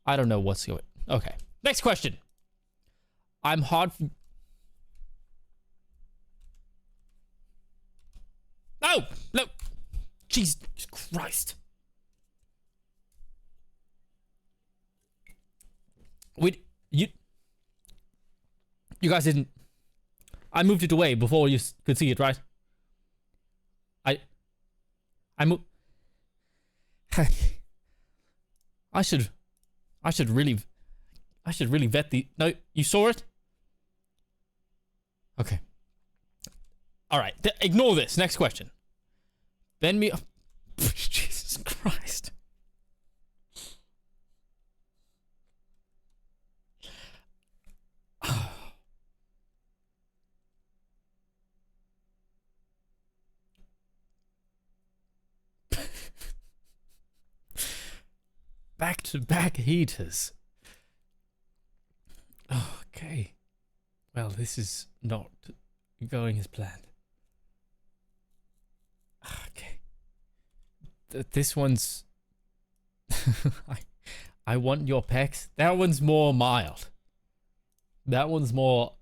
I don't know what's going. Okay. Next question. I'm hard. Oh, no. Jesus Christ. You guys didn't. I moved it away before you could see it, right? I moved. I should really vet the. No, you saw it. Okay. All right. Ignore this. Next question. Bend me. Jesus Christ. Back-to-back heaters. Okay. Well, this is not going as planned. Okay. This one's... I want your pecs. That one's more mild. That one's more...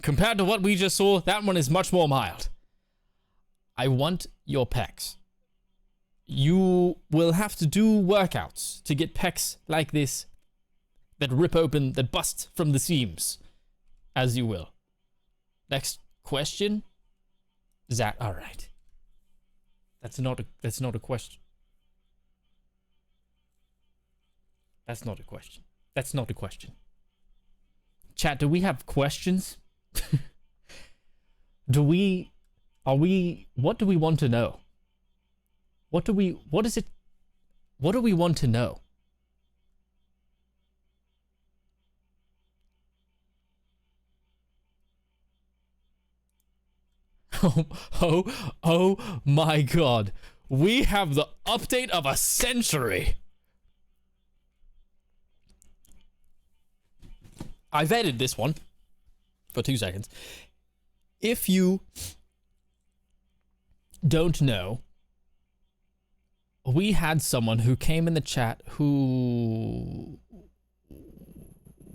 Compared to what we just saw, that one is much more mild. I want your pecs. You will have to do workouts to get pecs like this that rip open, that bust from the seams, as you will. Next question. Is that all right? That's not a question. That's not a question. That's not a question. Chat, do we have questions? What do we want to know? What do we want to know? Oh my God. We have the update of a century. I vetted this one for 2 seconds. If you don't know, we had someone who came in the chat who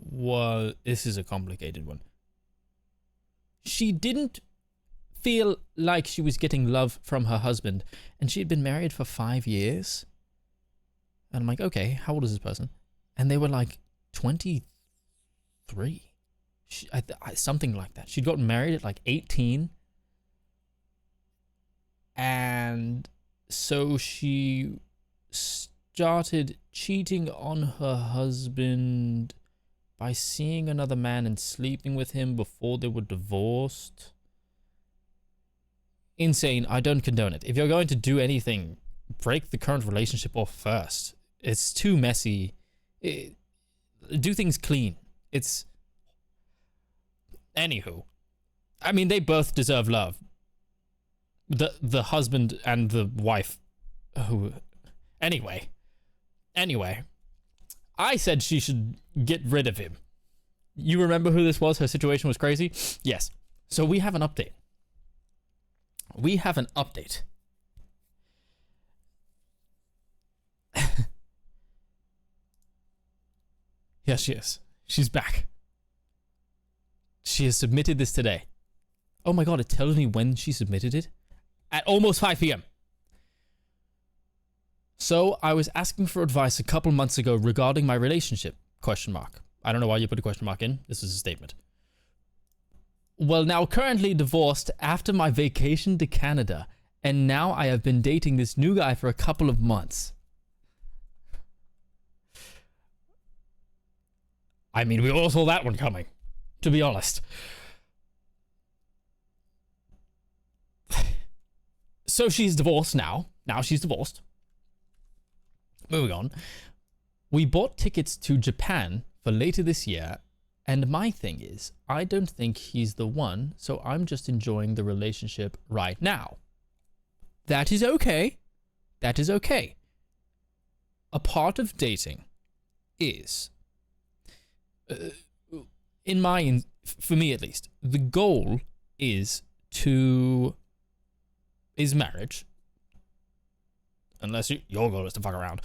was... This is a complicated one. She didn't feel like she was getting love from her husband, and she had been married for 5 years. And I'm like, okay, how old is this person? And they were like 23. Something like that. She'd gotten married at like 18. And so she started cheating on her husband by seeing another man and sleeping with him before they were divorced. Insane. I don't condone it. If you're going to do anything, break the current relationship off first. It's too messy. Do things clean. It's... Anywho. I mean, they both deserve love. The husband and the wife who... Anyway. I said she should get rid of him. You remember who this was? Her situation was crazy? Yes. So we have an update. Yes, she is. She's back. She has submitted this today. Oh my God, it tells me when she submitted it. At almost 5 p.m. So I was asking for advice a couple months ago regarding my relationship, ? I don't know why you put a question mark in. This is a statement. Well, now currently divorced after my vacation to Canada, and now I have been dating this new guy for a couple of months. I mean, we all saw that one coming, to be honest. So she's divorced now. Now she's divorced. Moving on. We bought tickets to Japan for later this year, and my thing is, I don't think he's the one, so I'm just enjoying the relationship right now. That is okay. That is okay. A part of dating is, for me at least, the goal is marriage. Unless your goal is to fuck around.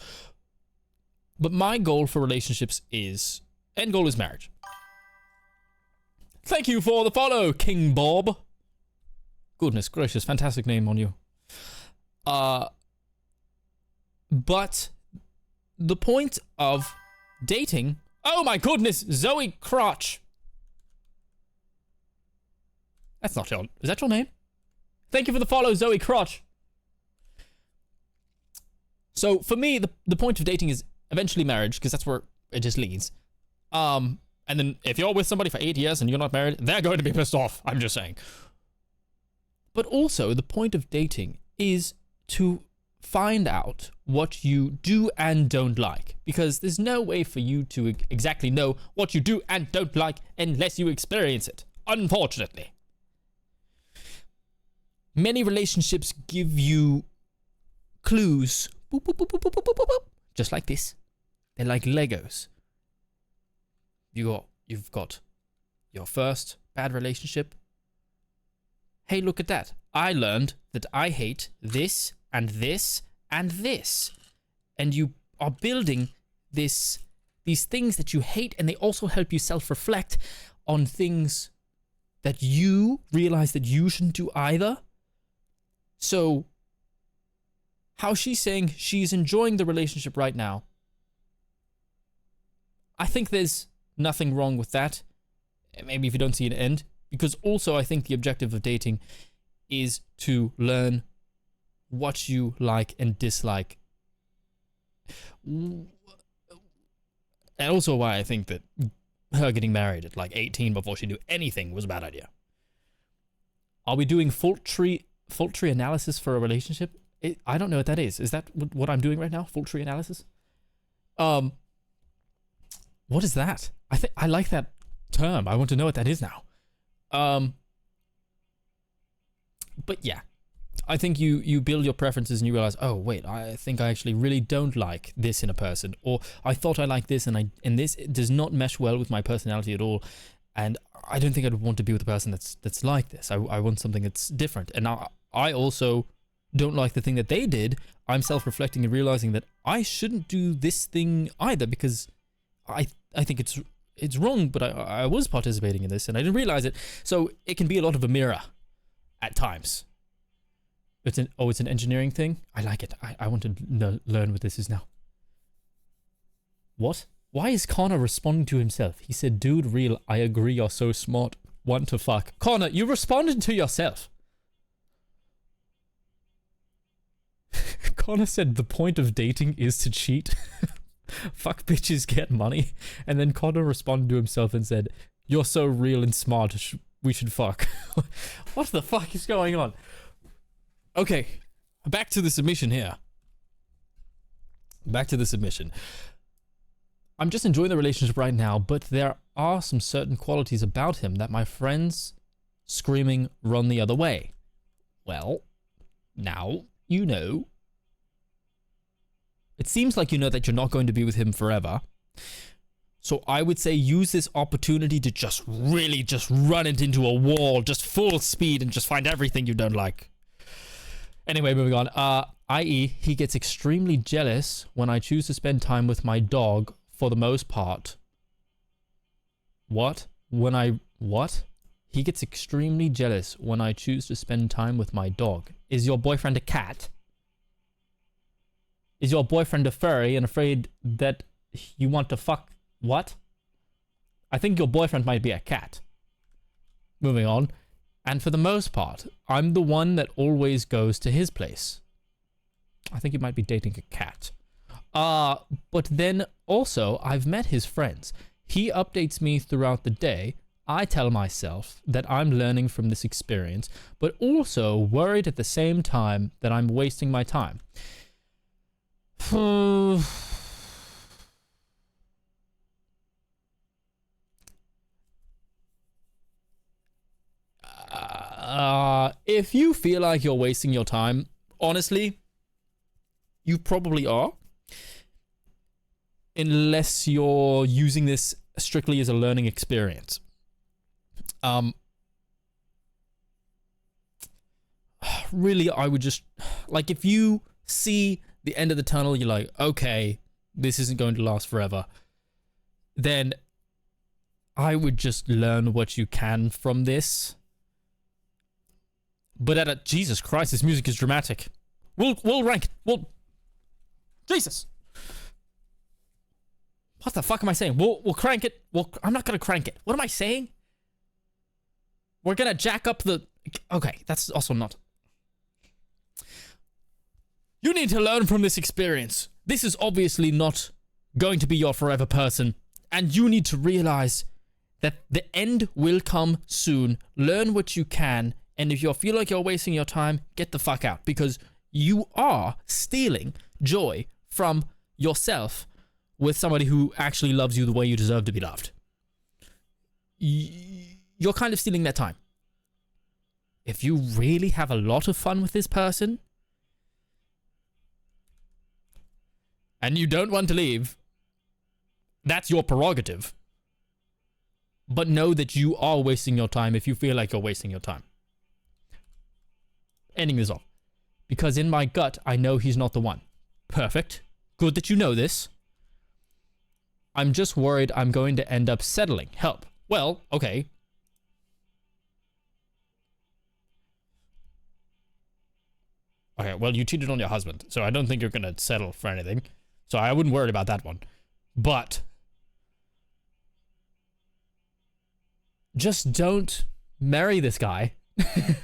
But my goal for relationships is, end goal is marriage. Thank you for the follow, King Bob. Goodness gracious, fantastic name on you. But the point of dating... Oh my goodness, Zoe Crotch. That's not your... Is that your name? Thank you for the follow, Zoe Crotch. So for me, the point of dating is eventually marriage, because that's where it just leads. And then if you're with somebody for 8 years and you're not married, they're going to be pissed off. I'm just saying. But also, the point of dating is to find out what you do and don't like. Because there's no way for you to exactly know what you do and don't like unless you experience it. Unfortunately. Many relationships give you clues. Boop, boop, boop, boop, boop, boop, boop, boop. Just like this. They're like Legos. You've got your first bad relationship. Hey, look at that. I learned that I hate this and this and this. And you are building these things that you hate, and they also help you self-reflect on things that you realize that you shouldn't do either. So, how she's saying she's enjoying the relationship right now, I think there's nothing wrong with that. Maybe if you don't see an end. Because also I think the objective of dating is to learn what you like and dislike. And also why I think that her getting married at like 18 before she knew anything was a bad idea. Are we doing fault tree analysis for a relationship? I don't know what that is. Is that what I'm doing right now? Fault tree analysis? What is that? I like that term. I want to know what that is now. But yeah, I think you build your preferences and you realize, oh wait, I think I actually really don't like this in a person, or I thought I liked this and this does not mesh well with my personality at all, and I don't think I'd want to be with a person that's like this. I want something that's different, and now I also don't like the thing that they did. I'm self-reflecting and realizing that I shouldn't do this thing either, because I think it's wrong, but I was participating in this and I didn't realize it. So it can be a lot of a mirror at times. It's an engineering thing. I like it. I want to learn what this is now. What? Why is Connor responding to himself? He said, dude, real, I agree, you're so smart. Want to fuck. Connor, you responded to yourself. Connor said the point of dating is to cheat. Fuck bitches, get money. And then Connor responded to himself and said, you're so real and smart, we should fuck. What the fuck is going on? Okay, back to the submission here. Back to the submission. I'm just enjoying the relationship right now, but there are some certain qualities about him that my friends screaming run the other way. Well, now you know. It seems like you know that you're not going to be with him forever. So I would say use this opportunity to just really just run it into a wall, just full speed, and just find everything you don't like. Anyway, moving on. I.e., he gets extremely jealous when I choose to spend time with my dog for the most part. What? What? He gets extremely jealous when I choose to spend time with my dog. Is your boyfriend a cat? Is your boyfriend a furry and afraid that you want to fuck? What? I think your boyfriend might be a cat. Moving on. And for the most part, I'm the one that always goes to his place. I think he might be dating a cat. But then also, I've met his friends. He updates me throughout the day. I tell myself that I'm learning from this experience, but also worried at the same time that I'm wasting my time. If you feel like you're wasting your time, honestly, you probably are. Unless you're using this strictly as a learning experience. Really, I would just, like, if you see the end of the tunnel, you're like, okay, this isn't going to last forever, then I would just learn what you can from this. But Jesus Christ, this music is dramatic. We'll rank it. Jesus. What the fuck am I saying? We'll crank it. I'm not gonna crank it. What am I saying? We're gonna jack up the... Okay, that's also not... You need to learn from this experience. This is obviously not going to be your forever person. And you need to realize that the end will come soon. Learn what you can. And if you feel like you're wasting your time, get the fuck out. Because you are stealing joy from yourself with somebody who actually loves you the way you deserve to be loved. You're kind of stealing their time. If you really have a lot of fun with this person and you don't want to leave, that's your prerogative. But know that you are wasting your time if you feel like you're wasting your time. Ending this off. Because in my gut, I know he's not the one. Perfect. Good that you know this. I'm just worried I'm going to end up settling. Help. Well, okay. Okay, well, you cheated on your husband, so I don't think you're going to settle for anything. So I wouldn't worry about that one. But just don't marry this guy. I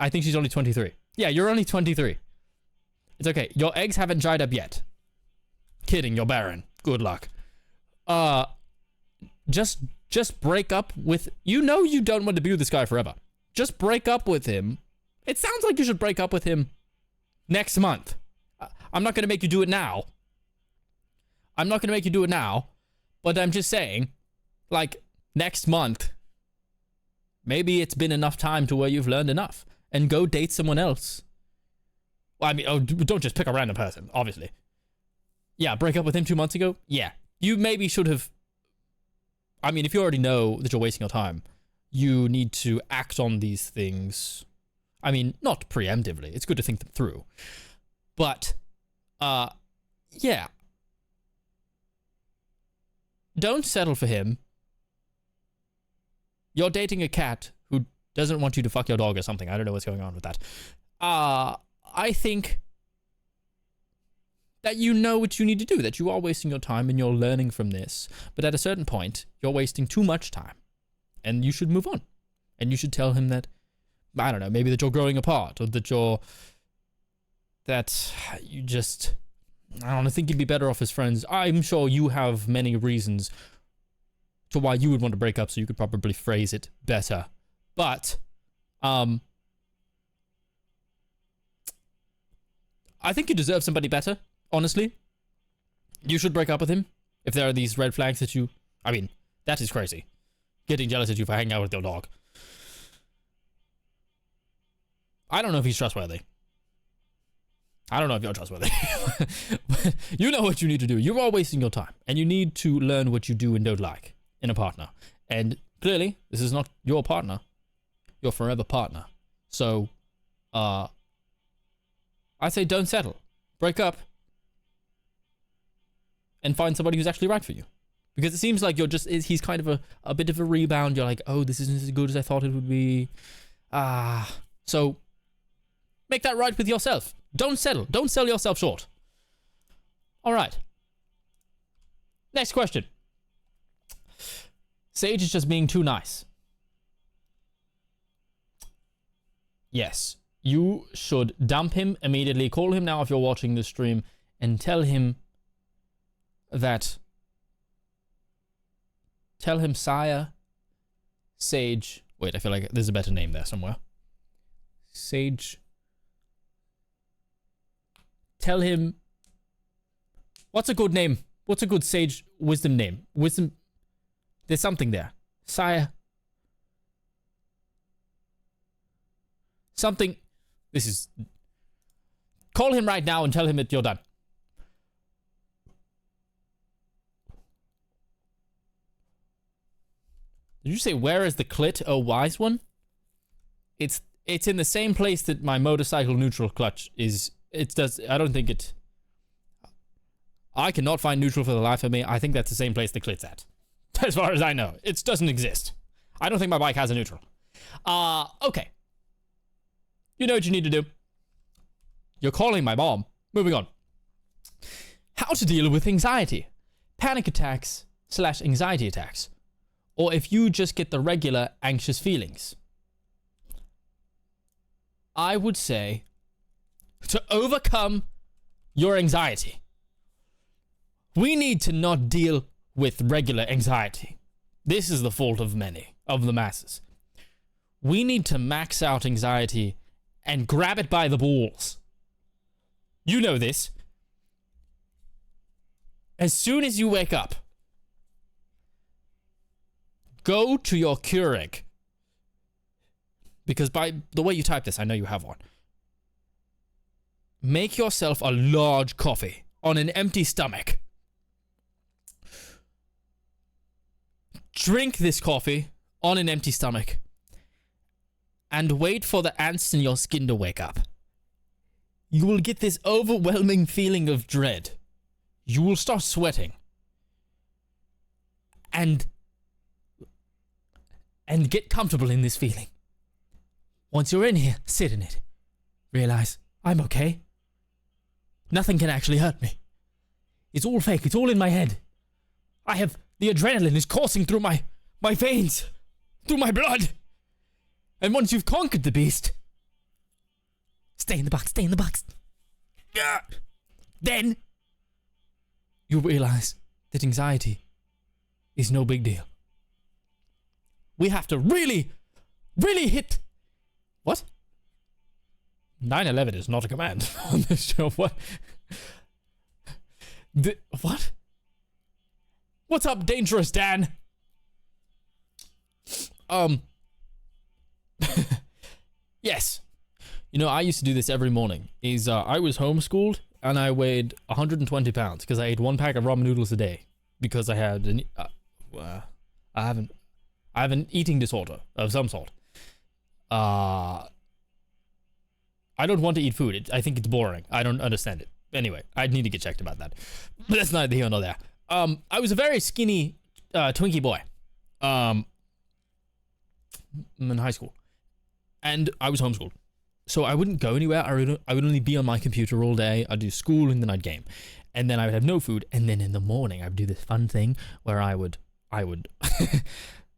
think she's only 23. Yeah, you're only 23. It's okay. Your eggs haven't dried up yet. Kidding, you're barren. Good luck. Just break up with... You know you don't want to be with this guy forever. Just break up with him. It sounds like you should break up with him next month. I'm not going to make you do it now. But I'm just saying, like, next month, maybe it's been enough time to where you've learned enough. And go date someone else. Well, I mean, don't just pick a random person, obviously. Yeah, break up with him 2 months ago? Yeah. You maybe should have... I mean, if you already know that you're wasting your time, you need to act on these things. I mean, not preemptively. It's good to think them through. But, yeah. Don't settle for him. You're dating a cat who doesn't want you to fuck your dog or something. I don't know what's going on with that. I think that you know what you need to do, that you are wasting your time and you're learning from this. But at a certain point, you're wasting too much time. And you should move on. And you should tell him that, I don't know, maybe that you're growing apart, or that you just, I don't know, think you'd be better off as friends. I'm sure you have many reasons to why you would want to break up, so you could probably phrase it better. But, I think you deserve somebody better, honestly. You should break up with him if there are these red flags that you... I mean, that is crazy. Getting jealous at you for hanging out with your dog. I don't know if he's trustworthy. I don't know if you're trustworthy. But you know what you need to do. You're all wasting your time. And you need to learn what you do and don't like in a partner. And clearly, this is not your partner. Your forever partner. So, I say don't settle. Break up. And find somebody who's actually right for you. Because it seems like he's kind of a bit of a rebound. You're like, oh, this isn't as good as I thought it would be. So, make that right with yourself. Don't settle. Don't sell yourself short. All right. Next question. Sage is just being too nice. Yes. You should dump him immediately. Call him now if you're watching this stream and tell him that... Tell him, Sire, Sage... Wait, I feel like there's a better name there somewhere. Sage... Tell him... What's a good name? What's a good sage wisdom name? Wisdom... There's something there. Sire... Something... This is... Call him right now and tell him that you're done. Did you say, where is the clit, oh wise one? It's in the same place that my motorcycle neutral clutch is it does. I don't think it. I cannot find neutral for the life of me. I think that's the same place the clit's at. As far as I know. It doesn't exist. I don't think my bike has a neutral. Okay. You know what you need to do. You're calling my mom. Moving on. How to deal with anxiety. Panic attacks / anxiety attacks. Or if you just get the regular anxious feelings. I would say to overcome your anxiety, we need to not deal with regular anxiety. This is the fault of many, of the masses. We need to max out anxiety and grab it by the balls. You know this. As soon as you wake up, go to your Keurig. Because by the way you type this, I know you have one. Make yourself a large coffee on an empty stomach. Drink this coffee on an empty stomach. And wait for the ants in your skin to wake up. You will get this overwhelming feeling of dread. You will start sweating. And get comfortable in this feeling. Once you're in here, sit in it. Realize, I'm okay. Nothing can actually hurt me. It's all fake. It's all in my head. The adrenaline is coursing through my veins. Through my blood. And once you've conquered the beast, stay in the box, stay in the box. Then, you realize that anxiety is no big deal. We have to really, really hit... What? 9/11 is not a command on this show. What? What? What's up, Dangerous Dan? Yes. You know, I used to do this every morning. I was homeschooled and I weighed 120 pounds because I ate 1 pack of ramen noodles a day because I had I have an eating disorder of some sort. I don't want to eat food. I think it's boring. I don't understand it. Anyway, I'd need to get checked about that. But that's neither here nor there. I was a very skinny Twinkie boy in high school. And I was homeschooled. So I wouldn't go anywhere. I would only be on my computer all day. I'd do school and then I'd game. And then I would have no food. And then in the morning, I would do this fun thing where I would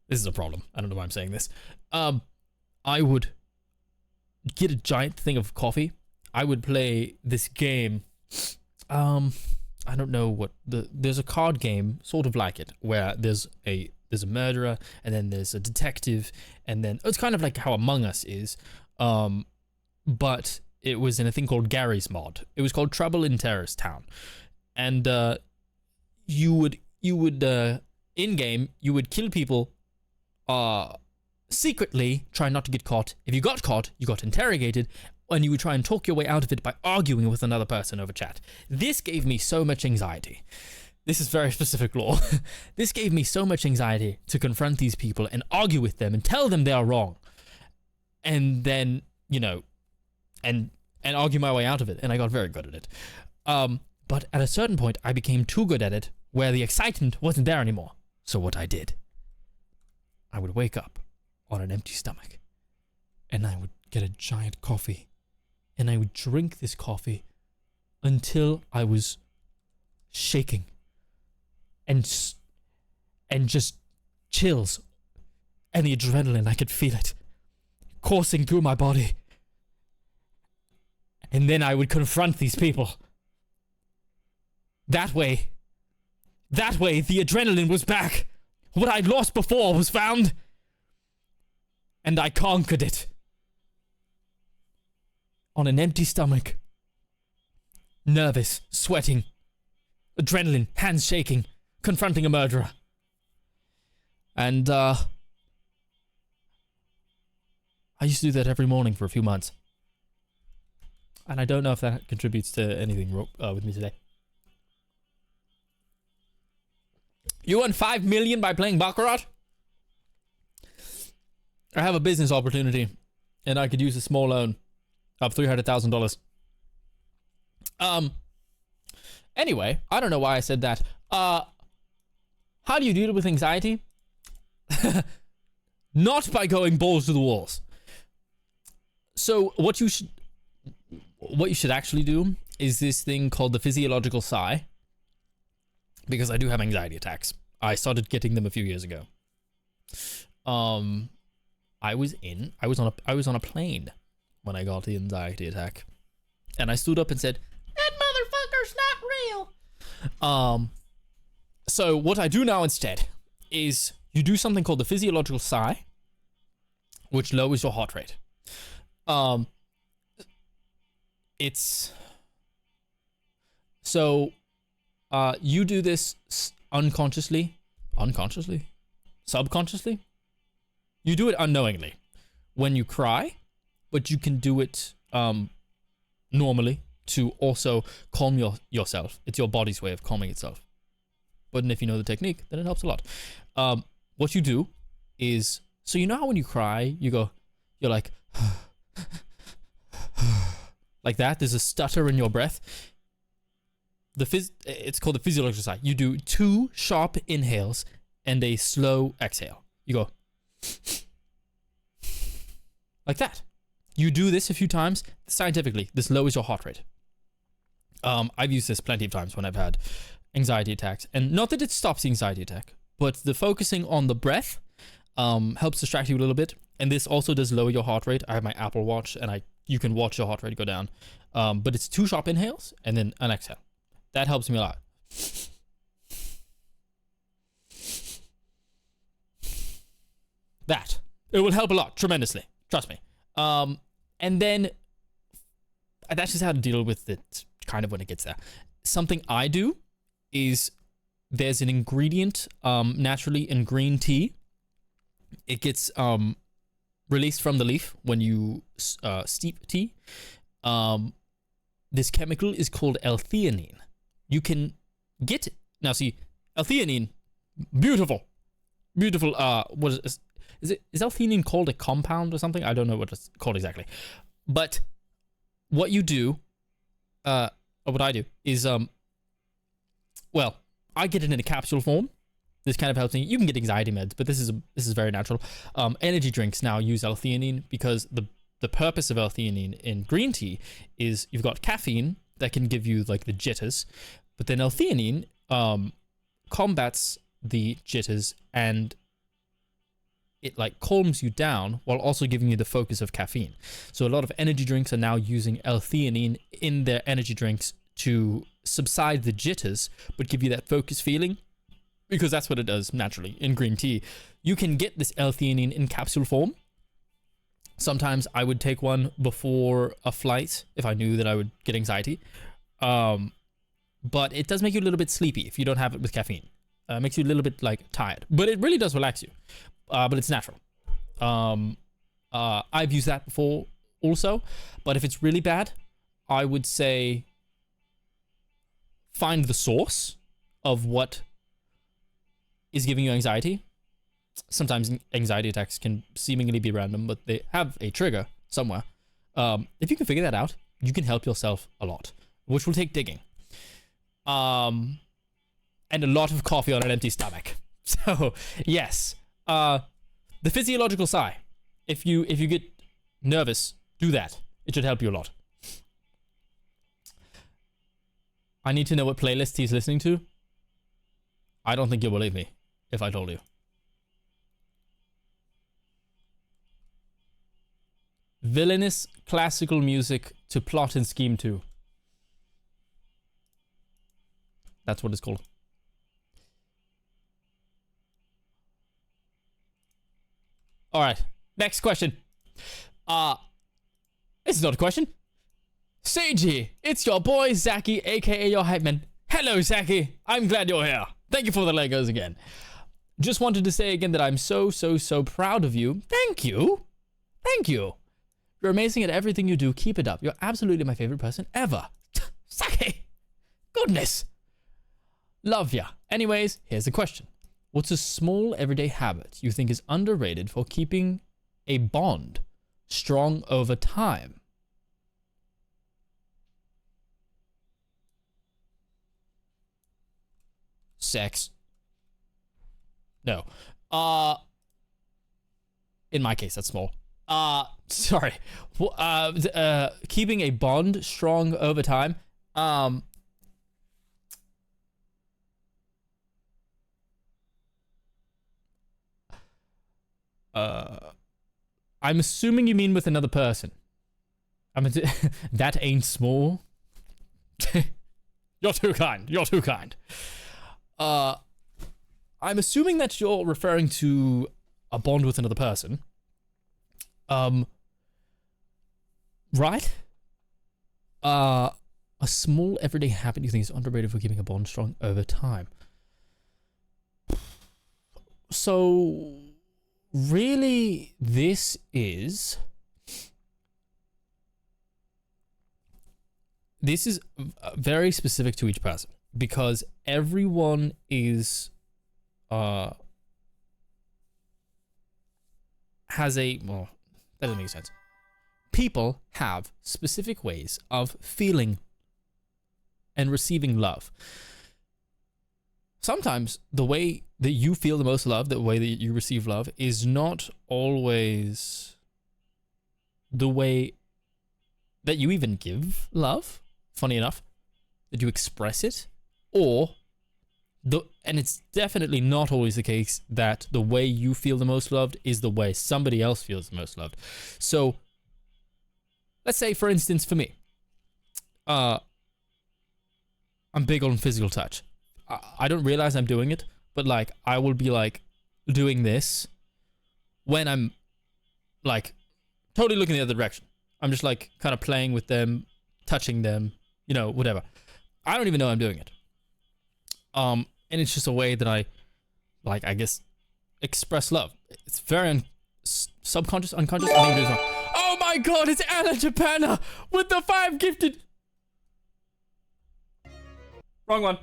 this is a problem. I don't know why I'm saying this. I would get a giant thing of coffee. I would play this game. I don't know what there's a card game sort of like it where there's a murderer and then there's a detective and then it's kind of like how Among Us is, but it was in a thing called Gary's Mod. It was called Trouble in Terrorist Town, and you would in game you would kill people secretly, try not to get caught. If you got caught, you got interrogated, and you would try and talk your way out of it by arguing with another person over chat. This gave me so much anxiety. This is very specific lore. This gave me so much anxiety to confront these people and argue with them and tell them they are wrong. And then, and argue my way out of it. And I got very good at it. But at a certain point, I became too good at it where the excitement wasn't there anymore. So what I did, I would wake up on an empty stomach and I would get a giant coffee and I would drink this coffee until I was shaking and just chills and the adrenaline, I could feel it coursing through my body. And then I would confront these people. That way, the adrenaline was back. What I'd lost before was found. And I conquered it. On an empty stomach. Nervous, sweating. Adrenaline, hands shaking. Confronting a murderer. And, I used to do that every morning for a few months. And I don't know if that contributes to anything with me today. You won 5 million by playing Baccarat? I have a business opportunity, and I could use a small loan of $300,000. Anyway, I don't know why I said that. How do you deal with anxiety? Not by going balls to the walls. So what you should actually do is this thing called the physiological sigh. Because I do have anxiety attacks. I started getting them a few years ago. I was on a plane when I got the anxiety attack. And I stood up and said, "That motherfucker's not real." So what I do now instead is you do something called the physiological sigh, which lowers your heart rate. It's so you do this unconsciously, subconsciously. You do it unknowingly when you cry, but you can do it normally to also calm yourself. It's your body's way of calming itself. But if you know the technique, then it helps a lot. What you do is, so you know how when you cry, you're like, like that. There's a stutter in your breath. It's called the physiological sigh. You do 2 sharp inhales and a slow exhale. You go like that. You do this a few times. Scientifically, this lowers your heart rate. I've used this plenty of times when I've had anxiety attacks, and not that it stops the anxiety attack, but the focusing on the breath helps distract you a little bit. And this also does lower your heart rate. I have my Apple Watch, and you can watch your heart rate go down. But it's 2 sharp inhales and then an exhale. That helps me a lot. It will help a lot, tremendously. Trust me. And then that's just how to deal with it kind of when it gets there. Something I do is there's an ingredient naturally in green tea. It gets released from the leaf when you steep tea. This chemical is called L-theanine. You can get it. Now see, L-theanine, beautiful. What is L-theanine called a compound or something? I don't know what it's called exactly. But what you do, or what I do is, well, I get it in a capsule form. This kind of helps me. You can get anxiety meds, but this is very natural. Energy drinks now use L-theanine because the purpose of L-theanine in green tea is you've got caffeine that can give you like the jitters, but then L-theanine combats the jitters and it like calms you down while also giving you the focus of caffeine. So a lot of energy drinks are now using L-theanine in their energy drinks to subside the jitters, but give you that focus feeling, because that's what it does naturally in green tea. You can get this L-theanine in capsule form. Sometimes I would take one before a flight if I knew that I would get anxiety. But it does make you a little bit sleepy if you don't have it with caffeine. It makes you a little bit like tired, but it really does relax you. But it's natural. I've used that before also, but if it's really bad, I would say find the source of what is giving you anxiety. Sometimes anxiety attacks can seemingly be random, but they have a trigger somewhere. If you can figure that out, you can help yourself a lot, which will take digging. And a lot of coffee on an empty stomach. So, yes. The physiological sigh. If you get nervous, do that. It should help you a lot. I need to know what playlist he's listening to. I don't think you'll believe me if I told you. Villainous classical music to plot and scheme to. That's what it's called. All right, next question. It's not a question. Seiji, it's your boy Zaki, aka your hype man. Hello, Zaki. I'm glad you're here. Thank you for the Legos again. Just wanted to say again that I'm so proud of you. Thank you. Thank you. You're amazing at everything you do. Keep it up. You're absolutely my favorite person ever. Zaki. Goodness. Love ya. Anyways, here's the question. What's a small everyday habit you think is underrated for keeping a bond strong over time? sex. No. In my case, that's small. Sorry. Keeping a bond strong over time. I'm assuming you mean with another person. That ain't small. You're too kind. You're too kind. I'm assuming that you're referring to a bond with another person. Right? A small everyday habit you think is underrated for keeping a bond strong over time. So, really, this is very specific to each person, because everyone is has a, well, that doesn't make sense. People have specific ways of feeling and receiving love. Sometimes the way that you feel the most love, the way that you receive love, is not always the way that you even give love, funny enough, that you express it, and it's definitely not always the case that the way you feel the most loved is the way somebody else feels the most loved. So, let's say, for instance, for me, I'm big on physical touch. I don't realize I'm doing it, but like, I will be like doing this when I'm like totally looking the other direction. I'm just like kind of playing with them, touching them, you know, whatever. I don't even know I'm doing it. And it's just a way that I, like, I guess, express love. It's very subconscious, unconscious. I think it is wrong. Oh my god, it's Anna Japana with the 5 gifted. Wrong one.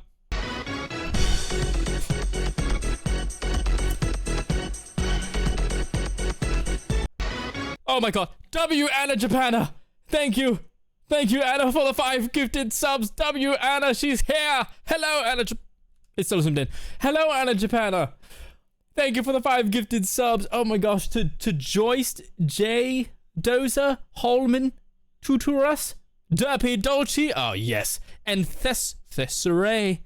Oh my god. W Anna Japana. Thank you. Thank you, Anna, for the 5 gifted subs. W Anna, she's here. Hello, Anna. It's still zoomed in. Hello, Anna Japana. Thank you for the 5 gifted subs. Oh my gosh. To Joyce, J, Dozer, Holman, Tuturas, Derpy Dolce. Oh yes. And Thesseray.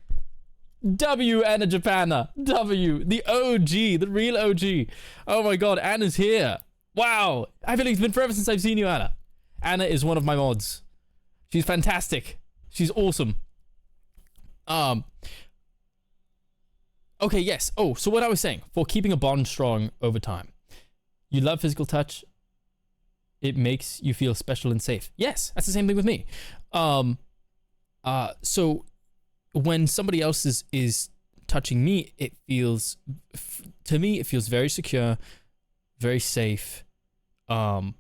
W Anna Japana. W. The OG. The real OG. Oh my god. Anna's here. Wow. I feel like it's been forever since I've seen you, Anna. Anna is one of my mods. She's fantastic. She's awesome. Okay, yes. Oh, so what I was saying, for keeping a bond strong over time. You love physical touch. It makes you feel special and safe. Yes, that's the same thing with me. So when somebody else is touching me, it feels, to me, it feels very secure, very safe. And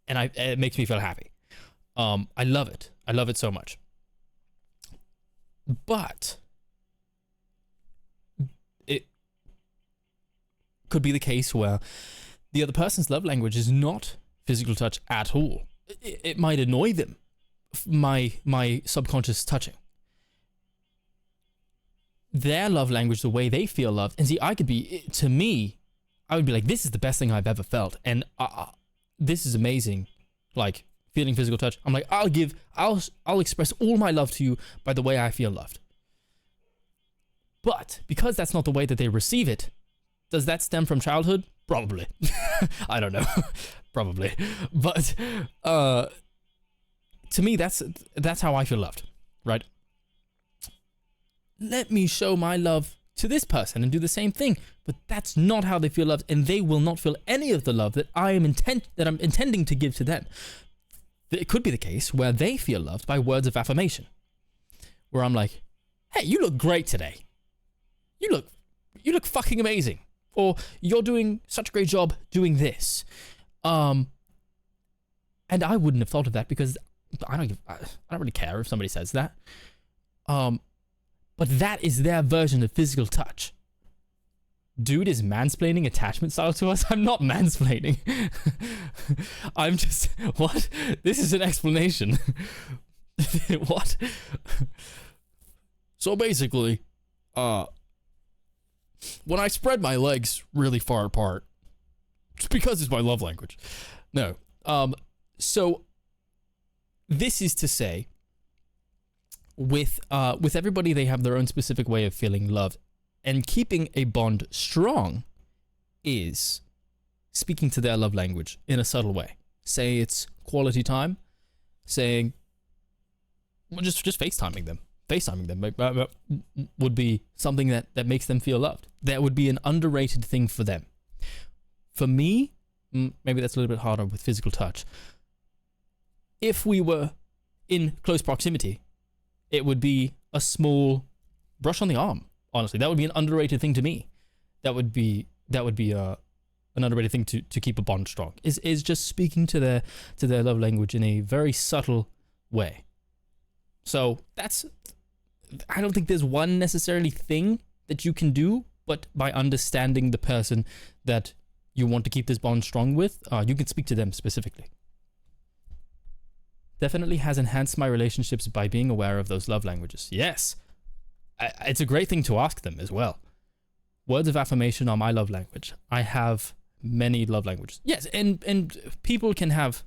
it makes me feel happy. I love it. I love it so much. But it could be the case where the other person's love language is not physical touch at all. It might annoy them, my subconscious touching. Their love language, the way they feel loved. And see, I would be like, this is the best thing I've ever felt. And this is amazing. Like, feeling physical touch. I'm like, I'll express all my love to you by the way I feel loved. But because that's not the way that they receive it, does that stem from childhood? Probably. I don't know. Probably. But to me, that's how I feel loved, right? Let me show my love to this person and do the same thing, but that's not how they feel loved, and they will not feel any of the love that I'm intending to give to them. It could be the case where they feel loved by words of affirmation, where I'm like, "Hey, you look great today. You look fucking amazing," or "You're doing such a great job doing this." And I wouldn't have thought of that because I don't really care if somebody says that. But that is their version of physical touch. Dude is mansplaining attachment style to us. I'm not mansplaining. I'm just, what? This is an explanation. What? So basically, uh, when I spread my legs really far apart, it's because it's my love language. No. So this is to say, with everybody, they have their own specific way of feeling loved, and keeping a bond strong is speaking to their love language in a subtle way. Say it's quality time, saying, well, just FaceTiming them. FaceTiming them would be something that makes them feel loved. That would be an underrated thing for them. For me, maybe that's a little bit harder with physical touch. If we were in close proximity, it would be a small brush on the arm. Honestly, that would be an underrated thing to me. That would be an underrated thing to keep a bond strong. Is just speaking to their love language in a very subtle way. So I don't think there's one necessarily thing that you can do, but by understanding the person that you want to keep this bond strong with, you can speak to them specifically. Definitely has enhanced my relationships by being aware of those love languages. Yes. It's a great thing to ask them as well. Words of affirmation are my love language. I have many love languages. Yes, and people can have,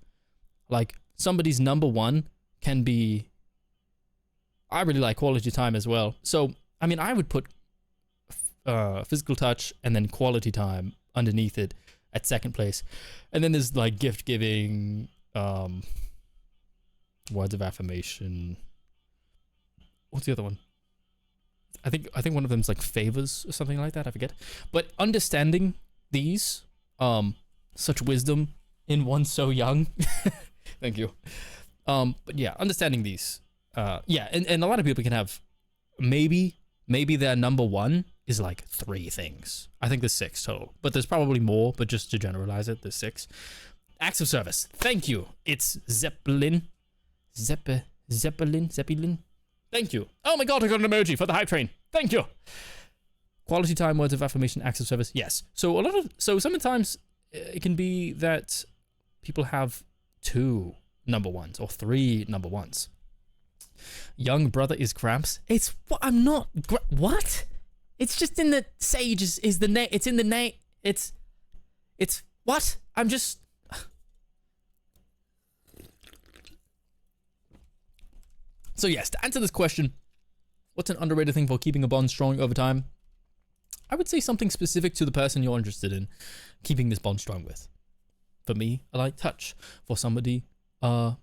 like, somebody's number one can be, I really like quality time as well. So, I mean, I would put physical touch and then quality time underneath it at second place. And then there's, like, gift giving, words of affirmation. What's the other one? I think one of them's like favors or something like that. I forget. But understanding these, such wisdom in one so young. Thank you. But yeah, understanding these. Yeah, and a lot of people can have maybe their number one is like 3 things. I think there's 6 total, but there's probably more. But just to generalize it, there's 6. Acts of service. Thank you. It's Zeppelin. Thank you. Oh my god, I got an emoji for the hype train. Thank you. Quality time, words of affirmation, acts of service. Yes. So sometimes it can be that people have 2 number ones or 3 number ones. Young brother is Gramps. It's what I'm not. What? It's just in the Sage is the name. It's in the name. It's what? I'm just. So yes, to answer this question, what's an underrated thing for keeping a bond strong over time? I would say something specific to the person you're interested in keeping this bond strong with. For me, I like touch. For somebody, a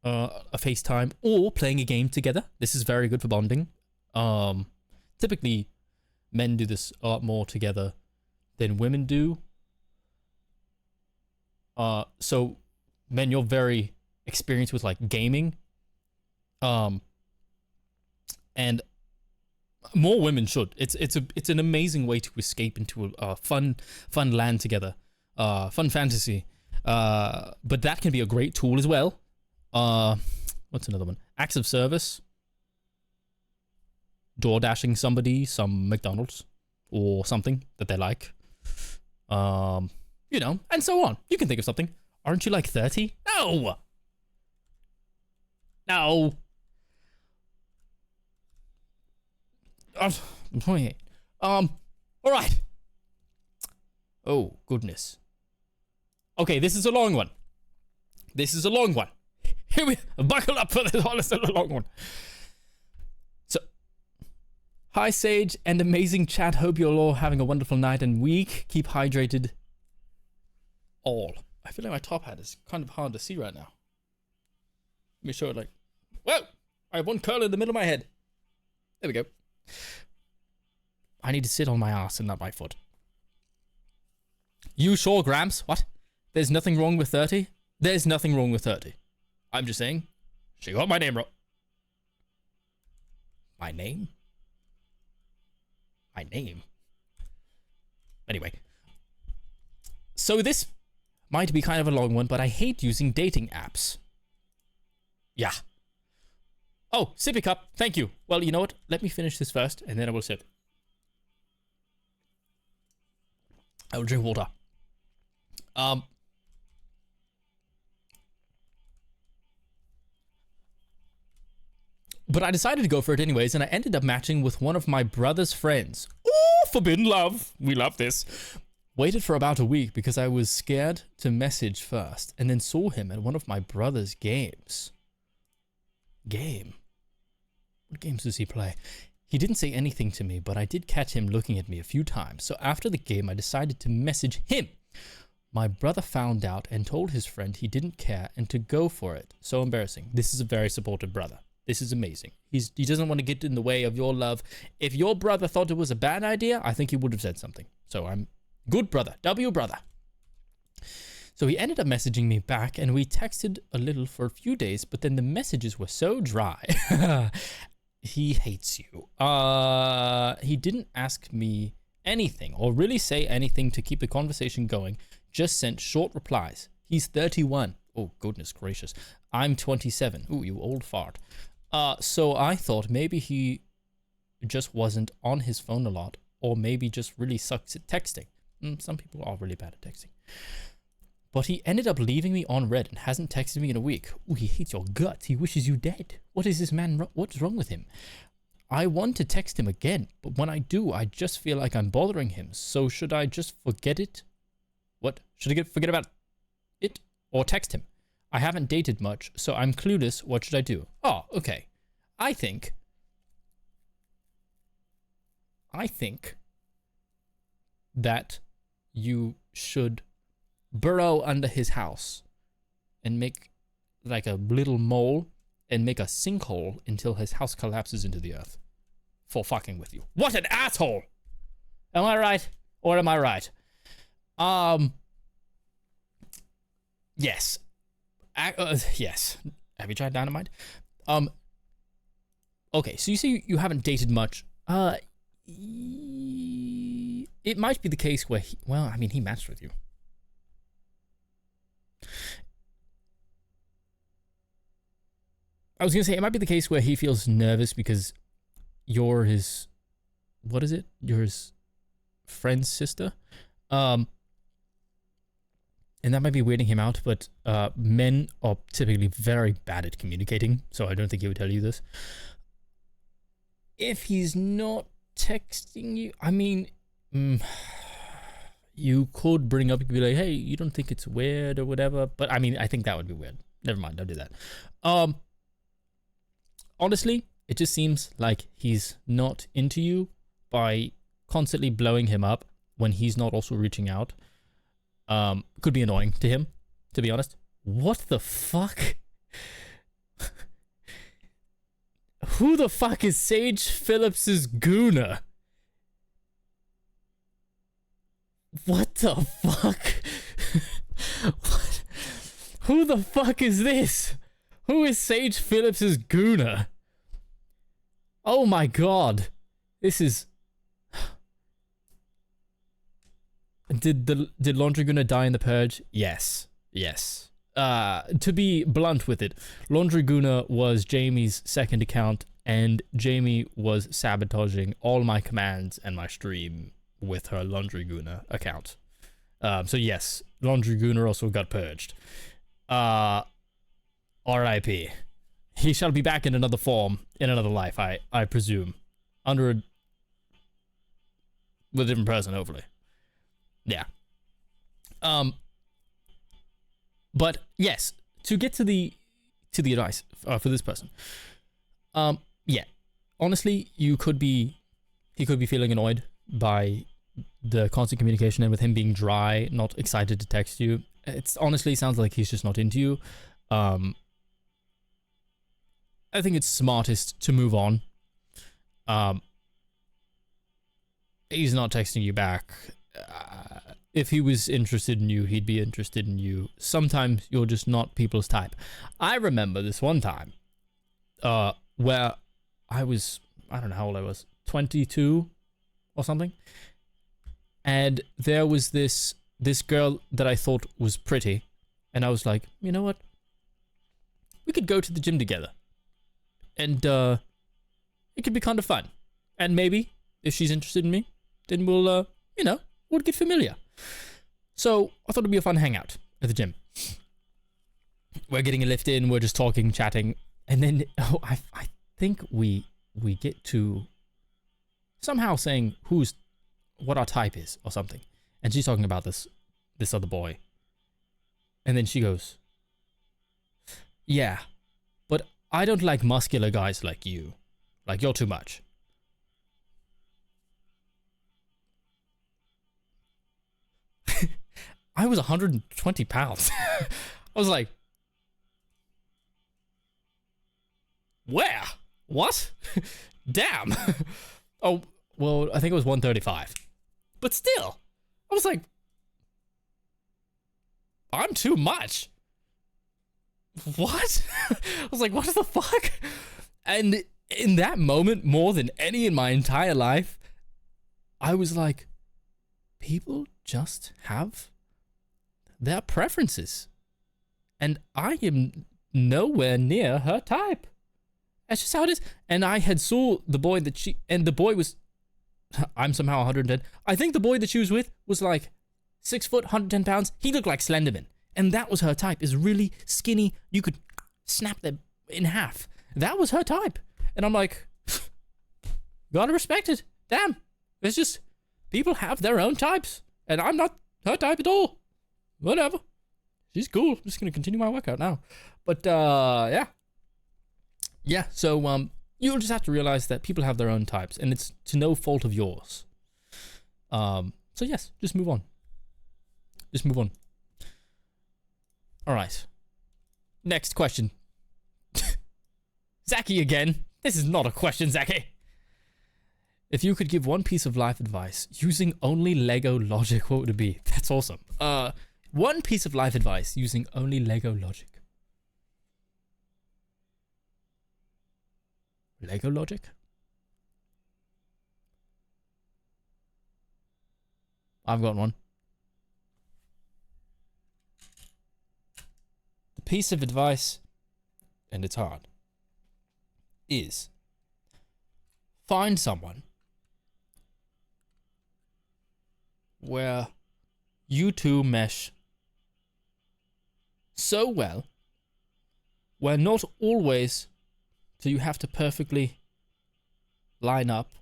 FaceTime or playing a game together. This is very good for bonding. Typically, men do this a lot more together than women do. So, men, you're very experienced with like gaming. And more women should. It's an amazing way to escape into a fun land together, fun fantasy. But that can be a great tool as well. What's another one? Acts of service. Door dashing somebody some McDonald's or something that they like. You know, and so on. You can think of something. Aren't you like 30? No. No. I'm 28. All right. Oh, goodness. Okay, this is a long one. Here we buckle up for this. Oh, this is a long one. So, hi, Sage, and amazing chat. Hope you're all having a wonderful night and week. Keep hydrated. All. I feel like my top hat is kind of hard to see right now. Let me show it like. Whoa! I have one curl in the middle of my head. There we go. I need to sit on my ass and not my foot. You sure, Gramps? What? There's nothing wrong with 30? There's nothing wrong with 30. I'm just saying. She got my name wrong. My name? My name? Anyway. So this might be kind of a long one, but I hate using dating apps. Yeah. Oh, sippy cup. Thank you. Well, you know what? Let me finish this first, and then I will sip. I will drink water. But I decided to go for it anyways, and I ended up matching with one of my brother's friends. Oh, forbidden love. We love this. Waited for about a week because I was scared to message first, and then saw him at one of my brother's games. What games does he play? He didn't say anything to me, but I did catch him looking at me a few times. So after the game, I decided to message him. My brother found out and told his friend he didn't care and to go for it. So embarrassing. This is a very supportive brother. This is amazing. He doesn't want to get in the way of your love. If your brother thought it was a bad idea, I think he would have said something. So I'm good brother. W brother. So he ended up messaging me back, and we texted a little for a few days, but then the messages were so dry. He hates you. He didn't ask me anything or really say anything to keep the conversation going. Just sent short replies. He's 31. Oh, goodness gracious. I'm 27. Ooh, you old fart. So I thought maybe he just wasn't on his phone a lot, or maybe just really sucks at texting. Some people are really bad at texting. But he ended up leaving me on red and hasn't texted me in a week. Ooh, he hates your guts. He wishes you dead. What is this man? What's wrong with him? I want to text him again, but when I do, I just feel like I'm bothering him. So should I just forget it? What? Should I forget about it or text him? I haven't dated much, so I'm clueless. What should I do? Oh, okay. I think that you should burrow under his house and make like a little mole and make a sinkhole until his house collapses into the earth for fucking with you. What an asshole! Am I right? Or am I right? Yes. Yes. Have you tried dynamite? Okay, so you say you haven't dated much. It might be the case where he matched with you. I was gonna say it might be the case where he feels nervous because you're his, what is it? You're his friend's sister. And that might be weirding him out, but men are typically very bad at communicating, so I don't think he would tell you this. If he's not texting you, I mean, you could bring up, you could be like, hey, you don't think it's weird or whatever, but I mean, I think that would be weird. Never mind, don't do that. Honestly, it just seems like he's not into you by constantly blowing him up when he's not also reaching out. Could be annoying to him, to be honest. What the fuck? Who the fuck is Sage Phillips's Gooner? What the fuck? What? Who the fuck is this? Who is Sage Phillips's Gooner? Oh my god. This is... Did Laundry Gooner die in the purge? Yes. Yes. To be blunt with it, Laundry Gooner was Jamie's second account, and Jamie was sabotaging all my commands and my stream with her Laundry Gooner account. So yes, Laundry Gooner also got purged. R.I.P. He shall be back in another form, in another life, I presume. With a different person, hopefully. Yeah. But yes, to get to the advice for this person. Yeah. Honestly, he could be feeling annoyed by the constant communication, and with him being dry, not excited to text you. It's honestly sounds like he's just not into you. I think it's smartest to move on. He's not texting you back. If he was interested in you, he'd be interested in you. Sometimes you're just not people's type. I remember this one time, where I don't know how old I was, 22 or something. And there was this girl that I thought was pretty. And I was like, you know what? We could go to the gym together. And it could be kind of fun. And maybe, if she's interested in me, then we'll get familiar. So I thought it'd be a fun hangout at the gym. We're getting a lift in, we're just talking, chatting, and then think we get to somehow saying what our type is or something. And she's talking about this other boy. And then she goes, yeah, but I don't like muscular guys like you. Like, you're too much. I was 120 pounds. I was like, where? What? Damn. Oh, well, I think it was 135. But still, I was like, I'm too much. What? I was like, what the fuck? And in that moment, more than any in my entire life, I was like, people just have their preferences. And I am nowhere near her type. That's just how it is. And I had saw the boy and the boy was, I'm somehow 110. I think the boy that she was with was like 6 foot, 110 pounds. He looked like Slenderman. And that was her type, is really skinny. You could snap them in half. That was her type. And I'm like, gotta respect it. Damn. It's just, people have their own types. And I'm not her type at all. Whatever. She's cool. I'm just gonna continue my workout now. But, yeah. Yeah, so, you'll just have to realize that people have their own types. And it's to no fault of yours. So yes, just move on. Just move on. Alright. Next question. Zaki again. This is not a question, Zaki. If you could give one piece of life advice using only Lego logic, what would it be? That's awesome. One piece of life advice using only Lego logic. Lego logic? I've got one. The piece of advice, and it's hard, is find someone where you two mesh so well, where not always do you have to perfectly line up,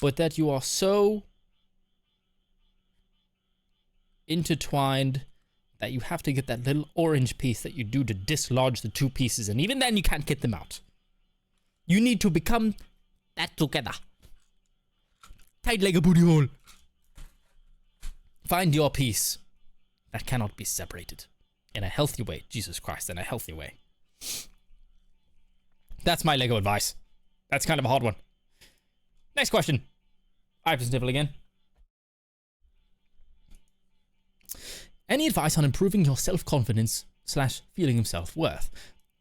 but that you are so intertwined that you have to get that little orange piece that you do to dislodge the two pieces, and even then you can't get them out. You need to become that together. Tight like a booty hole. Find your piece that cannot be separated. In a healthy way. Jesus Christ, in a healthy way. That's my Lego advice. That's kind of a hard one. Next question. I have to sniffle again. Any advice on improving your self-confidence / feeling of self-worth?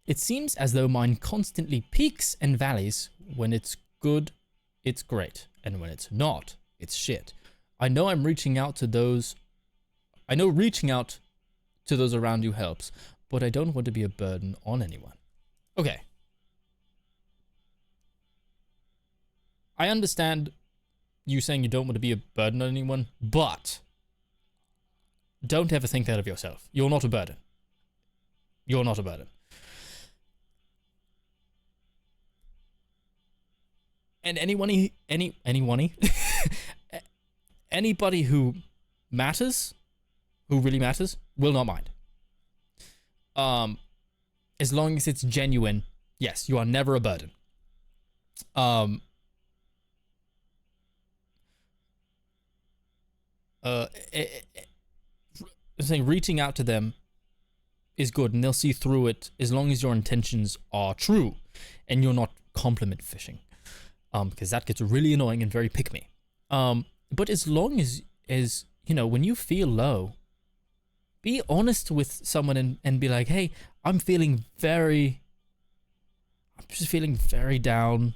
It seems as though mine constantly peaks and valleys. When it's good, it's great. And when it's not, it's shit. I know reaching out to those around you helps, but I don't want to be a burden on anyone. Okay. I understand you saying you don't want to be a burden on anyone, but don't ever think that of yourself. You're not a burden. You're not a burden. And anybody who matters, who really matters, will not mind. As long as it's genuine, yes, you are never a burden. Saying reaching out to them is good, and they'll see through it as long as your intentions are true and you're not compliment fishing, because that gets really annoying and very pick me. But as long as you know, when you feel low, be honest with someone and be like, hey, I'm just feeling very down.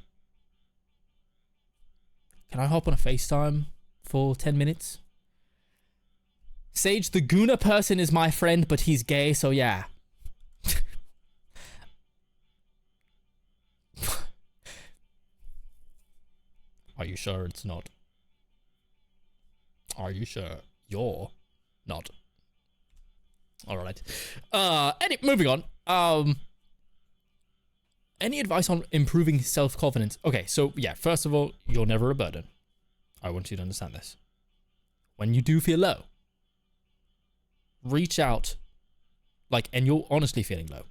Can I hop on a FaceTime for 10 minutes? Sage, the Guna person is my friend, but he's gay, so yeah. Are you sure it's not? Are you sure you're not? Alright. Moving on. Any advice on improving self-confidence? Okay, so yeah, first of all, you're never a burden. I want you to understand this. When you do feel low, reach out, like, and you're honestly feeling low.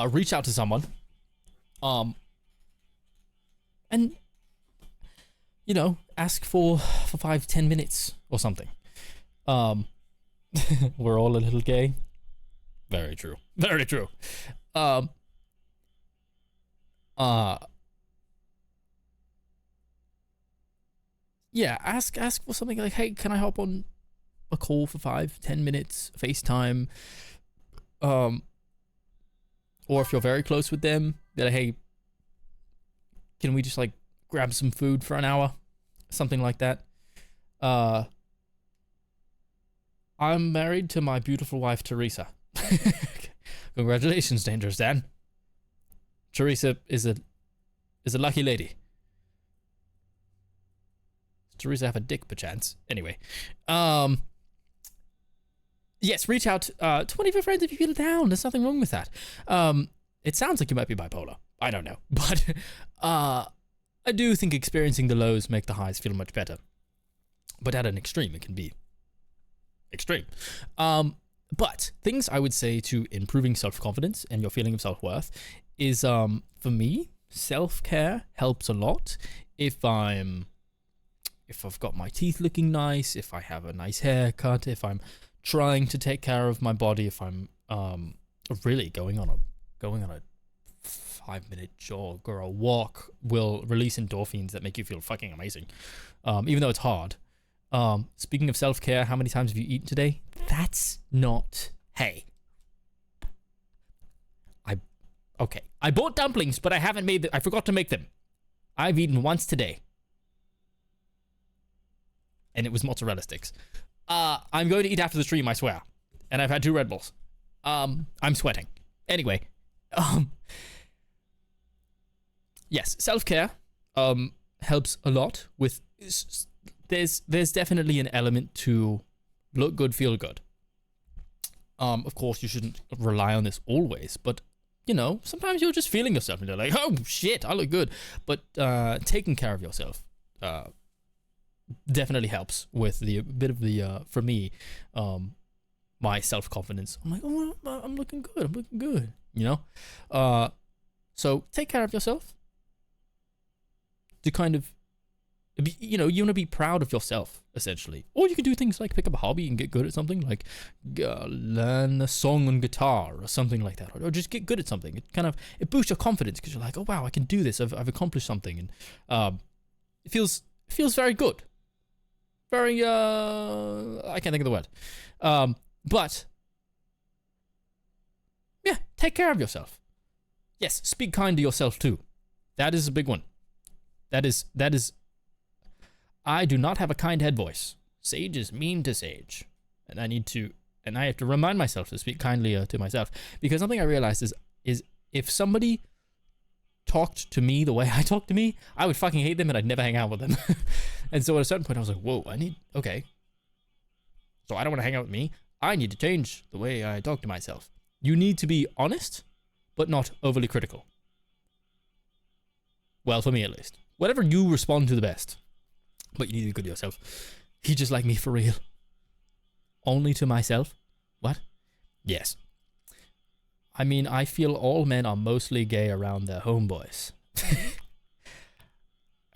Reach out to someone, and you know, ask for 5-10 minutes or something. We're all a little gay. Very true. Very true. Yeah, ask for something like, hey, can I hop on a call for 5-10 minutes, FaceTime? Or if you're very close with them, they're like, hey, can we just like grab some food for an hour? Something like that. I'm married to my beautiful wife, Teresa. Congratulations, Dangerous Dan. Teresa is a lucky lady. Does Teresa have a dick, perchance? Anyway, yes, reach out to one of your friends if you feel down. There's nothing wrong with that. It sounds like you might be bipolar. I don't know, but I do think experiencing the lows make the highs feel much better. But at an extreme, it can be extreme. But things I would say to improving self-confidence and your feeling of self-worth is, for me, self-care helps a lot. If I've got my teeth looking nice, if I have a nice haircut, if I'm trying to take care of my body, if I'm really going on a 5-minute jog or a walk will release endorphins that make you feel fucking amazing, even though it's hard. Speaking of self-care, how many times have you eaten today? That's not, hey. I bought dumplings, but I haven't made them. I forgot to make them. I've eaten once today. And it was mozzarella sticks. I'm going to eat after the stream, I swear. And I've had 2 Red Bulls. I'm sweating. Anyway, yes, self-care helps a lot with. There's definitely an element to look good, feel good. Of course, you shouldn't rely on this always, but you know, sometimes you're just feeling yourself and you're like, oh shit, I look good. But taking care of yourself definitely helps with the bit of the for me, my self-confidence. I'm like, oh, I'm looking good. I'm looking good. You know, so take care of yourself. To kind of, you know, you want to be proud of yourself, essentially. Or you can do things like pick up a hobby and get good at something, like learn a song on guitar or something like that, or just get good at something. It boosts your confidence because you're like, oh wow, I can do this. I've accomplished something, and it feels very good. Very I can't think of the word, but yeah, take care of yourself. Yes, speak kind to yourself too. That is a big one. That is. I do not have a kind head voice. Sage is mean to Sage, and I have to remind myself to speak kindly to myself, because something I realized is if somebody talked to me the way I talk to me, I would fucking hate them and I'd never hang out with them. And so at a certain point, I was like, whoa, okay. So I don't want to hang out with me. I need to change the way I talk to myself. You need to be honest, but not overly critical. Well, for me at least. Whatever you respond to the best. But you need to be good to yourself. You just like me for real. Only to myself? What? Yes. I mean, I feel all men are mostly gay around their homeboys. I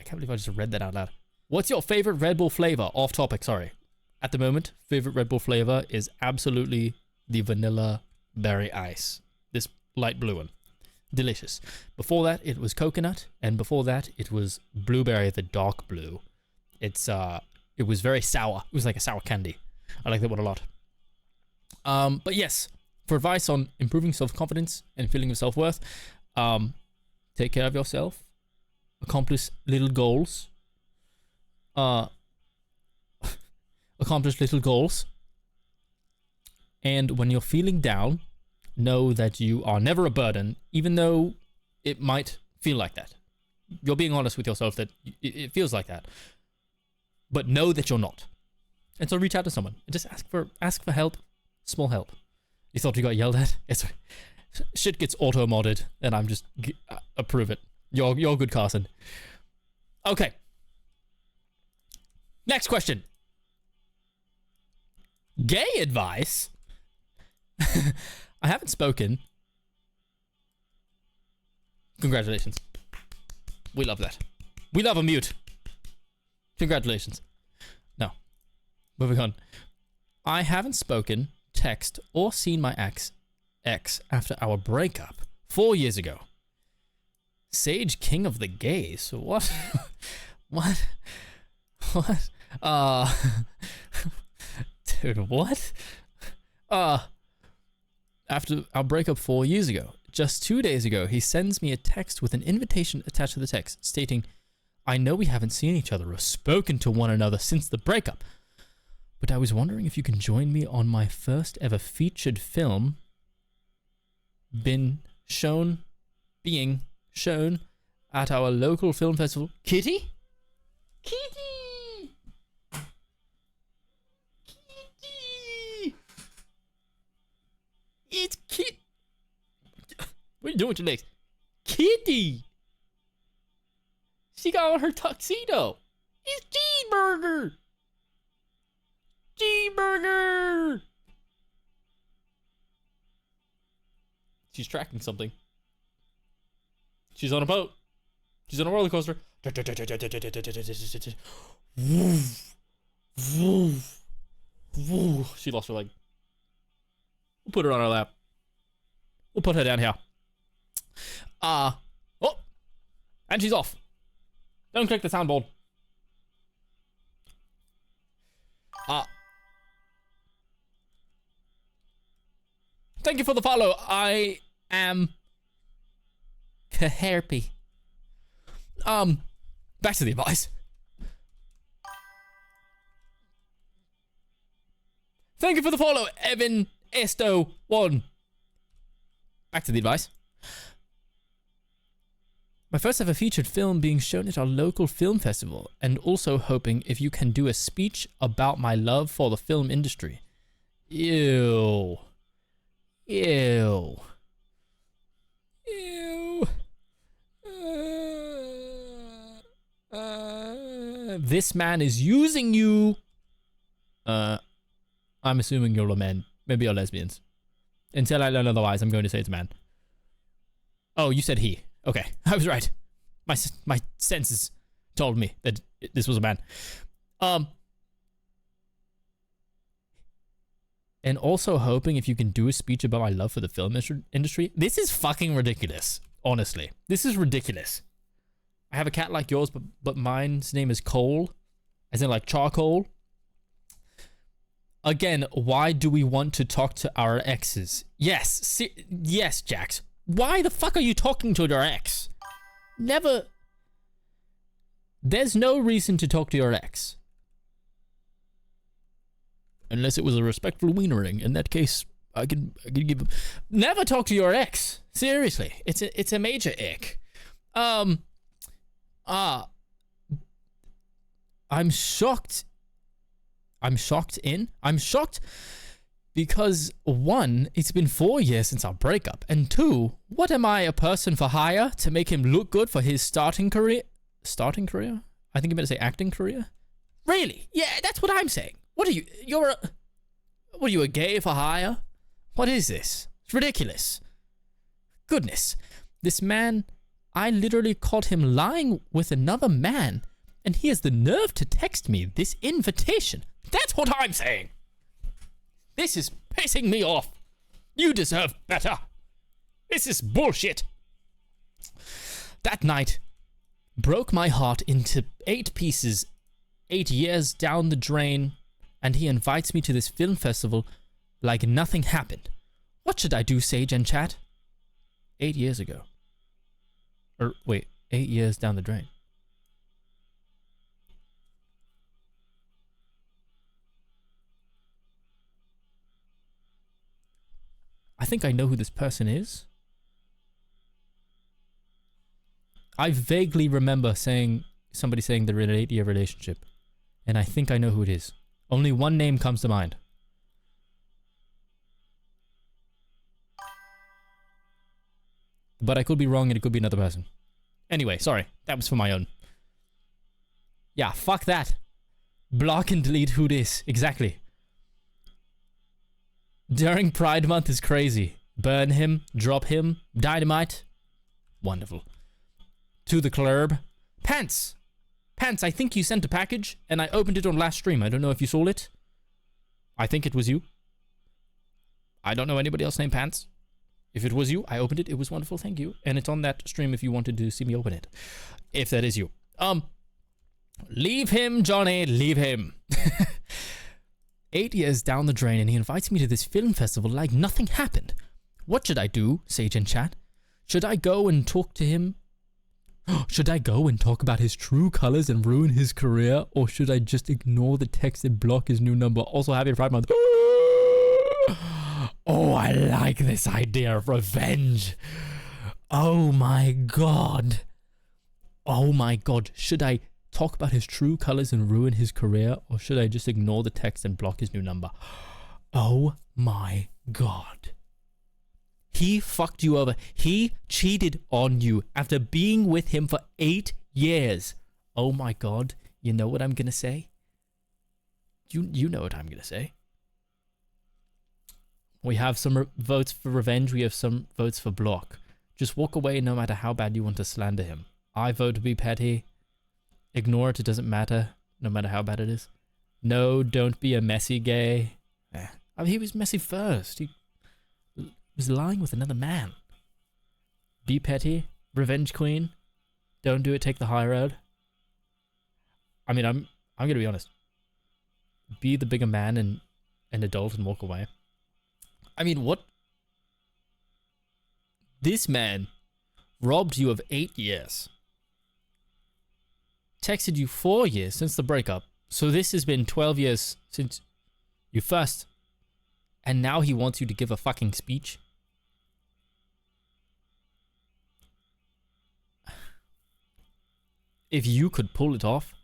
can't believe I just read that out loud. What's your favorite Red Bull flavor? Off topic, sorry. At the moment, favorite Red Bull flavor is absolutely the vanilla berry ice. This light blue one. Delicious. Before that, it was coconut, and before that, it was blueberry, the dark blue. It was very sour. It was like a sour candy. I like that one a lot. But yes, for advice on improving self-confidence and feeling of self-worth, take care of yourself, accomplish little goals, and when you're feeling down, know that you are never a burden, even though it might feel like that. You're being honest with yourself that it feels like that. But know that you're not. And so reach out to someone and just ask for help, small help. You thought you got yelled at? Yes. shit gets auto-modded, and I'm just approve it. You're good, Carson. Okay. Next question. Gay advice? I haven't spoken. Congratulations. We love that. We love a mute. Congratulations. No. Moving on. I haven't spoken, text, or seen my ex after our breakup 4 years ago. Sage King of the Gays. What? What? What? Dude, what? After our breakup 4 years ago, just 2 days ago, he sends me a text with an invitation attached to the text stating, I know we haven't seen each other or spoken to one another since the breakup, but I was wondering if you can join me on my first ever featured film being shown at our local film festival. Kitty? Kitty! Kitty! It's Kit. What are you doing with your legs? Kitty! She got on her tuxedo. It's Cheeseburger! Cheeseburger! She's tracking something. She's on a boat. She's on a roller coaster. She lost her leg. We'll put her on our lap. We'll put her down here. Oh! And she's off. Don't click the soundboard. Thank you for the follow. I am Kaherpy. Back to the advice. Thank you for the follow, Evan Esto1. Back to the advice. My first ever featured film being shown at our local film festival, and also hoping if you can do a speech about my love for the film industry. Ew. Ew. Ew. This man is using you. I'm assuming you're a man. Maybe you're lesbians. Until I learn otherwise, I'm going to say it's a man. Oh, you said he. Okay, I was right. My senses told me that this was a man. And also hoping if you can do a speech about my love for the film industry. This is fucking ridiculous. Honestly, this is ridiculous. I have a cat like yours, but mine's name is Cole, as in like charcoal. Again, why do we want to talk to our exes? Yes, yes, Jax. Why the fuck are you talking to your ex? Never. There's no reason to talk to your ex. Unless it was a respectful wienering. In that case, I can give. Never talk to your ex. Seriously, it's a major ick. I'm shocked. I'm shocked because 1, it's been 4 years since our breakup, and 2, what am I, a person for hire to make him look good for his starting career? Starting career? I think you meant to say acting career. Really? Yeah, that's what I'm saying. What are you? What are you, a gay for hire? What is this? It's ridiculous. Goodness, this man, I literally caught him lying with another man, and he has the nerve to text me this invitation. That's what I'm saying. This is pissing me off. You deserve better. This is bullshit. That night broke my heart into 8 pieces, 8 years down the drain, and he invites me to this film festival like nothing happened. What should I do, Sage and chat? 8 years ago. Or wait, 8 years down the drain. I think I know who this person is. I vaguely remember somebody saying they're in an 8-year relationship. And I think I know who it is. Only one name comes to mind. But I could be wrong and it could be another person. Anyway, sorry. That was for my own. Yeah, fuck that. Block and delete who dis. Exactly. During Pride Month is crazy. Burn him, drop him, dynamite. Wonderful. To the club. Pants! Pants, I think you sent a package, and I opened it on last stream. I don't know if you saw it. I think it was you. I don't know anybody else named Pants. If it was you, I opened it. It was wonderful, thank you. And it's on that stream if you wanted to see me open it. If that is you. Leave him, Johnny, leave him. 8 years down the drain and he invites me to this film festival like nothing happened. What should I do, Sage in chat? Should I go and talk to him? Should I go and talk about his true colors and ruin his career? Or should I just ignore the text and block his new number? Also, happy Pride Month. Oh, I like this idea of revenge. Oh my god. Oh my god. Should I talk about his true colors and ruin his career? Or should I just ignore the text and block his new number? Oh my god. He fucked you over. He cheated on you after being with him for 8 years. Oh my god. You know what I'm gonna say? You know what I'm gonna say. We have some votes for revenge. We have some votes for block. Just walk away no matter how bad you want to slander him. I vote to be petty. Ignore it. It doesn't matter. No matter how bad it is. No, don't be a messy gay. I mean, he was messy first. He was lying with another man. Be petty. Revenge queen. Don't do it. Take the high road. I mean, I'm going to be honest. Be the bigger man and an adult and walk away. I mean, what? This man robbed you of 8 years. Texted you 4 years since the breakup. So this has been 12 years since you first. And now he wants you to give a fucking speech. If you could pull it off,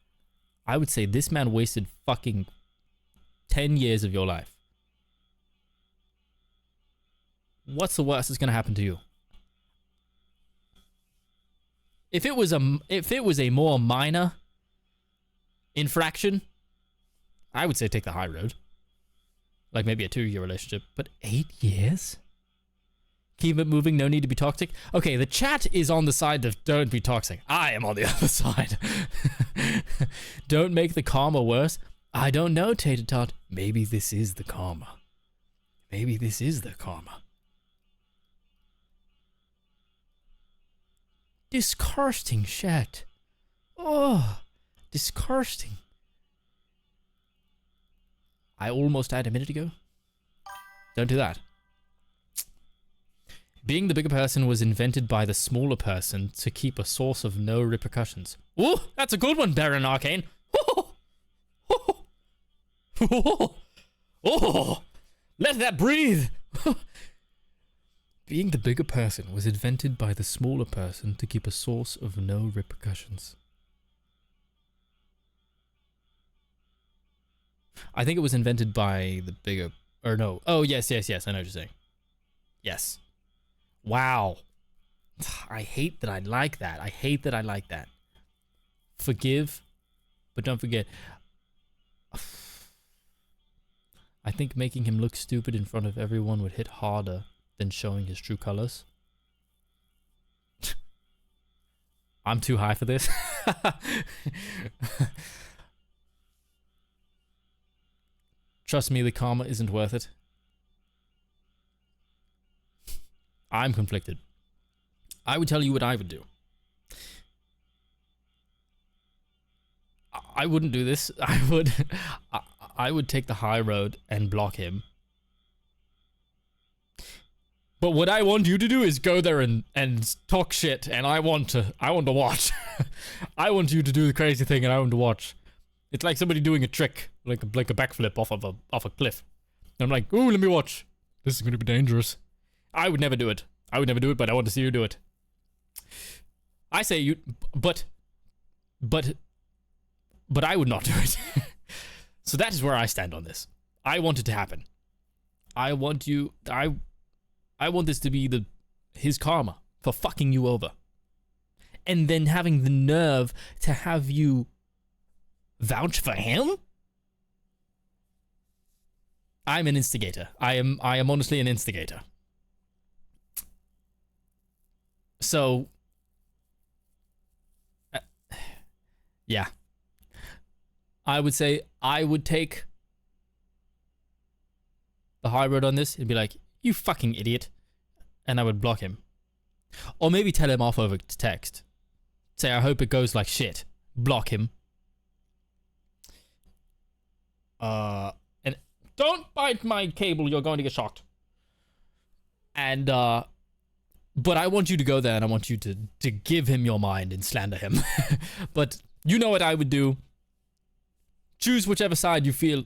I would say this man wasted fucking 10 years of your life. What's the worst that's going to happen to you? If it was a more minor infraction, I would say take the high road. Like maybe a 2-year relationship, but 8 years? Keep it moving, no need to be toxic. Okay, the chat is on the side of don't be toxic. I am on the other side. Don't make the karma worse. I don't know, Tater Tot. Maybe this is the karma. Maybe this is the karma. Disgusting shit. Oh, disgusting. I almost died a minute ago. Don't do that. Being the bigger person was invented by the smaller person to keep a source of no repercussions. Oh, that's a good one, Baron Arcane. Oh, oh, oh, oh, let that breathe. Being the bigger person was invented by the smaller person to keep a source of no repercussions. I think it was invented by the bigger... Or no. Oh, yes. I know what you're saying. Yes. Wow. I hate that I like that. Forgive, but don't forget. I think making him look stupid in front of everyone would hit harder than showing his true colors. I'm too high for this. Trust me, the karma isn't worth it. I'm conflicted. I would tell you what I would do. I wouldn't do this. I would take the high road and block him. But what I want you to do is go there and talk shit, and I want to watch. I want you to do the crazy thing, and I want to watch. It's like somebody doing a trick, like a backflip off a cliff. And I'm like, ooh, let me watch. This is gonna be dangerous. I would never do it. But I want to see you do it. I say you, but I would not do it. So that is where I stand on this. I want it to happen. I want this to be his karma. for fucking you over. And then having the nerve to have you vouch for him? I'm an instigator. I am honestly an instigator. So, yeah. I would say I would take the high road on this and be like, you fucking idiot. And I would block him. Or maybe tell him off over text. Say, I hope it goes like shit. Block him. And don't bite my cable, you're going to get shocked. And, but I want you to go there and I want you to give him your mind and slander him. But you know what I would do. Choose whichever side you feel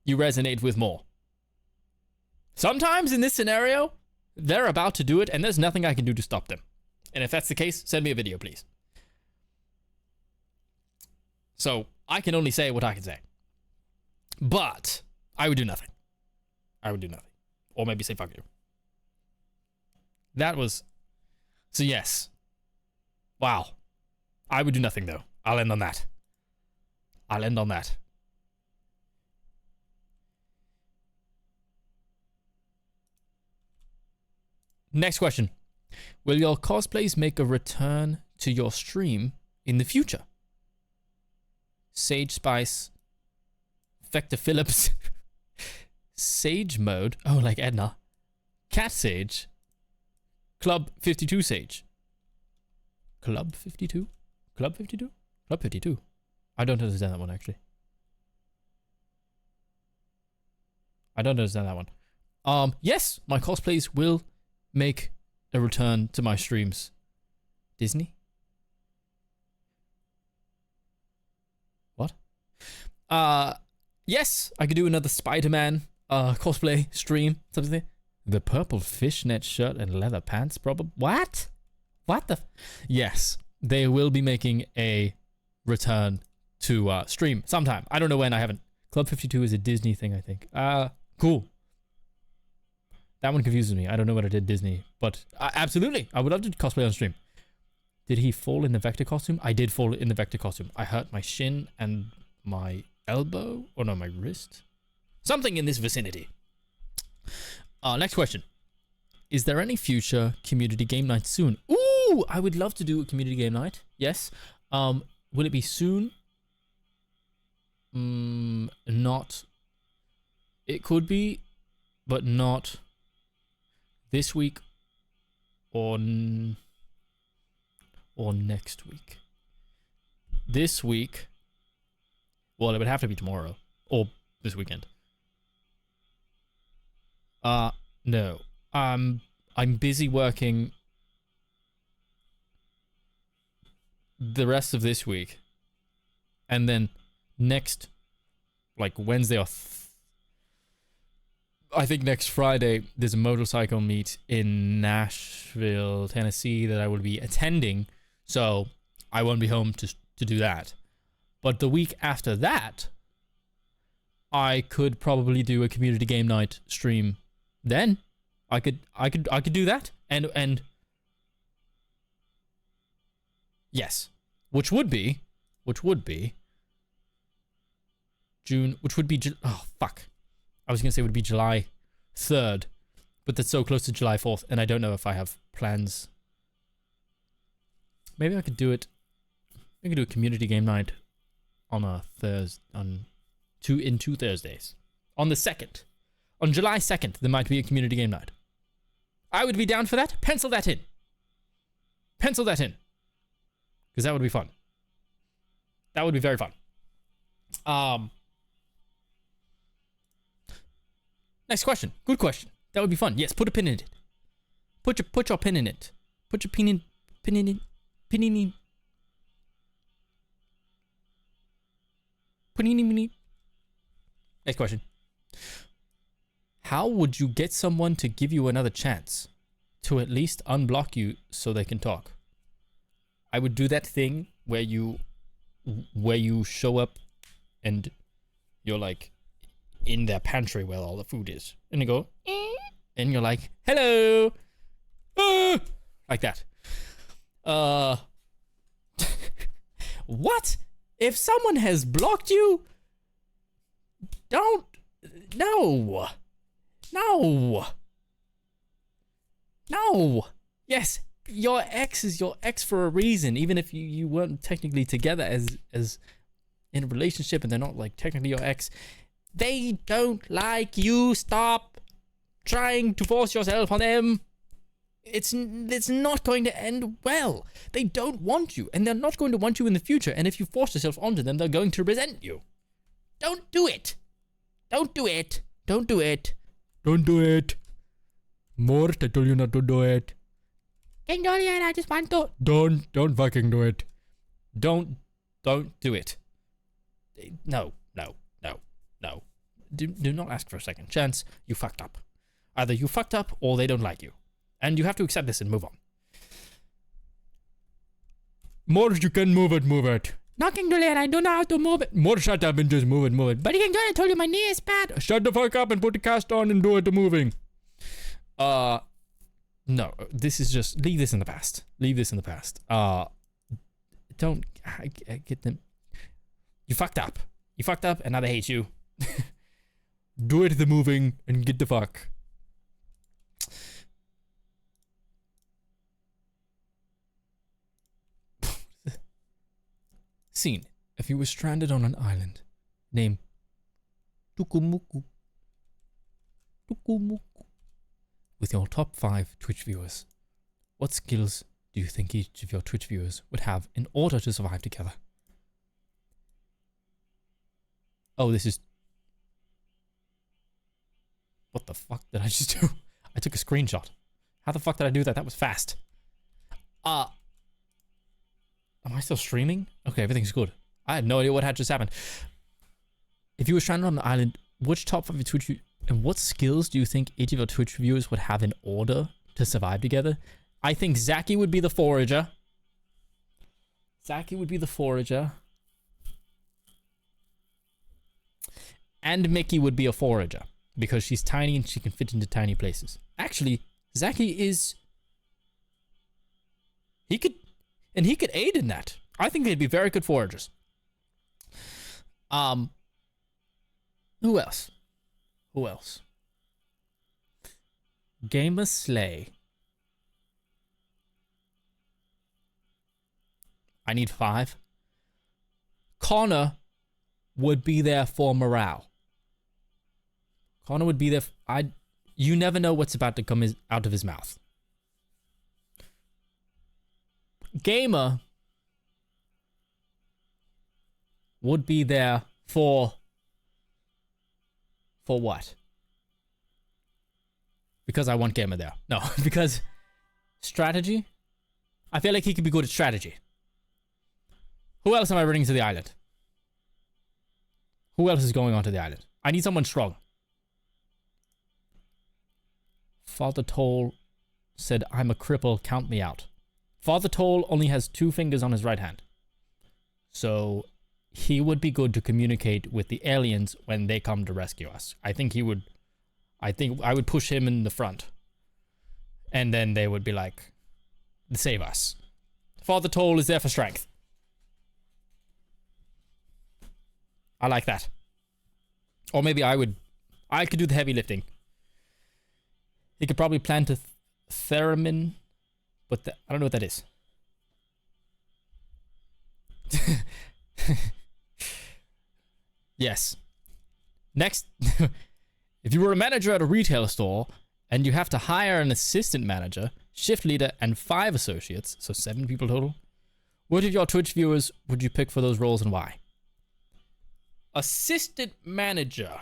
you resonate with more. Sometimes in this scenario, they're about to do it and there's nothing I can do to stop them. And if that's the case, send me a video, please. So I can only say what I can say. But I would do nothing. I would do nothing. Or maybe say fuck you. That was... So yes. Wow. I would do nothing though. I'll end on that. I'll end on that. Next question. Will your cosplays make a return to your stream in the future? Sage Spice, Vector Phillips, Sage Mode, oh, like Edna, Cat Sage, Club 52 Sage. Club 52? Club 52? Club 52. I don't understand that one, actually. I don't understand that one. Yes, my cosplays will make a return to my streams. Disney? What? Yes, I could do another Spider-Man cosplay stream. Something. The purple fishnet shirt and leather pants, probably. What? What the? Yes, they will be making a return to stream sometime. I don't know when. I haven't. Club 52 is a Disney thing, I think. Cool. That one confuses me. I don't know what I did Disney, but absolutely, I would love to cosplay on stream. Did he fall in the Vector costume? I did fall in the Vector costume. I hurt my shin and my elbow, or no, my wrist. Something in this vicinity. Next question. Is there any future community game night soon? Ooh, I would love to do a community game night. Yes. Will it be soon? Not. It could be, but not this week or next week. This week, well, it would have to be tomorrow or this weekend. No. I'm busy working the rest of this week, and then next, like Wednesday or I think next Friday, there's a motorcycle meet in Nashville, Tennessee that I will be attending, so I won't be home to do that. But the week after that, I could probably do a community game night stream. Then I could do that, and yes, which would be June, which would be oh fuck. I was going to say it would be July 3rd, but that's so close to July 4th, and I don't know if I have plans. Maybe I could do it. We could do a community game night on a Thursday, in 2 Thursdays. On the 2nd. On July 2nd, there might be a community game night. I would be down for that. Pencil that in. Pencil that in. Because that would be fun. That would be very fun. Next question. Good question. That would be fun. Yes, put a pin in it. Put your pin in it. Put your pin in it. Next question. How would you get someone to give you another chance? To at least unblock you so they can talk. I would do that thing where you show up and you're like in their pantry where all the food is. And you go, and you're like, hello. like that. What? If someone has blocked you, don't. No. No. No. Yes, your ex is your ex for a reason, even if you weren't technically together as in a relationship and they're not like technically your ex. They don't like you. Stop trying to force yourself on them. It's not going to end well. They don't want you, and they're not going to want you in the future. And if you force yourself onto them, they're going to resent you. Don't do it. Don't do it. Don't do it. Don't do it. Mort, I told you not to do it. King Julian, I just want to. Don't fucking do it. Don't do it. No. Do not ask for a second chance. You fucked up. Either you fucked up or they don't like you. And you have to accept this and move on. More, you can move it. No, King Julian, I don't know how to move it. More, shut up and just move it. But King Julian, I told you my knee is bad. Shut the fuck up and put the cast on and do it the moving. No, this is just, leave this in the past. Don't get them. You fucked up, and now they hate you. Do it the moving and get the fuck. Scene. If you were stranded on an island, name Tukumuku. With your top 5 Twitch viewers, what skills do you think each of your Twitch viewers would have in order to survive together? Oh, this is... What the fuck did I just do? I took a screenshot. How the fuck did I do that? That was fast. Am I still streaming? Okay, everything's good. I had no idea what had just happened. If you were stranded on the island, which top 5 Twitch and what skills do you think each of your Twitch viewers would have in order to survive together? I think Zaki would be the forager. And Mickey would be a forager because she's tiny and she can fit into tiny places. Actually, Zaki is... He could aid in that. I think they'd be very good foragers. Who else? Gamer Slay. I need 5. Connor would be there for morale. You never know what's about to come out of his mouth. Gamer would be there for what? Because I want Gamer there. No, because strategy? I feel like he could be good at strategy. Who else am I bringing to the island? Who else is going onto the island? I need someone strong. Father Toll said, I'm a cripple, count me out. Father Toll only has 2 fingers on his right hand. So he would be good to communicate with the aliens when they come to rescue us. I think I would push him in the front. And then they would be like, save us. Father Toll is there for strength. I like that. Or maybe I could do the heavy lifting. He could probably plant a theremin, but I don't know what that is. Yes. Next, if you were a manager at a retail store and you have to hire an assistant manager, shift leader, and 5 associates, so 7 people total, what of your Twitch viewers would you pick for those roles and why? Assistant manager.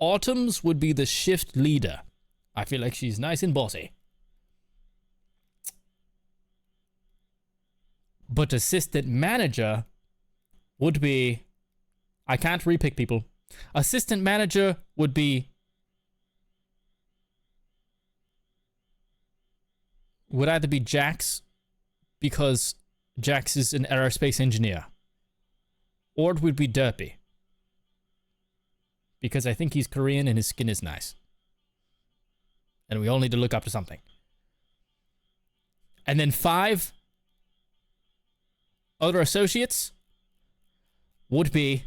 Autumn's would be the shift leader. I feel like she's nice and bossy. But assistant manager would be... I can't repick people. Assistant manager would be... Would either be Jax, because Jax is an aerospace engineer. Or it would be Derpy. because I think he's Korean and his skin is nice. And we all need to look up to something. And then 5 other associates would be...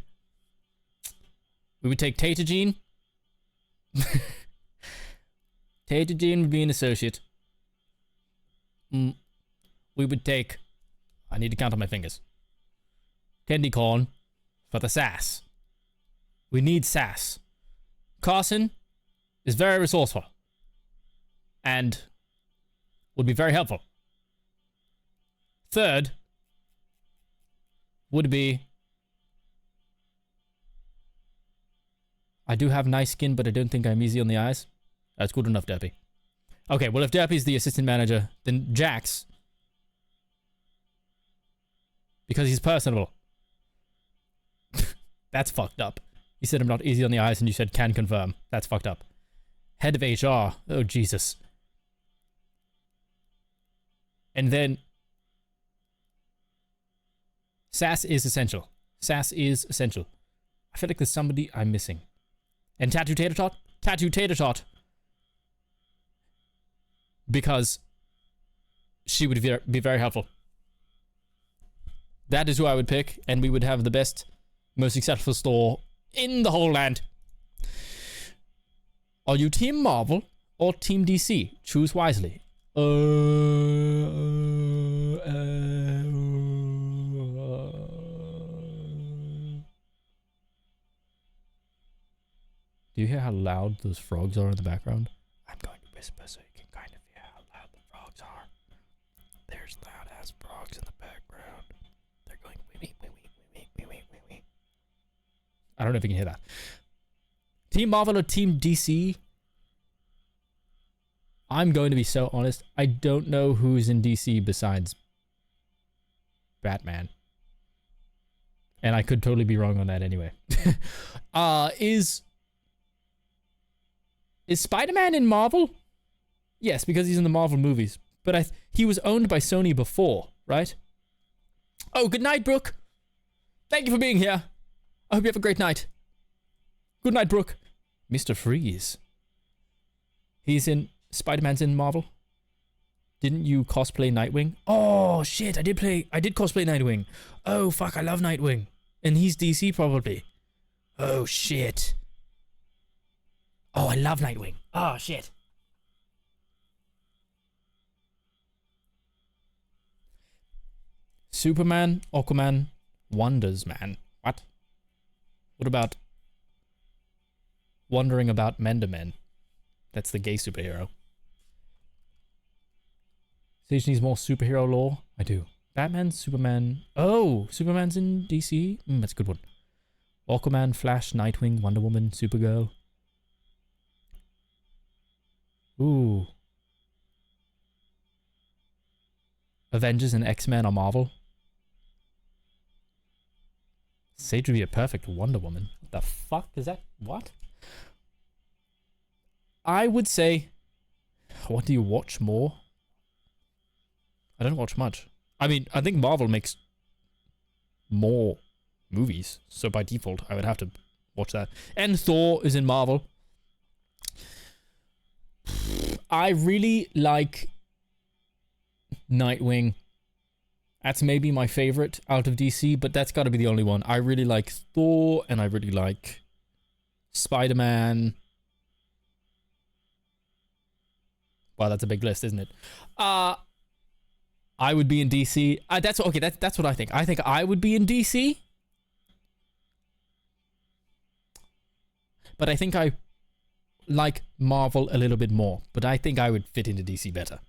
We would take Tater Jean. Tater Jean would be an associate. We would take... I need to count on my fingers. Candy corn for the sass. We need sass. Carson is very resourceful. And would be very helpful. 3rd would be... I do have nice skin, but I don't think I'm easy on the eyes. That's good enough, Derpy. Okay, well, if Derpy's the assistant manager, then Jax... Because he's personable. That's fucked up. You said I'm not easy on the eyes and you said can confirm. That's fucked up. Head of HR. Oh, Jesus. And then... Sass is essential. Sass is essential. I feel like there's somebody I'm missing. And Tattoo Tater Tot? Tattoo Tater Tot. Because she would be very helpful. That is who I would pick, and we would have the best, most successful store in the whole land. Are you Team Marvel or Team DC? Choose wisely. Do you hear how loud those frogs are in the background? I'm going to whisper so you can kind of hear how loud the frogs are. There's loud ass frogs in the background. They're going wee wee wee wee wee wee wee wee. I don't know if you can hear that. Team Marvel or Team DC? I'm going to be so honest. I don't know who's in DC besides Batman. And I could totally be wrong on that anyway. Is Spider-Man in Marvel? Yes, because he's in the Marvel movies. But he was owned by Sony before, right? Oh, good night, Brooke. Thank you for being here. I hope you have a great night. Good night, Brooke. Mr. Freeze. He's in... Spider-Man's in Marvel. Didn't you cosplay Nightwing? Oh, shit, I did cosplay Nightwing. Oh, fuck, I love Nightwing. And he's DC, probably. Oh, shit. Oh, I love Nightwing. Oh, shit. Superman, Aquaman, Wonders Man. What? What about Wondering About Menderman? That's the gay superhero. Sage needs more superhero lore. I do. Batman, Superman. Oh, Superman's in DC? That's a good one. Aquaman, Flash, Nightwing, Wonder Woman, Supergirl. Ooh. Avengers and X-Men are Marvel. Sage would be a perfect Wonder Woman. What the fuck is that? What? I would say... What do you watch more? I don't watch much. I mean, I think Marvel makes more movies, so by default, I would have to watch that. And Thor is in Marvel. I really like Nightwing. That's maybe my favorite out of DC, but that's got to be the only one. I really like Thor, and I really like Spider-Man. Wow, that's a big list, isn't it? I would be in DC. That's okay. That's what I think. I think I would be in DC, but I think I like Marvel a little bit more. But I think I would fit into DC better.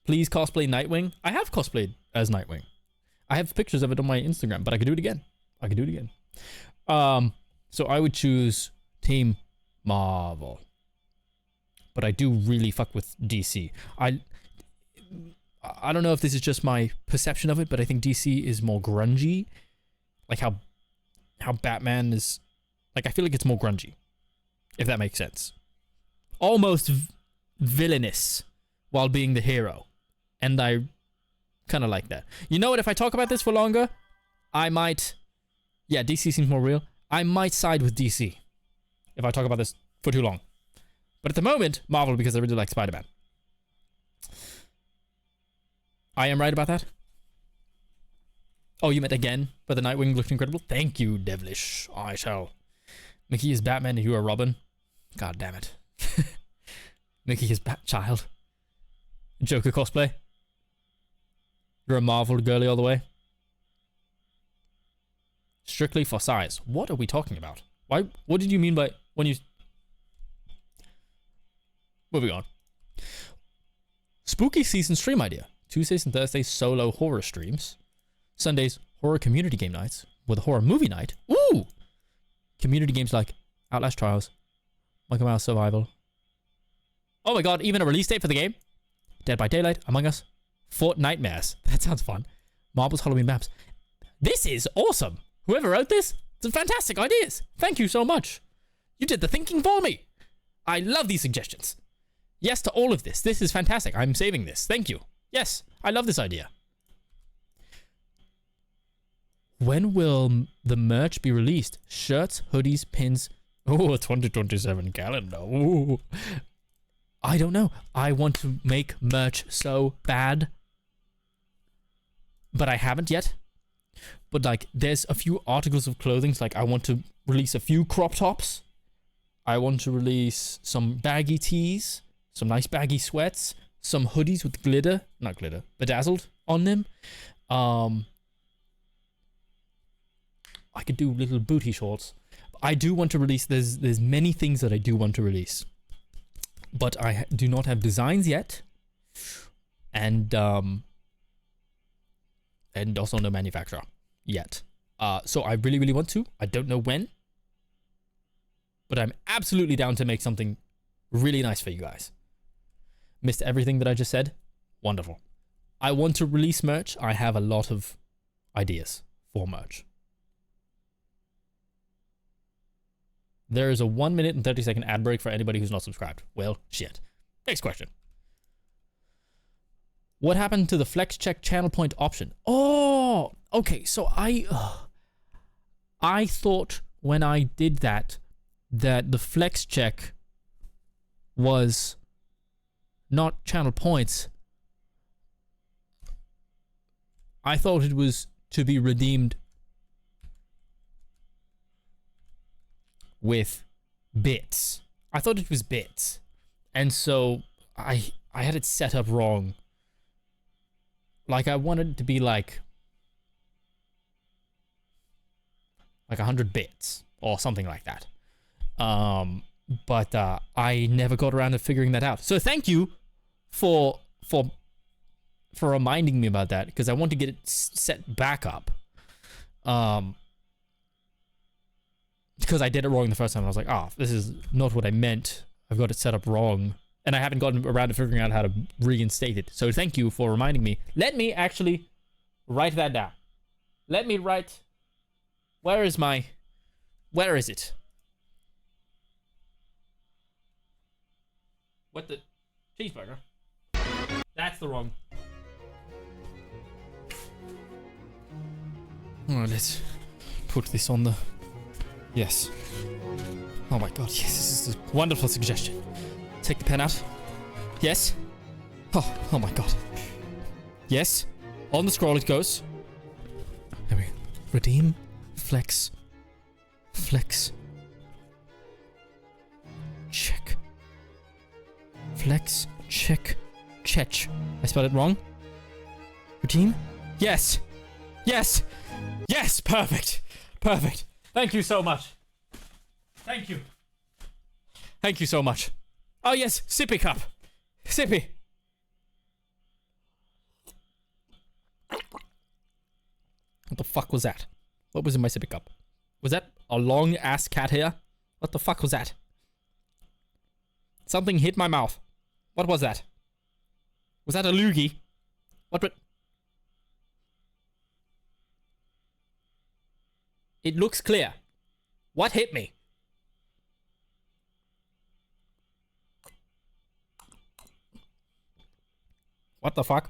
Please cosplay Nightwing. I have cosplayed as Nightwing. I have pictures of it on my Instagram, but I could do it again. So I would choose Team Marvel. But I do really fuck with DC. I don't know if this is just my perception of it, but I think DC is more grungy. Like how Batman is... Like, I feel like it's more grungy. If that makes sense. Almost villainous while being the hero. And I kind of like that. You know what? If I talk about this for longer, I might... Yeah, DC seems more real. I might side with DC. if I talk about this for too long. But at the moment, Marvel, because I really like Spider-Man. I am right about that? Oh, you meant again, but the Nightwing looked incredible? Thank you, Devilish. I shall. Mickey is Batman and you are Robin. God damn it. Mickey is Bat-Child. Joker cosplay. You're a Marvel girly all the way. Strictly for size. What are we talking about? Why? What did you mean by when you... Moving on. Spooky season stream idea. Tuesdays and Thursdays solo horror streams. Sundays horror community game nights with a horror movie night. Ooh! Community games like Outlast Trials, Michael Mouse Survival. Oh my god, even a release date for the game? Dead by Daylight, Among Us, Fort Nightmares. That sounds fun. Marbles Halloween Maps. This is awesome! Whoever wrote this, it's fantastic ideas. Thank you so much. You did the thinking for me. I love these suggestions. Yes to all of this. This is fantastic. I'm saving this. Thank you. Yes, I love this idea. When will the merch be released? Shirts, hoodies, pins. Oh, a 2027 calendar. Ooh. I don't know. I want to make merch so bad. But I haven't yet. But like, there's a few articles of clothing. Like, I want to release a few crop tops. I want to release some baggy tees. Some nice baggy sweats. Some hoodies with glitter. Not glitter. Bedazzled on them. I could do little booty shorts. I do want to release, there's many things that I do want to release. But I do not have designs yet. And also no manufacturer yet. So I really, really want to. I don't know when. But I'm absolutely down to make something really nice for you guys. Missed everything that I just said? Wonderful. I want to release merch. I have a lot of ideas for merch. There is a 1 minute and 30-second ad break for anybody who's not subscribed. Well, shit. Next question. What happened to the flex check channel point option? Oh, okay. So I thought when I did that the flex check was not channel points. I thought it was to be redeemed with bits. I thought it was bits. And so I had it set up wrong. Like I wanted it to be like 100 bits or something like that. But I never got around to figuring that out. So thank you for reminding me about that, because I want to get it set back up. Because I did it wrong the first time. I was like, this is not what I meant. I've got it set up wrong. And I haven't gotten around to figuring out how to reinstate it. So thank you for reminding me. Let me actually write that down. Let me write... Where is it? What the... Cheeseburger? That's the wrong... Alright, let's put this on the... Yes. Oh my god, yes, this is a wonderful suggestion. Take the pen out. Yes. Oh my god. Yes. On the scroll it goes. There we go. Redeem. Flex. Check. Flex. Check. Chech. I spelled it wrong. Redeem. Yes. Perfect. Thank you so much. Thank you so much. Oh yes, sippy cup. Sippy. What the fuck was that? What was in my sippy cup? Was that a long ass cat hair? What the fuck was that? Something hit my mouth. What was that? Was that a loogie? What? It looks clear. What hit me? What the fuck?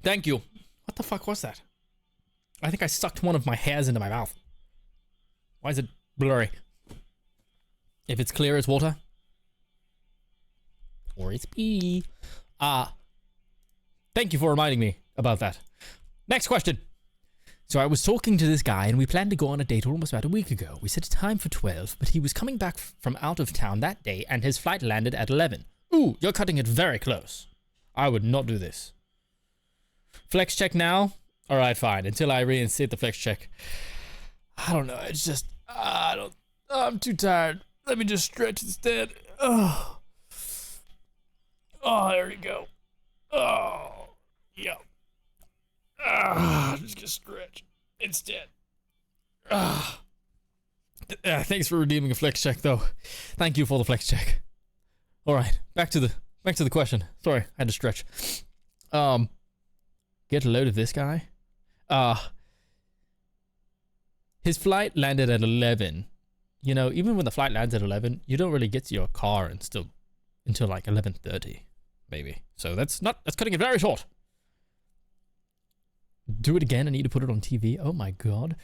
Thank you. What the fuck was that? I think I sucked one of my hairs into my mouth. Why is it blurry? If it's clear as water. Or it's pee. Thank you for reminding me about that. Next question. So I was talking to this guy and we planned to go on a date almost about a week ago. We set a time for 12, but he was coming back from out of town that day and his flight landed at 11. Ooh, you're cutting it very close. I would not do this. Flex check now? Alright, fine. Until I reinstate the flex check. I don't know. It's just... I'm too tired. Let me just stretch instead. Oh, there we go. Oh, yeah. Just gonna stretch instead. Thanks for redeeming a flex check, though. Thank you for the flex check. All right, back to the question. Sorry, I had to stretch. Get a load of this guy. His flight landed at 11. You know, even when the flight lands at 11, you don't really get to your car until like 11:30, maybe. So that's cutting it very short. Do it again. I need to put it on TV. Oh my god.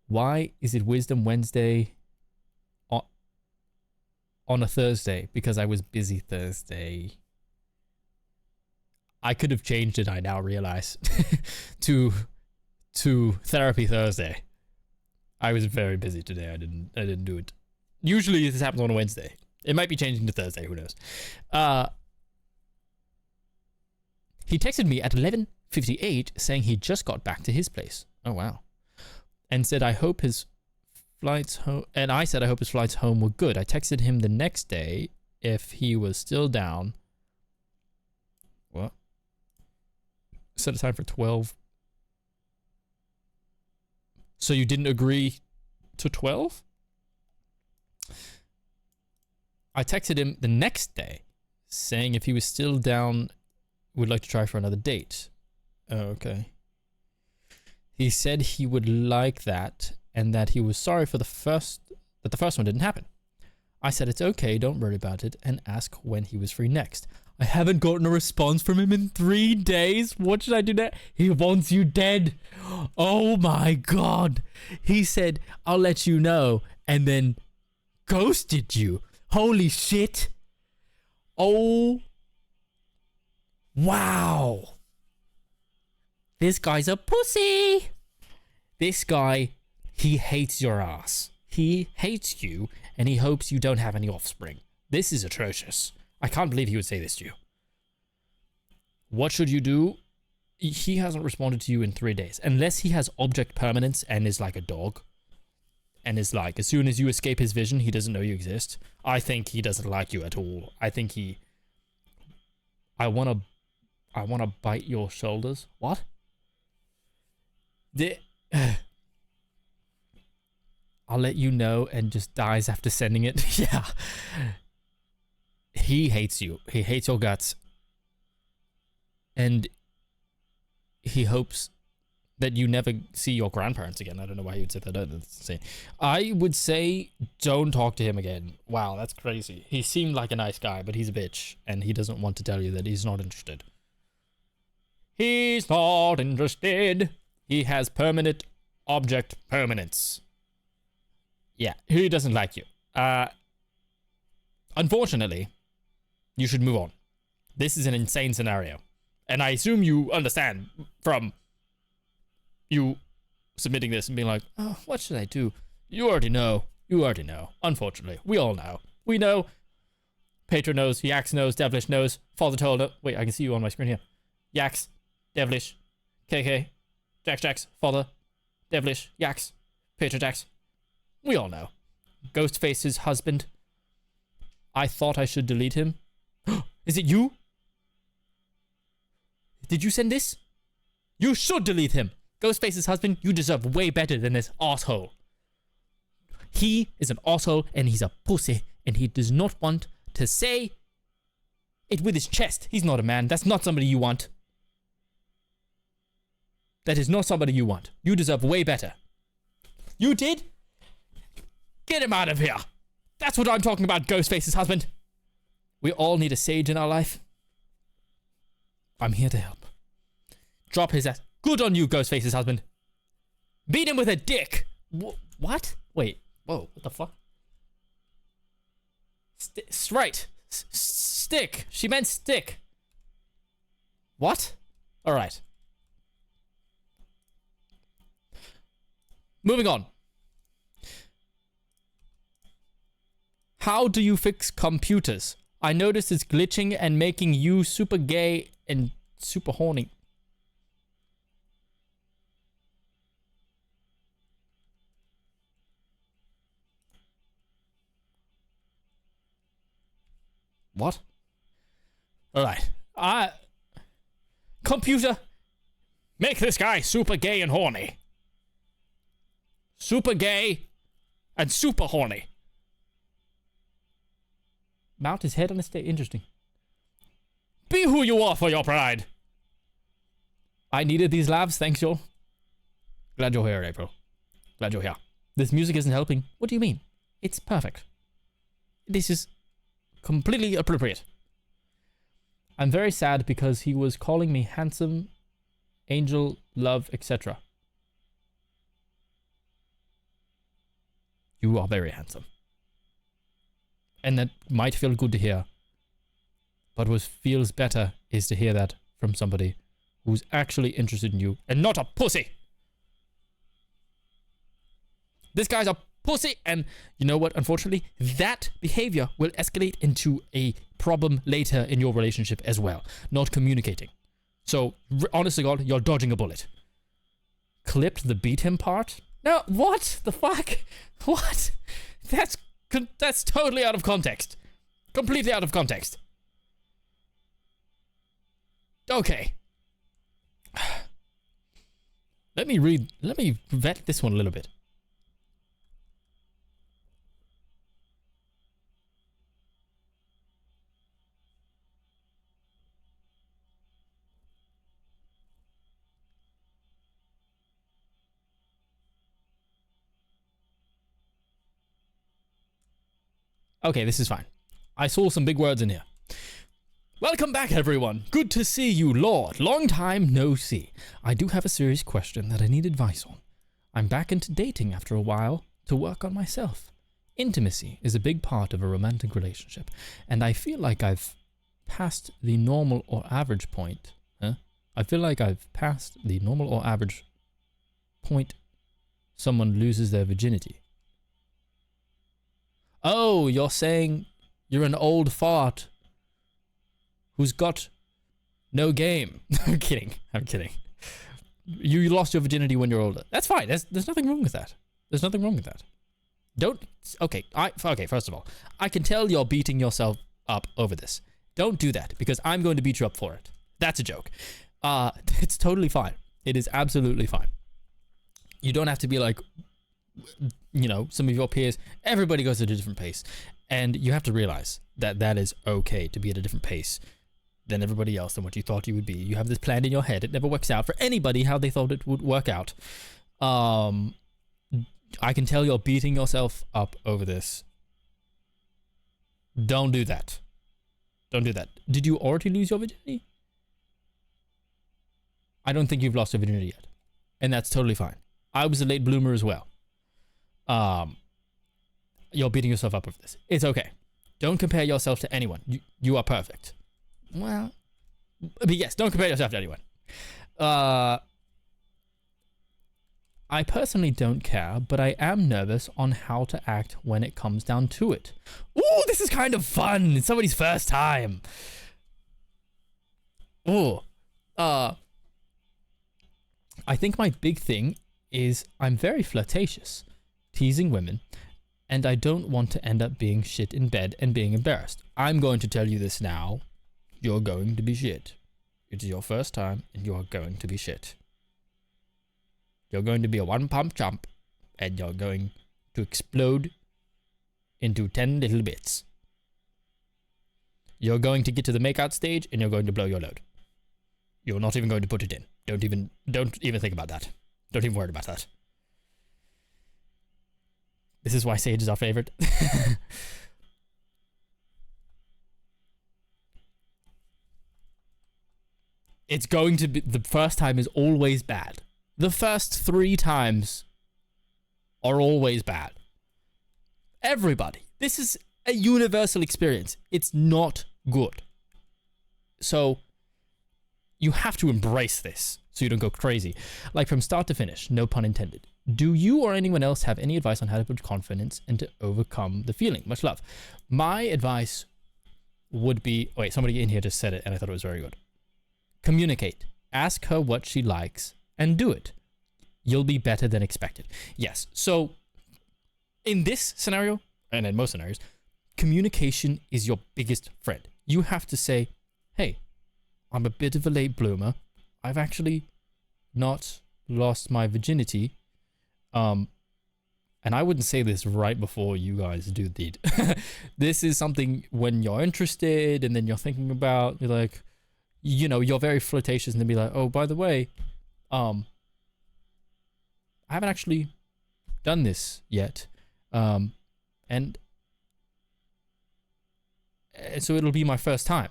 Why is it Wisdom Wednesday on a Thursday? Because I was busy Thursday. I could have changed it, I now realize, to Therapy Thursday. I was very busy today. I didn't do it. Usually this happens on a Wednesday. It might be changing to Thursday, who knows. He texted me at 11:58 saying he just got back to his place. Oh wow. And said I hope his flights home, and I said I hope his flights home were good. I texted him the next day if he was still down. What? Set aside for 12. So you didn't agree to 12? I texted him the next day saying if he was still down, would like to try for another date. Oh, okay. He said he would like that and that he was sorry for the first one didn't happen. I said it's okay, don't worry about it, and ask when he was free next. I haven't gotten a response from him in 3 days. What should I do now? He wants you dead. Oh my god. He said, I'll let you know, and then ghosted you. Holy shit. Oh. Wow. This guy's a pussy. This guy, he hates your ass. He hates you, and he hopes you don't have any offspring. This is atrocious. I can't believe he would say this to you. What should you do? He hasn't responded to you in 3 days. Unless he has object permanence and is like a dog. And is like, as soon as you escape his vision, he doesn't know you exist. I think he doesn't like you at all. I think he... I wanna bite your shoulders. What? I'll let you know and just dies after sending it. Yeah. He hates you. He hates your guts. And he hopes that you never see your grandparents again. I don't know why you'd say that. That's insane. I would say don't talk to him again. Wow, that's crazy. He seemed like a nice guy, but he's a bitch. And he doesn't want to tell you that he's not interested. He's not interested. He has permanent object permanence. Yeah, he doesn't like you. Unfortunately, you should move on. This is an insane scenario. And I assume you understand from you submitting this and being like, oh, what should I do? You already know. You already know. Unfortunately, we all know. We know. Patron knows. Yax knows. Devilish knows. Father told her. Wait, I can see you on my screen here. Yax. Devilish. KK. Jax. Father. Devilish. Yax. Patron Jax. We all know. Ghostface's husband. I thought I should delete him. Is it you? Did you send this? You should delete him. Ghostface's husband, you deserve way better than this asshole. He is an asshole and he's a pussy and he does not want to say it with his chest. He's not a man. That's not somebody you want. That is not somebody you want. You deserve way better. You did? Get him out of here. That's what I'm talking about, Ghostface's husband. We all need a sage in our life. I'm here to help. Drop his ass. Good on you, Ghostface's husband. Beat him with a dick. What? Wait. Whoa. What the fuck? Right. Stick. She meant stick. What? All right. Moving on. How do you fix computers? I noticed it's glitching and making you super gay and super horny. What? Alright. Computer, make this guy super gay and horny. Super gay and super horny. Mount his head on a stick. Interesting. Be who you are for your pride. I needed these labs. Thanks, y'all. Glad you're here, April. Glad you're here. This music isn't helping. What do you mean? It's perfect. This is completely appropriate. I'm very sad because he was calling me handsome, angel, love, etc. You are very handsome. And that might feel good to hear. But what feels better is to hear that from somebody who's actually interested in you and not a pussy. This guy's a pussy, and you know what? Unfortunately, that behavior will escalate into a problem later in your relationship as well. Not communicating. So, honest to God, you're dodging a bullet. Clipped the beat him part? No, what the fuck? What? That's totally out of context. Completely out of context. Okay. Let me vet this one a little bit. Okay, this is fine. I saw some big words in here. Welcome back, everyone. Good to see you, Lord. Long time no see. I do have a serious question that I need advice on. I'm back into dating after a while to work on myself. Intimacy is a big part of a romantic relationship, and I feel like I've passed the normal or average point. I feel like I've passed the normal or average point someone loses their virginity. Oh, you're saying you're an old fart who's got no game. I'm kidding. You lost your virginity when you're older. That's fine. There's nothing wrong with that. There's nothing wrong with that. Okay, first of all, I can tell you're beating yourself up over this. Don't do that, because I'm going to beat you up for it. That's a joke. It's totally fine. It is absolutely fine. You don't have to be like, you know, some of your peers. Everybody goes at a different pace, and you have to realize that that is okay to be at a different pace than everybody else, than what you thought you would be. You have this plan in your head. It never works out for anybody how they thought it would work out. I can tell you're beating yourself up over this. Don't do that. Don't do that. Did you already lose your virginity? I don't think you've lost your virginity yet. And that's totally fine. I was a late bloomer as well. You're beating yourself up over this. It's okay. Don't compare yourself to anyone. You are perfect. Well, but yes, don't compare yourself to anyone. I personally don't care, but I am nervous on how to act when it comes down to it. Ooh, this is kind of fun. It's somebody's first time. Ooh. I think my big thing is I'm very flirtatious, teasing women, and I don't want to end up being shit in bed and being embarrassed. I'm going to tell you this now. You're going to be shit. It is your first time, and you're going to be shit. You're going to be a one-pump chump, and you're going to explode into 10 little bits. You're going to get to the makeout stage, and you're going to blow your load. You're not even going to put it in. Don't even think about that. Don't even worry about that. This is why Sage is our favorite. It's going to be, the first time is always bad. The first 3 times are always bad. Everybody. This is a universal experience. It's not good. So you have to embrace this so you don't go crazy. Like from start to finish, no pun intended. Do you or anyone else have any advice on how to build confidence and to overcome the feeling? Much love. My advice would be, wait, somebody in here just said it and I thought it was very good. Communicate. Ask her what she likes and do it. You'll be better than expected. Yes. So in this scenario, and in most scenarios, communication is your biggest friend. You have to say, hey, I'm a bit of a late bloomer. I've actually not lost my virginity. And I wouldn't say this right before you guys do the deed. This is something when you're interested and then you're thinking about, you're like, you know, you're very flirtatious and then be like, oh, by the way, I haven't actually done this yet. And so it'll be my first time.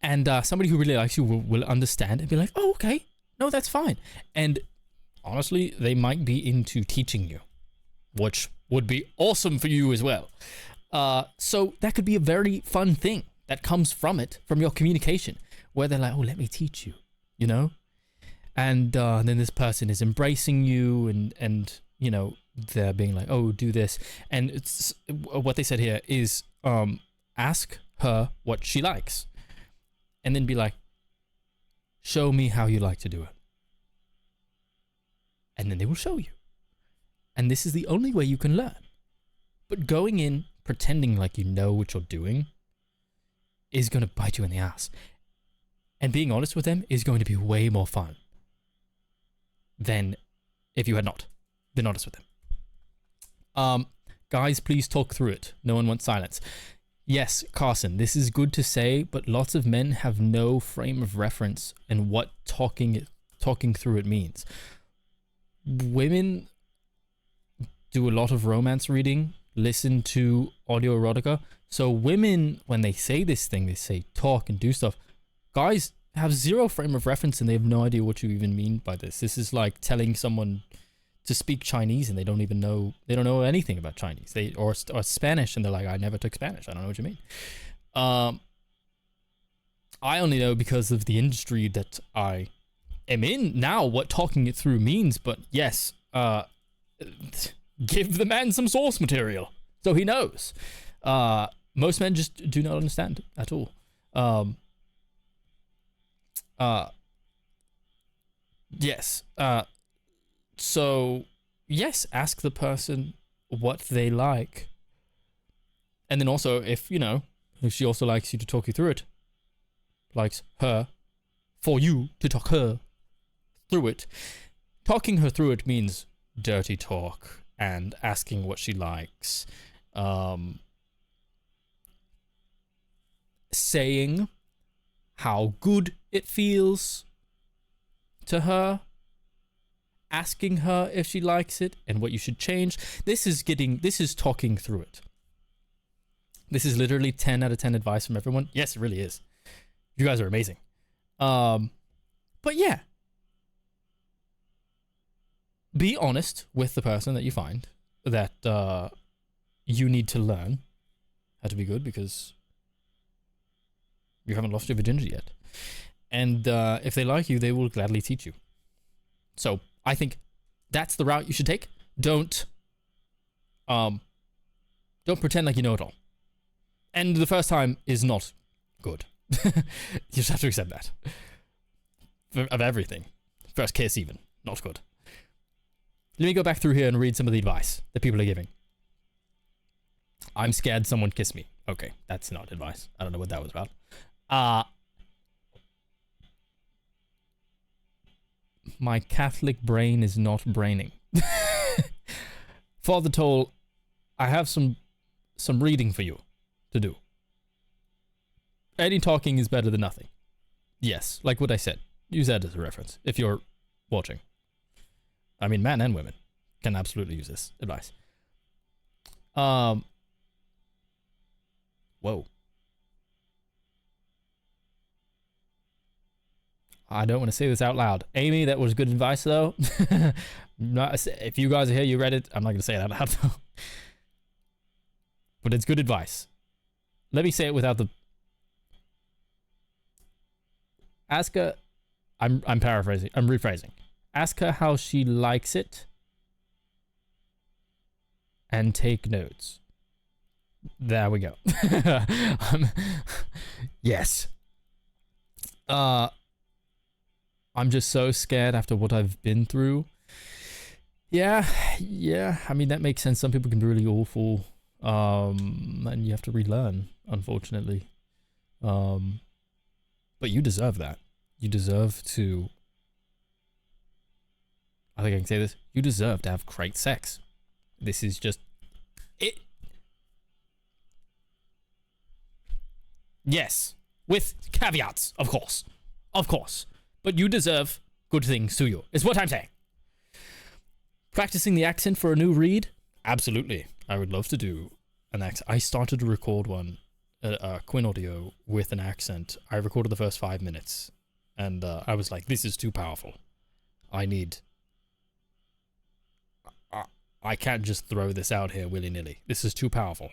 And somebody who really likes you will understand and be like, oh, okay, no, that's fine. And honestly, they might be into teaching you, which would be awesome for you as well. So that could be a very fun thing that comes from it, from your communication, where they're like, oh, let me teach you, you know? And then this person is embracing you and you know, they're being like, oh, do this. And it's what they said here is ask her what she likes. And then be like, show me how you like to do it. And then they will show you. And this is the only way you can learn. But going in pretending like you know what you're doing is going to bite you in the ass. And being honest with them is going to be way more fun than if you had not been honest with them. Guys, please talk through it. No one wants silence. Yes, Carson, this is good to say, but lots of men have no frame of reference in what talking through it means. Women do a lot of romance reading, listen to audio erotica. So women, when they say this thing, they say talk and do stuff. Guys have zero frame of reference and they have no idea what you even mean by this. This is like telling someone to speak Chinese and they don't know anything about Chinese. Or Spanish and they're like, I never took Spanish. I don't know what you mean. I only know because of the industry that I am in now what talking it through means. But yes, give the man some source material so he knows. Most men just do not understand at all. Yes. So, yes, ask the person what they like. And then also, if, you know, if she also likes you to talk you through it, likes her, for you to talk her through it. Talking her through it means dirty talk and asking what she likes. Saying how good it feels to her. Asking her if she likes it and what you should change. This is talking through it. This is literally 10 out of 10 advice from everyone. Yes, it really is. You guys are amazing. But yeah. Be honest with the person that you find that you need to learn how to be good because you haven't lost your virginity yet. And if they like you, they will gladly teach you. So I think that's the route you should take. Don't pretend like you know it all. And the first time is not good. You just have to accept that. Of everything. First kiss even. Not good. Let me go back through here and read some of the advice that people are giving. I'm scared someone kissed me. Okay, that's not advice. I don't know what that was about. My Catholic brain is not braining. Father Toll, I have some reading for you to do. Any talking is better than nothing. Yes, like what I said. Use that as a reference if you're watching. I mean, men and women can absolutely use this advice. Whoa. I don't want to say this out loud. Amy, that was good advice, though. If you guys are here, you read it. I'm not going to say it out loud, though. But it's good advice. Let me say it without the... Ask her... I'm paraphrasing. I'm rephrasing. Ask her how she likes it. And take notes. There we go. Yes. I'm just so scared after what I've been through. Yeah. I mean, that makes sense. Some people can be really awful. And you have to relearn, unfortunately. But you deserve that. You deserve to... I think I can say this. You deserve to have great sex. This is just... it. Yes. With caveats, of course. Of course. But you deserve good things to you, is what I'm saying. Practicing the accent for a new read? Absolutely. I would love to do an accent. I started to record one, Quinn Audio, with an accent. I recorded the first 5 minutes. And I was like, this is too powerful. I can't just throw this out here willy-nilly. This is too powerful.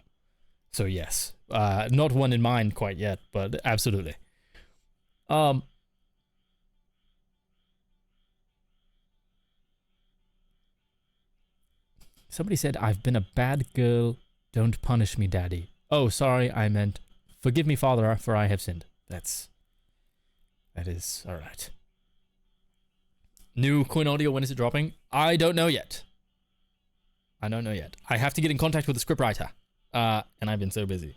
So yes. Not one in mind quite yet, but absolutely. Somebody said, I've been a bad girl. Don't punish me, daddy. Oh, sorry, I meant, forgive me, father, for I have sinned. That is alright. New Quinn Audio, when is it dropping? I don't know yet. I have to get in contact with the scriptwriter. And I've been so busy.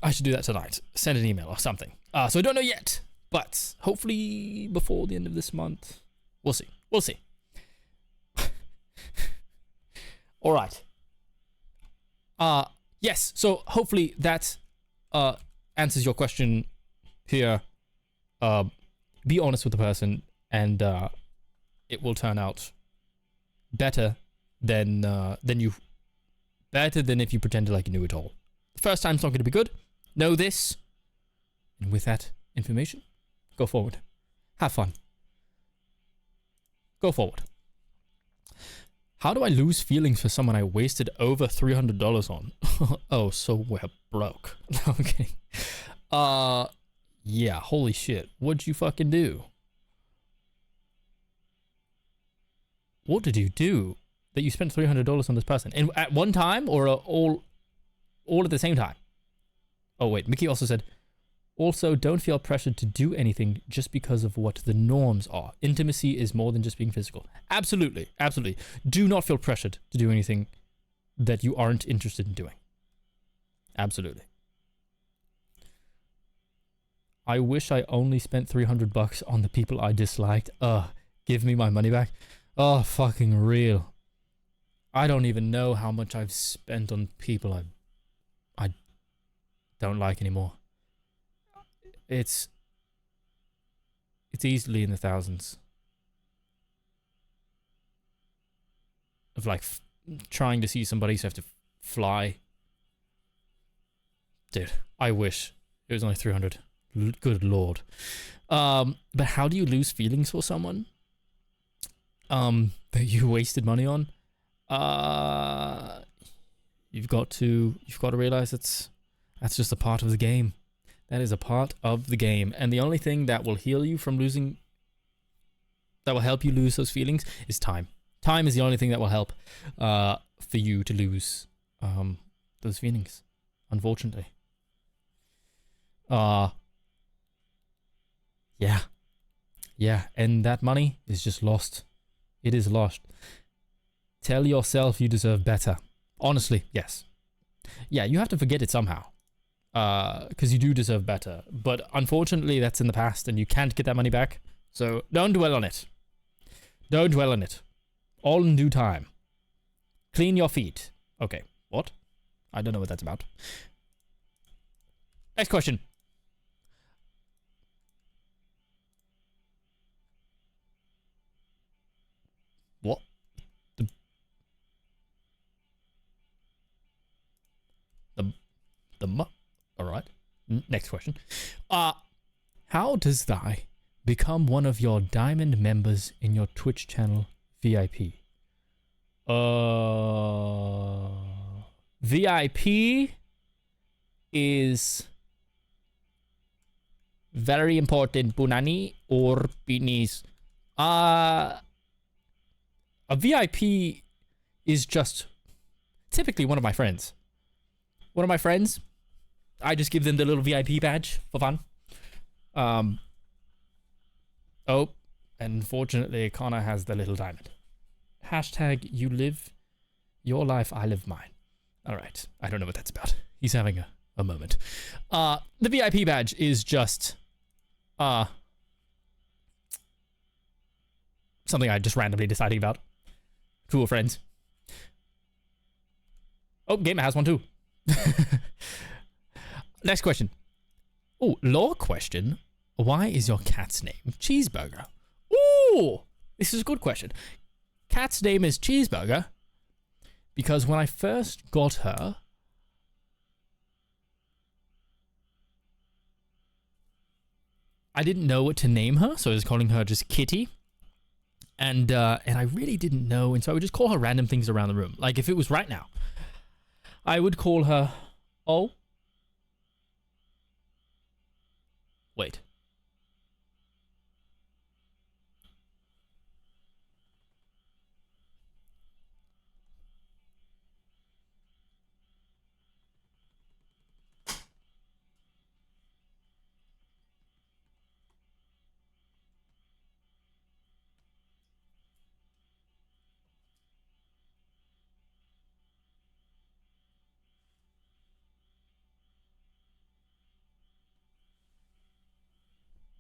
I should do that tonight. Send an email or something. So I don't know yet. But hopefully before the end of this month. We'll see. Alright. Yes, so hopefully that answers your question here. Be honest with the person, and it will turn out better than if you pretended like you knew it all. The first time's not going to be good. Know this. And with that information, go forward. Have fun. Go forward. How do I lose feelings for someone I wasted over $300 on? Oh, so we're broke. Okay. Yeah, holy shit. What'd you fucking do? What did you do that you spent $300 on this person? And at one time, or all at the same time? Oh, wait. Mickey also said, also, don't feel pressured to do anything just because of what the norms are. Intimacy is more than just being physical. Absolutely. Absolutely. Do not feel pressured to do anything that you aren't interested in doing. Absolutely. I wish I only spent $300 on the people I disliked. Give me my money back. Oh, fucking real. I don't even know how much I've spent on people I don't like anymore. It's easily in the thousands. Of like trying to see somebody, so have to fly. Dude, I wish it was only 300. Good lord. But how do you lose feelings for someone that you wasted money on? You've got to realize that's just a part of the game. That is a part of the game. And the only thing that will heal you from losing, that will help you lose those feelings, is time. Time is the only thing that will help for you to lose those feelings, unfortunately. Yeah, and that money is just lost. It is lost. Tell yourself you deserve better. Honestly, yes. Yeah, you have to forget it somehow. Because you do deserve better. But unfortunately, that's in the past, and you can't get that money back. So don't dwell on it. Don't dwell on it. All in due time. Clean your feet. Okay, what? I don't know what that's about. Next question. What? All right. Next question. How does thy become one of your diamond members in your Twitch channel VIP? VIP is very important, Punani or Pinis. A VIP is just typically one of my friends. One of my friends, I just give them the little VIP badge for fun. Oh, unfortunately, Connor has the little diamond. Hashtag you live your life, I live mine. All right, I don't know what that's about. He's having a moment. The VIP badge is just something I just randomly decided about. Cool friends. Oh, Gamer has one too. Next question. Oh, lore question. Why is your cat's name Cheeseburger? Ooh, this is a good question. Cat's name is Cheeseburger because when I first got her, I didn't know what to name her, so I was calling her just Kitty. And I really didn't know, and so I would just call her random things around the room. Like if it was right now, I would call her, oh, wait.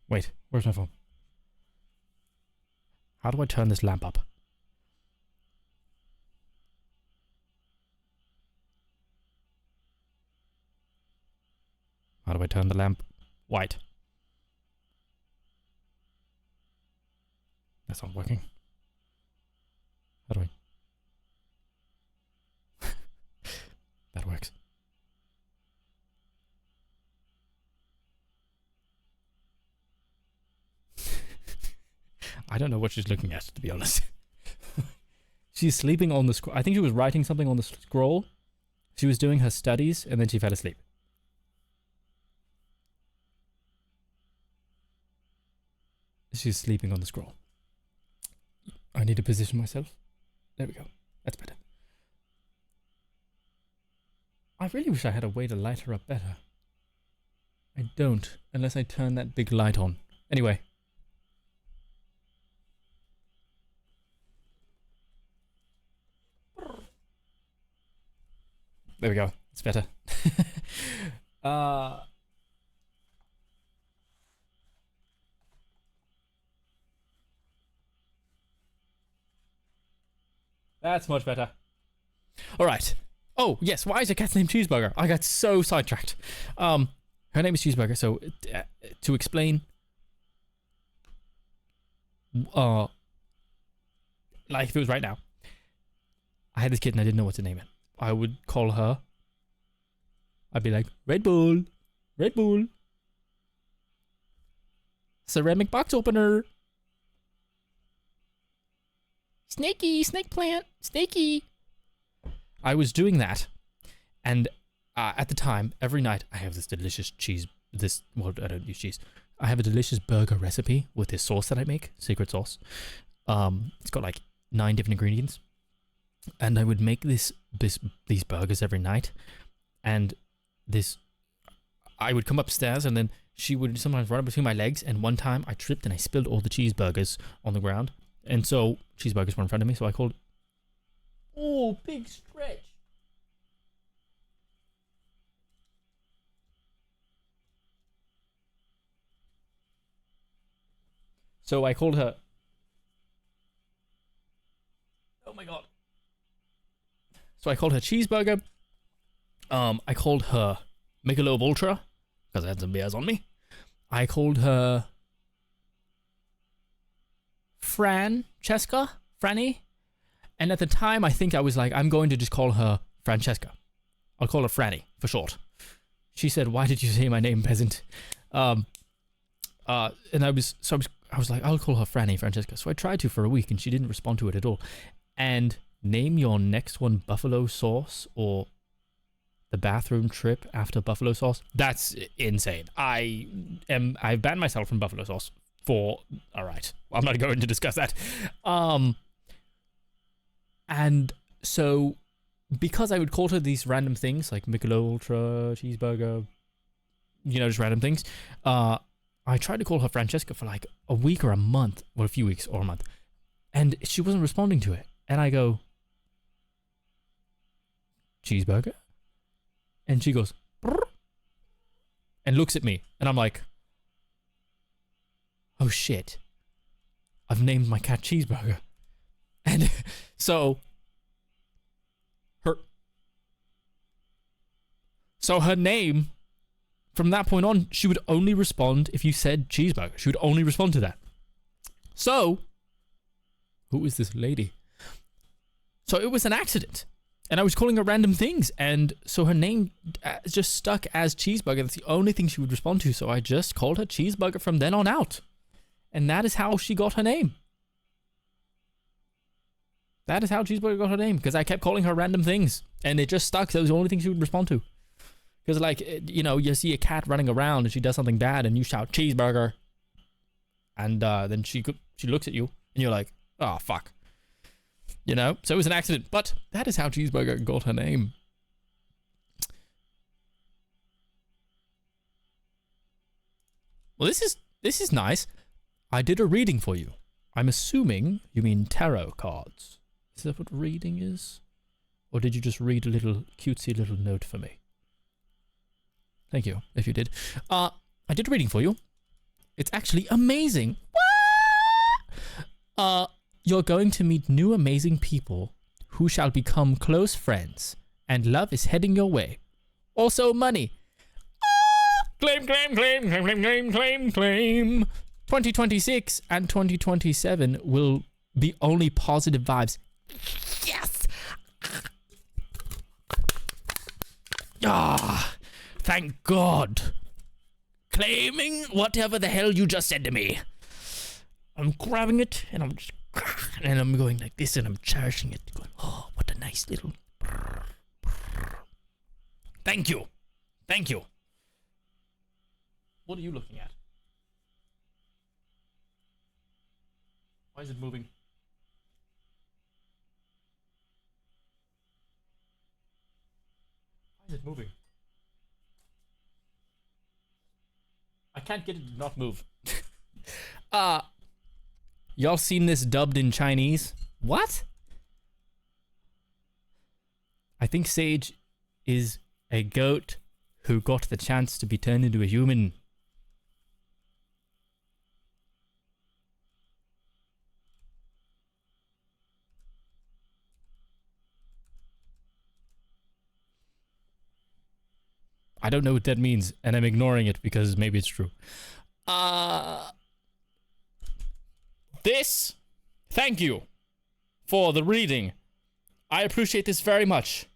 Wait, where's my phone? How do I turn this lamp up? How do I turn the lamp white? That's not working. How do I? That works. I don't know what she's looking at, to be honest. She's sleeping on the scroll. I think she was writing something on the scroll. She was doing her studies, and then she fell asleep. She's sleeping on the scroll. I need to position myself. There we go. That's better. I really wish I had a way to light her up better. I don't, unless I turn that big light on. Anyway. There we go. It's better. That's much better. All right. Oh, yes. Why is your cat's name Cheeseburger? I got so sidetracked. Her name is Cheeseburger. So, to explain, like if it was right now, I had this kid and I didn't know what to name it. I would call her. I'd be like, Red Bull, Red Bull, ceramic box opener, Snakey, snake plant, Snakey. I was doing that, and at the time, every night, I have this delicious cheese, well, I don't use cheese. I have a delicious burger recipe with this sauce that I make, secret sauce. It's got like 9 different ingredients. And I would make these burgers every night, and I would come upstairs, and then she would sometimes run up between my legs, and one time I tripped and I spilled all the cheeseburgers on the ground, and so cheeseburgers were in front of me, so I called, oh, big stretch. So I called her, oh my god. So I called her Cheeseburger. I called her Michelob Ultra, because I had some beers on me. I called her Francesca, Franny. And at the time, I think I was like, I'm going to just call her Francesca. I'll call her Franny, for short. She said, why did you say my name, peasant? And I was like, I'll call her Franny Francesca. So I tried to for a week and she didn't respond to it at all. And name your next one buffalo sauce or the bathroom trip after buffalo sauce. That's insane. I've banned myself from buffalo sauce for, all right, I'm not going to discuss that. And so because I would call her these random things like Michelob Ultra, cheeseburger, you know, just random things, I tried to call her Francesca for like a week or a month, or a few weeks or a month, and she wasn't responding to it. And I go, cheeseburger? And she goes, brr, and looks at me, and I'm like, oh shit, I've named my cat Cheeseburger. And so her name, from that point on, she would only respond if you said cheeseburger. She would only respond to that. So, who is this lady? So it was an accident. And I was calling her random things. And so her name just stuck as cheeseburger. That's the only thing she would respond to. So I just called her cheeseburger from then on out. And that is how she got her name. That is how cheeseburger got her name. Because I kept calling her random things. And it just stuck. That was the only thing she would respond to. Because, like, you know, you see a cat running around and she does something bad and you shout, cheeseburger. And then she looks at you and you're like, oh, fuck. You know? So it was an accident. But that is how Cheeseburger got her name. Well, this is nice. I did a reading for you. I'm assuming you mean tarot cards. Is that what reading is? Or did you just read a little cutesy little note for me? Thank you, if you did. I did a reading for you. It's actually amazing. You're going to meet new amazing people who shall become close friends, and love is heading your way. Also money. Claim, claim, claim, claim, claim, claim, claim, claim. 2026 and 2027 will be only positive vibes. Yes! Ah, thank God. Claiming whatever the hell you just said to me. I'm grabbing it and I'm going like this and I'm cherishing it. Going, oh, what a nice little. Thank you. Thank you. What are you looking at? Why is it moving? Why is it moving? I can't get it to not move. Y'all seen this dubbed in Chinese? What? I think Sage is a goat who got the chance to be turned into a human. I don't know what that means, and I'm ignoring it because maybe it's true. Thank you for the reading. I appreciate this very much.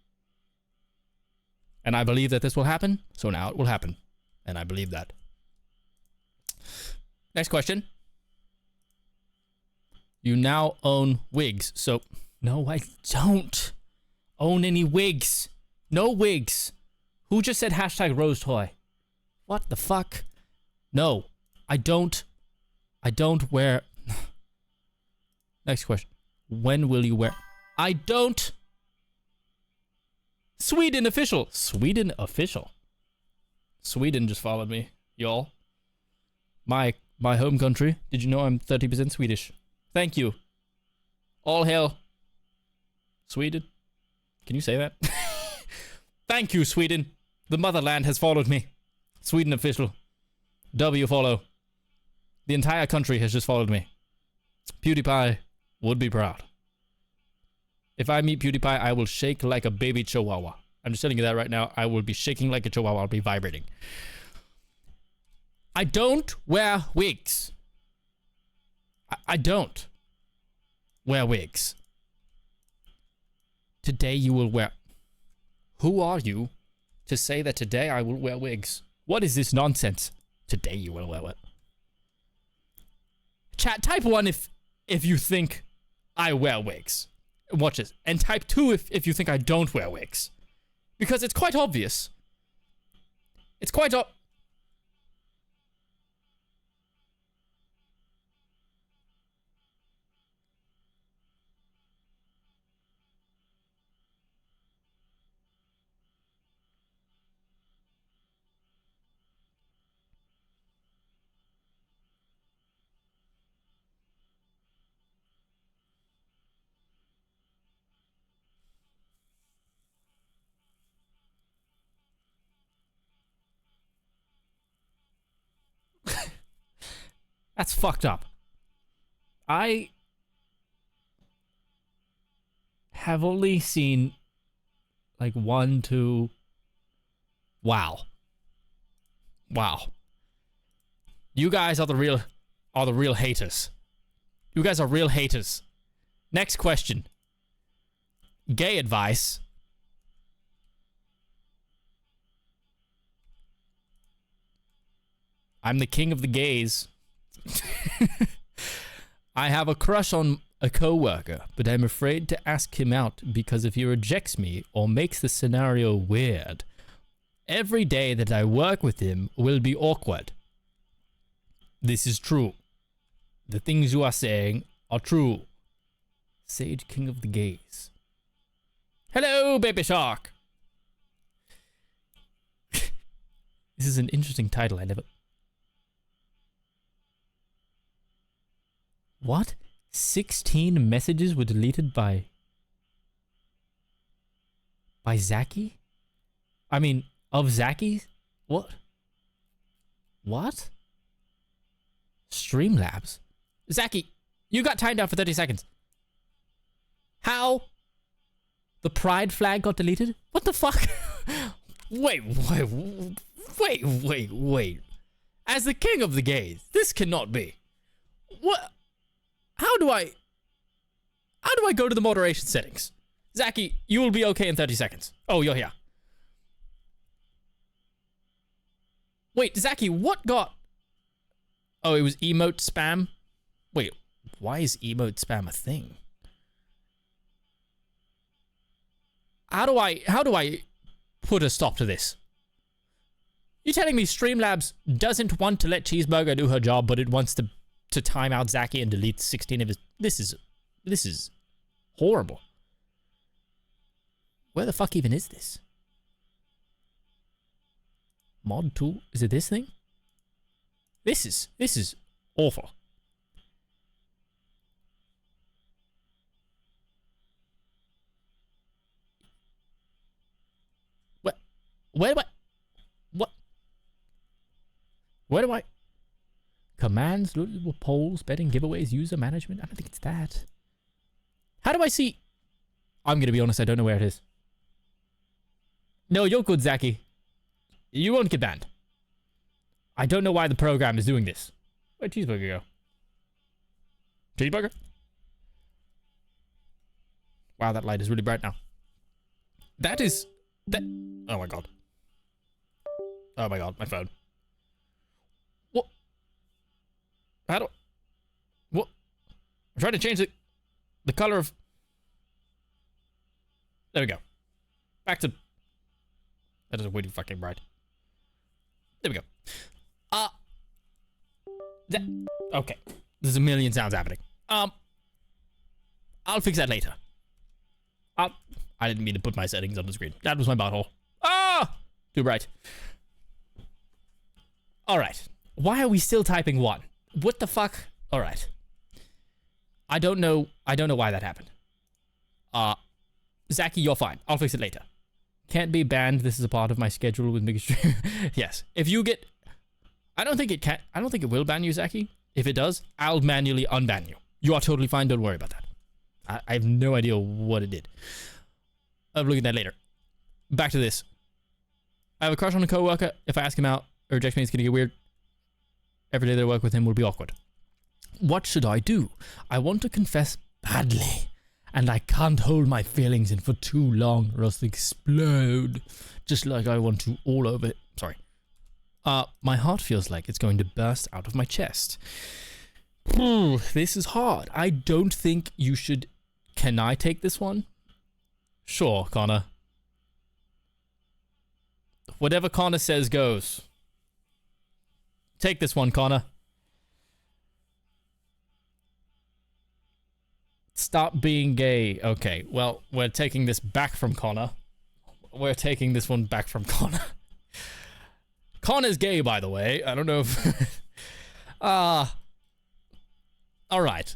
And I believe that this will happen, so now it will happen. And I believe that. Next question. You now own wigs, so... No, I don't own any wigs. No wigs. Who just said hashtag Rose Toy? What the fuck? No, I don't wear... Next question. When will you wear... I don't... Sweden official. Sweden official. Sweden just followed me, y'all. My home country. Did you know I'm 30% Swedish? Thank you. All hail Sweden. Can you say that? Thank you, Sweden. The motherland has followed me. Sweden official. W follow. The entire country has just followed me. PewDiePie would be proud. If I meet PewDiePie, I will shake like a baby chihuahua. I'm just telling you that right now. I will be shaking like a chihuahua. I'll be vibrating. I don't wear wigs. I don't wear wigs. Today you will wear... Who are you to say that today I will wear wigs? What is this nonsense? Today you will wear what? Chat, type 1 if you think I wear wigs. Watch this. And type 2 if you think I don't wear wigs. Because it's quite obvious. It's quite That's fucked up. I have only seen like 1, 2. Wow. You guys are the real haters. You guys are real haters. Next question. Gay advice. I'm the king of the gays. I have a crush on a coworker, but I'm afraid to ask him out because if he rejects me or makes the scenario weird, every day that I work with him will be awkward. This is true. The things you are saying are true. Sage King of the Gays. Hello, baby shark. This is an interesting title. I never... What? 16 messages were deleted by Zaki? I mean, of Zaki? What? What? Streamlabs? Zaki, you got timed out for 30 seconds. How? The pride flag got deleted? What the fuck? Wait. As the king of the gays, this cannot be. What? How do I go to the moderation settings? Zaki, you will be okay in 30 seconds. Oh, you're here. Wait, Zaki, what got... Oh, it was emote spam? Wait, why is emote spam a thing? How do I put a stop to this? You're telling me Streamlabs doesn't want to let Cheeseburger do her job, but it wants to time out Zaki and delete 16 of his... This is horrible. Where the fuck even is this? Mod tool? Is it this thing? This is awful. Where do I... What? Where do I... Commands, little polls, betting, giveaways, user management. I don't think it's that. How do I see... I'm gonna be honest, I don't know where it is. No, you're good, Zaki. You won't get banned. I don't know why the program is doing this. Where'd Cheeseburger go? Cheeseburger? Wow, that light is really bright now. That is... That... Oh my god. Oh my god, my phone. What? How do... What? I'm trying to change the color of... There we go. Back to... That is really fucking bright. There we go. Okay. There's a million sounds happening. I'll fix that later. I didn't mean to put my settings on the screen. That was my butthole. Ah! Too bright. Alright. Why are we still typing 1? What the fuck? Alright. I don't know why that happened. Zaki, you're fine. I'll fix it later. Can't be banned. This is a part of my schedule with Mega Stream. Yes. If you get... I don't think it will ban you, Zaki. If it does, I'll manually unban you. You are totally fine. Don't worry about that. I have no idea what it did. I'll look at that later. Back to this. I have a crush on a coworker. If I ask him out or reject me, it's gonna get weird. Every day that I work with him will be awkward. What should I do? I want to confess badly. And I can't hold my feelings in for too long or else they explode. Just like I want to all over it. Sorry. My heart feels like it's going to burst out of my chest. This is hard. I don't think you should. Can I take this one? Sure, Connor. Whatever Connor says goes. Take this one, Connor. Stop being gay. Okay, well, we're taking this back from Connor. We're taking this one back from Connor. Connor's gay, by the way. I don't know if... Alright.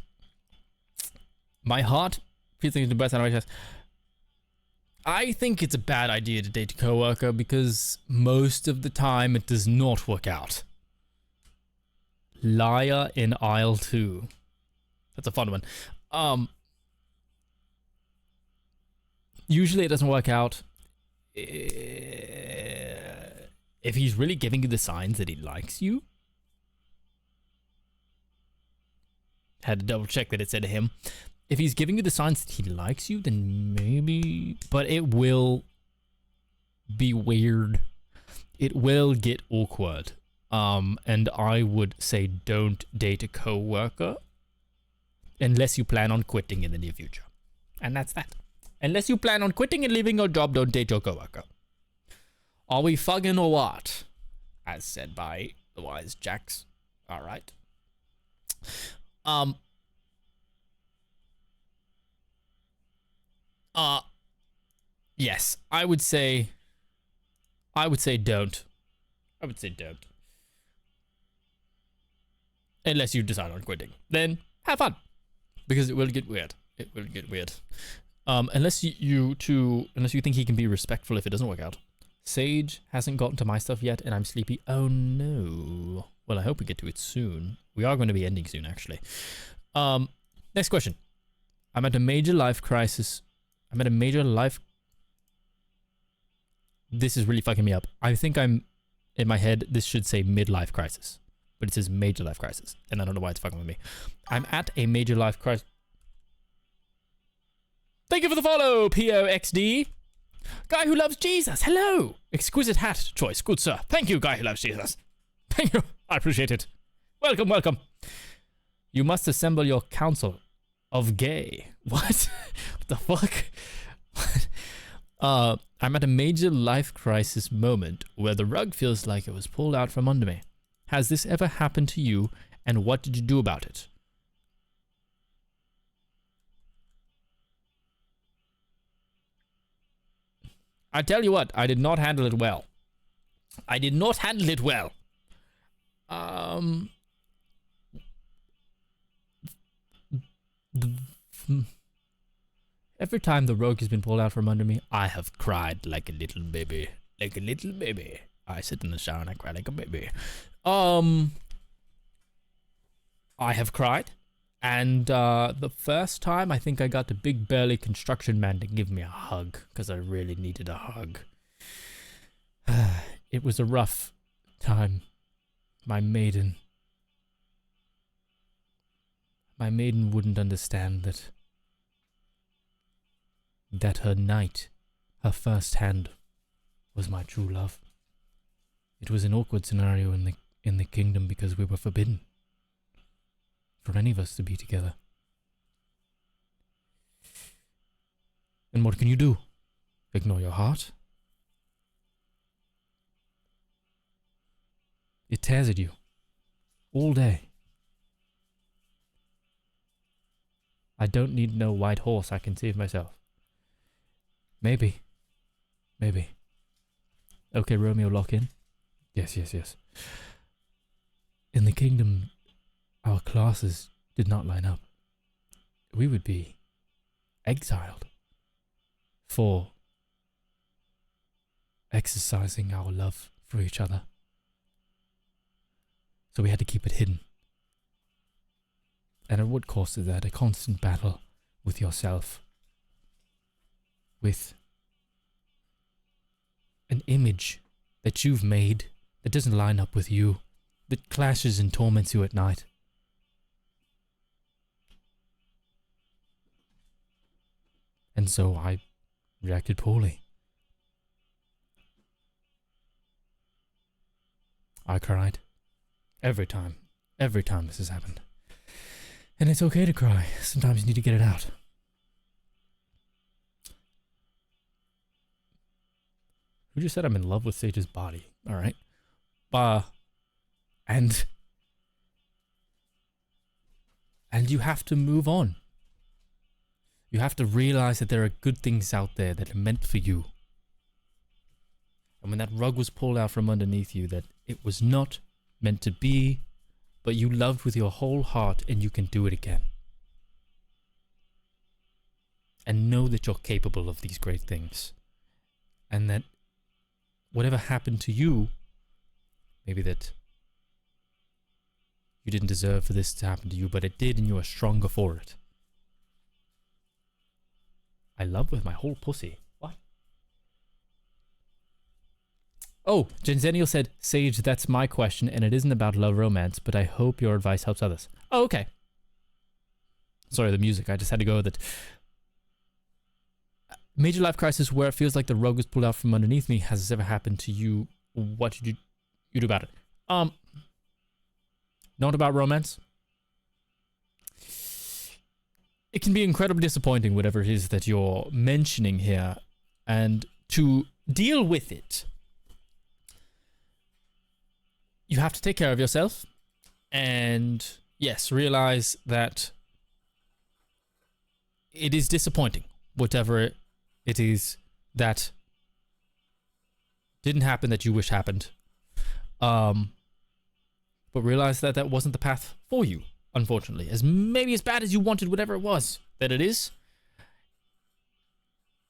My heart feels like the best out of my chest. I think it's a bad idea to date a coworker because most of the time it does not work out. Liar in aisle 2. That's a fun one. Usually it doesn't work out. If he's really giving you the signs that he likes you. Had to double check that it said to him. If he's giving you the signs that he likes you, then maybe... But it will be weird. It will get awkward. And I would say don't date a coworker unless you plan on quitting in the near future. And that's that. Unless you plan on quitting and leaving your job, don't date your coworker. Are we fucking or what? As said by the wise Jacks. Alright. Yes, I would say don't. I would say don't. Unless you decide on quitting. Then have fun. Because it will get weird. It will get weird. Unless you think he can be respectful if it doesn't work out. Sage hasn't gotten to my stuff yet and I'm sleepy. Oh no. Well, I hope we get to it soon. We are going to be ending soon, actually. Next question. I'm at a major life crisis. This is really fucking me up. I think I'm, in my head, this should say midlife crisis. But it says major life crisis. And I don't know why it's fucking with me. I'm at a major life crisis. Thank you for the follow, POXD. Guy who loves Jesus. Hello. Exquisite hat choice. Good sir. Thank you, guy who loves Jesus. Thank you. I appreciate it. Welcome, welcome. You must assemble your council of gay. What? What the fuck? I'm at a major life crisis moment where the rug feels like it was pulled out from under me. Has this ever happened to you, and what did you do about it? I tell you what, I did not handle it well. I did not handle it well. Every time the rug has been pulled out from under me, I have cried like a little baby. Like a little baby. I sit in the shower and I cry like a baby. I have cried. And the first time, I think I got the big burly construction man to give me a hug. Because I really needed a hug. It was a rough time. My maiden wouldn't understand that her knight, her first hand, was my true love. It was an awkward scenario in the kingdom because we were forbidden for any of us to be together. And what can you do? Ignore your heart? It tears at you all day. I don't need no white horse. I can save myself. Maybe. Okay, Romeo, lock in. Yes. In the kingdom, our classes did not line up. We would be exiled for exercising our love for each other. So we had to keep it hidden. And at what cost is that? A constant battle with yourself. With an image that you've made that doesn't line up with you, that clashes and torments you at night. And so I reacted poorly. I cried. Every time this has happened. And it's okay to cry. Sometimes you need to get it out. Who just said I'm in love with Sage's body? All right. And you have to move on. You have to realize that there are good things out there that are meant for you. And when that rug was pulled out from underneath you, that it was not meant to be, but you loved with your whole heart, and you can do it again. And know that you're capable of these great things. And that whatever happened to you, maybe that you didn't deserve for this to happen to you, but it did, and you are stronger for it. I love with my whole pussy. What? Oh, Jenzenial said, Sage, that's my question, and it isn't about love romance, but I hope your advice helps others. Oh, okay. Sorry, the music. I just had to go with it. Major life crisis where it feels like the rug was pulled out from underneath me. Has this ever happened to you? What did you do about it? Not about romance. It can be incredibly disappointing, whatever it is that you're mentioning here, and to deal with it, you have to take care of yourself, and yes, realize that it is disappointing, whatever it is that didn't happen that you wish happened. But realize that that wasn't the path for you, unfortunately. As maybe as bad as you wanted, whatever it was that it is,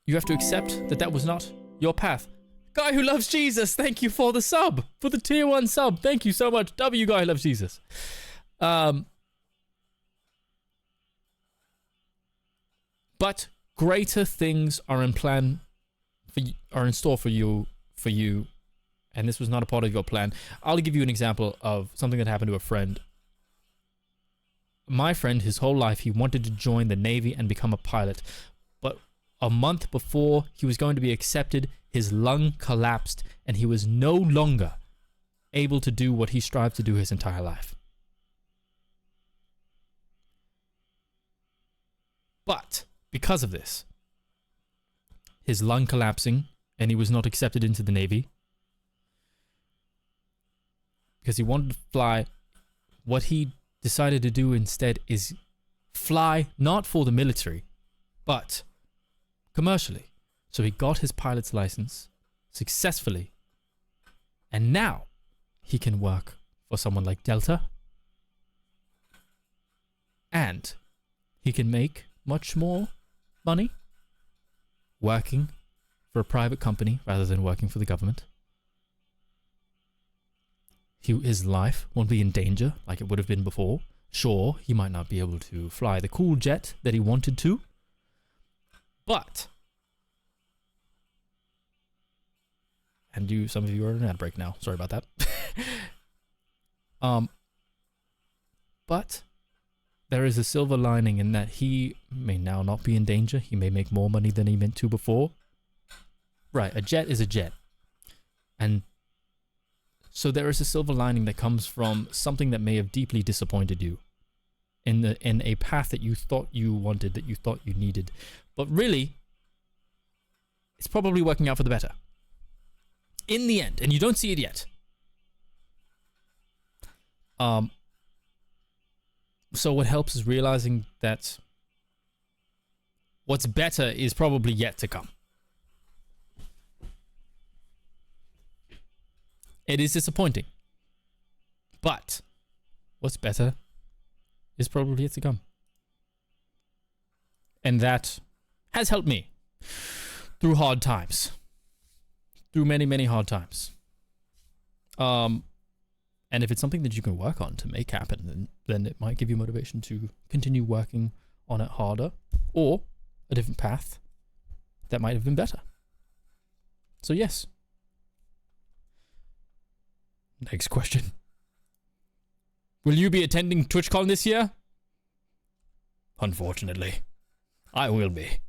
you have to accept that that was not your path. Guy who loves Jesus, thank you for the sub, for the tier 1 sub. Thank you so much. W Guy who loves Jesus. But greater things are in plan for you, are in store for you, and this was not a part of your plan. I'll give you an example of something that happened to a friend. My friend, his whole life, he wanted to join the Navy and become a pilot, but a month before he was going to be accepted, his lung collapsed and he was no longer able to do what he strived to do his entire life. But because of this, his lung collapsing, and he was not accepted into the Navy because he wanted to fly, what he decided to do instead is fly not for the military, but commercially. So he got his pilot's license successfully, and now he can work for someone like Delta, and he can make much more money working for a private company rather than working for the government. His life won't be in danger like it would have been before. Sure, he might not be able to fly the cool jet that he wanted to, but, and some of you are in an ad break now. Sorry about that. But there is a silver lining in that he may now not be in danger. He may make more money than he meant to before. Right, a jet is a jet. And so there is a silver lining that comes from something that may have deeply disappointed you in a path that you thought you wanted, that you thought you needed. But really, it's probably working out for the better in the end, and you don't see it yet. So what helps is realizing that what's better is probably yet to come. It is disappointing, but what's better is probably yet to come. And that has helped me through hard times. Through many, many hard times. And if it's something that you can work on to make happen, then it might give you motivation to continue working on it harder, or a different path that might have been better. So yes. Next question. Will you be attending TwitchCon this year? Unfortunately, I will be.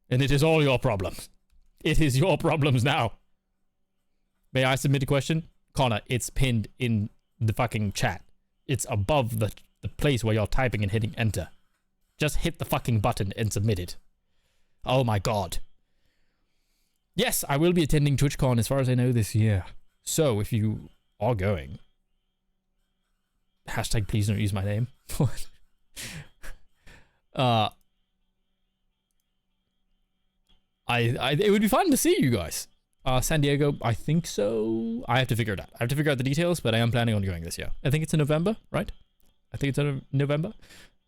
And it is all your problems. It is your problems now. May I submit a question? Connor, it's pinned in the fucking chat. It's above the the place where you're typing and hitting enter. Just hit the fucking button and submit it. Oh my god. Yes, I will be attending TwitchCon as far as I know this year. So if you are going, hashtag please don't use my name. It would be fun to see you guys. San Diego, I think so. I have to figure it out. I have to figure out the details, but I am planning on going this year. I think it's in November, right? I think it's in November.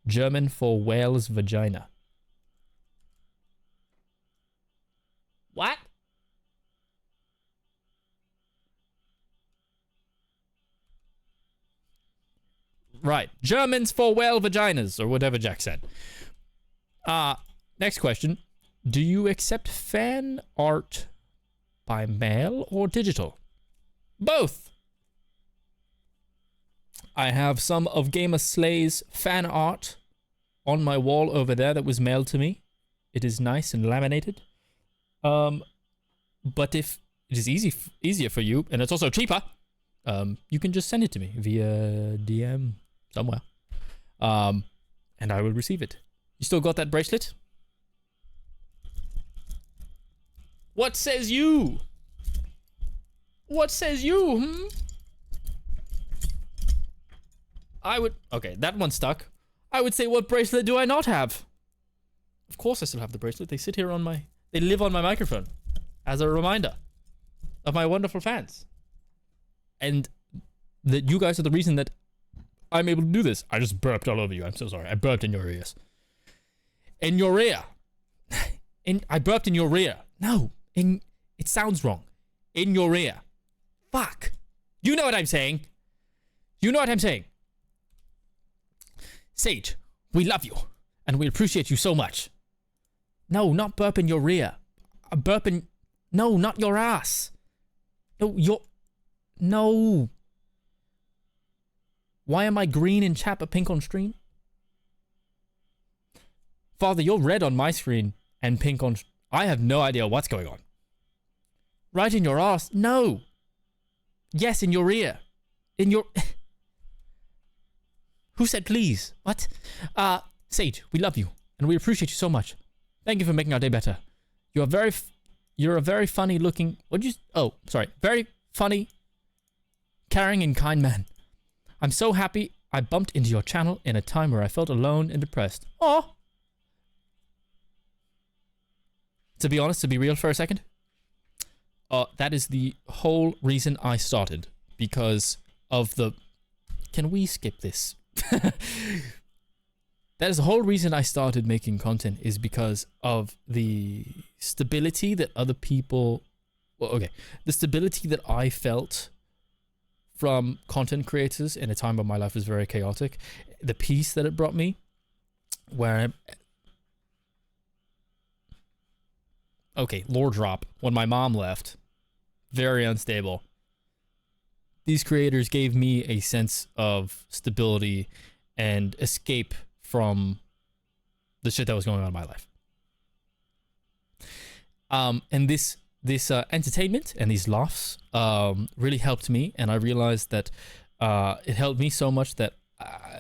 German for whale's vagina. What? Right. Germans for whale vaginas, or whatever Jack said. Next question. Do you accept fan art by mail or digital? Both. I have some of Gamer Slay's fan art on my wall over there that was mailed to me. It is nice and laminated. But if it is easier for you, and it's also cheaper, you can just send it to me via DM somewhere. And I will receive it. You still got that bracelet? What says you? What says you, Okay, that one stuck. I would say, what bracelet do I not have? Of course I still have the bracelet. They sit here they live on my microphone as a reminder of my wonderful fans. And that you guys are the reason that I'm able to do this. I just burped all over you. I'm so sorry. I burped in your ears. In your ear. I burped in your ear. No. It sounds wrong. In your ear. Fuck. You know what I'm saying. You know what I'm saying. Sage, we love you. And we appreciate you so much. No, not burp in your ear. No, not your ass. No, No. Why am I green in chat but pink on stream? Father, you're red on my screen and pink on... I have no idea what's going on. Right in your ass? No. Yes, in your ear. In your... Who said please? What? Sage, we love you. And we appreciate you so much. Thank you for making our day better. You're a very funny looking... Very funny, caring and kind man. I'm so happy I bumped into your channel in a time where I felt alone and depressed. Aw. To be honest, to be real for a second, that is the whole reason I started. Because of the... Can we skip this? That is the whole reason I started making content, is because of the stability that other people... Well, okay. The stability that I felt from content creators in a time when my life was very chaotic. The peace that it brought me, where lore drop. When my mom left, very unstable. These creators gave me a sense of stability and escape from the shit that was going on in my life. And this entertainment and these laughs really helped me, and I realized that it helped me so much that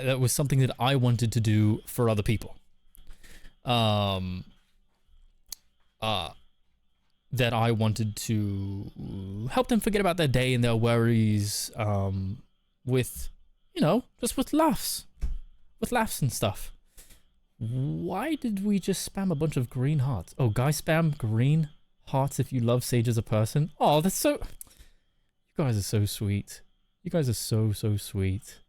that was something that I wanted to do for other people. That I wanted to help them forget about their day and their worries with, just with laughs. With laughs and stuff. Why did we just spam a bunch of green hearts? Oh, guys spam green hearts if you love Sage as a person. Oh, that's so... You guys are so sweet. You guys are so sweet.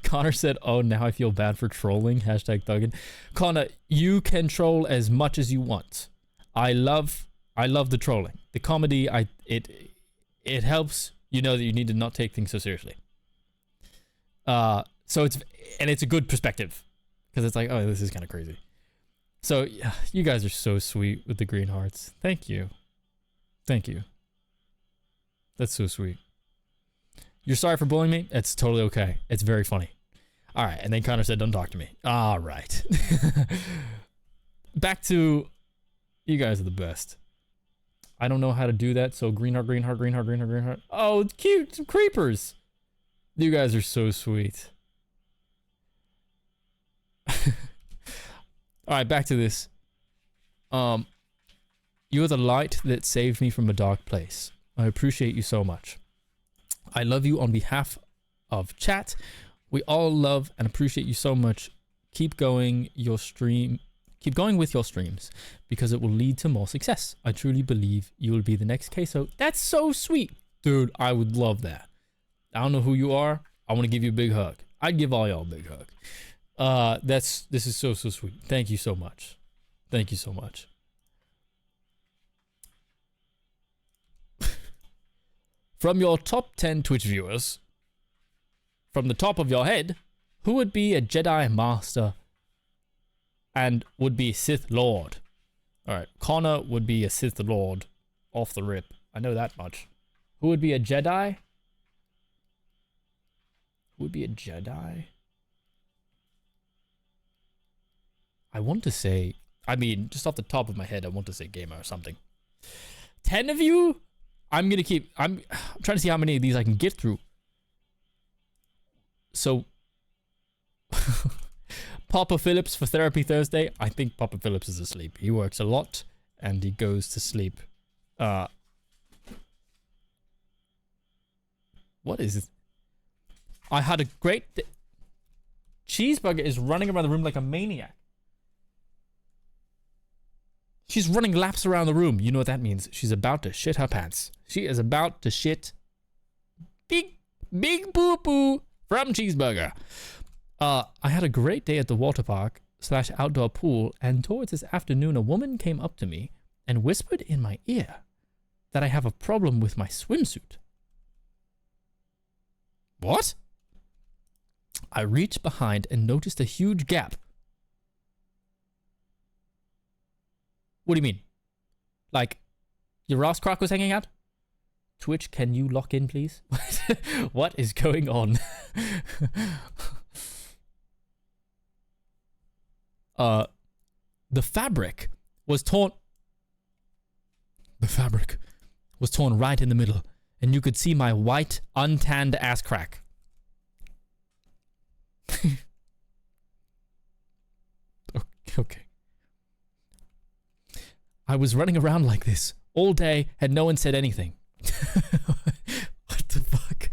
Connor said, oh, now I feel bad for trolling. Hashtag thuggin. Connor, you can troll as much as you want. I love the trolling. The comedy, it helps you know that you need to not take things so seriously. So it's a good perspective. Because it's like, oh, this is kind of crazy. So, yeah, you guys are so sweet with the green hearts. Thank you. Thank you. That's so sweet. You're sorry for bullying me? It's totally okay. It's very funny. All right, and then Connor said, don't talk to me. All right. Back to... You guys are the best. I don't know how to do that, so green heart, green heart, green heart, green heart, green heart. Oh, cute! Some creepers! You guys are so sweet. Alright, back to this. You're the light that saved me from a dark place. I appreciate you so much. I love you on behalf of chat. We all love and appreciate you so much. Keep going with your streams because it will lead to more success. I truly believe you will be the next queso. That's so sweet. Dude, I would love that. I don't know who you are. I want to give you a big hug. I'd give all y'all a big hug. This is so sweet. Thank you so much. Thank you so much. From your top 10 Twitch viewers, from the top of your head, who would be a Jedi Master and would be Sith Lord? Alright, Connor would be a Sith Lord off the rip. I know that much. Who would be a Jedi? Who would be a Jedi? I want to say, I mean, just off the top of my head, I want to say gamer or something. 10 of you? I'm trying to see how many of these I can get through. So, Papa Phillips for Therapy Thursday. I think Papa Phillips is asleep. He works a lot and he goes to sleep. What is it? I had a great Cheeseburger is running around the room like a maniac. She's running laps around the room. You know what that means. She's about to shit her pants. She is about to shit big poo-poo from Cheeseburger. I had a great day at the water park / outdoor pool, and towards this afternoon, a woman came up to me and whispered in my ear that I have a problem with my swimsuit. What? I reached behind and noticed a huge gap. What do you mean? Like, your ass crack was hanging out? Twitch, can you lock in, please? What is going on? The fabric was torn. The fabric was torn right in the middle, and you could see my white, untanned ass crack. Okay. I was running around like this all day and no one said anything. What the fuck?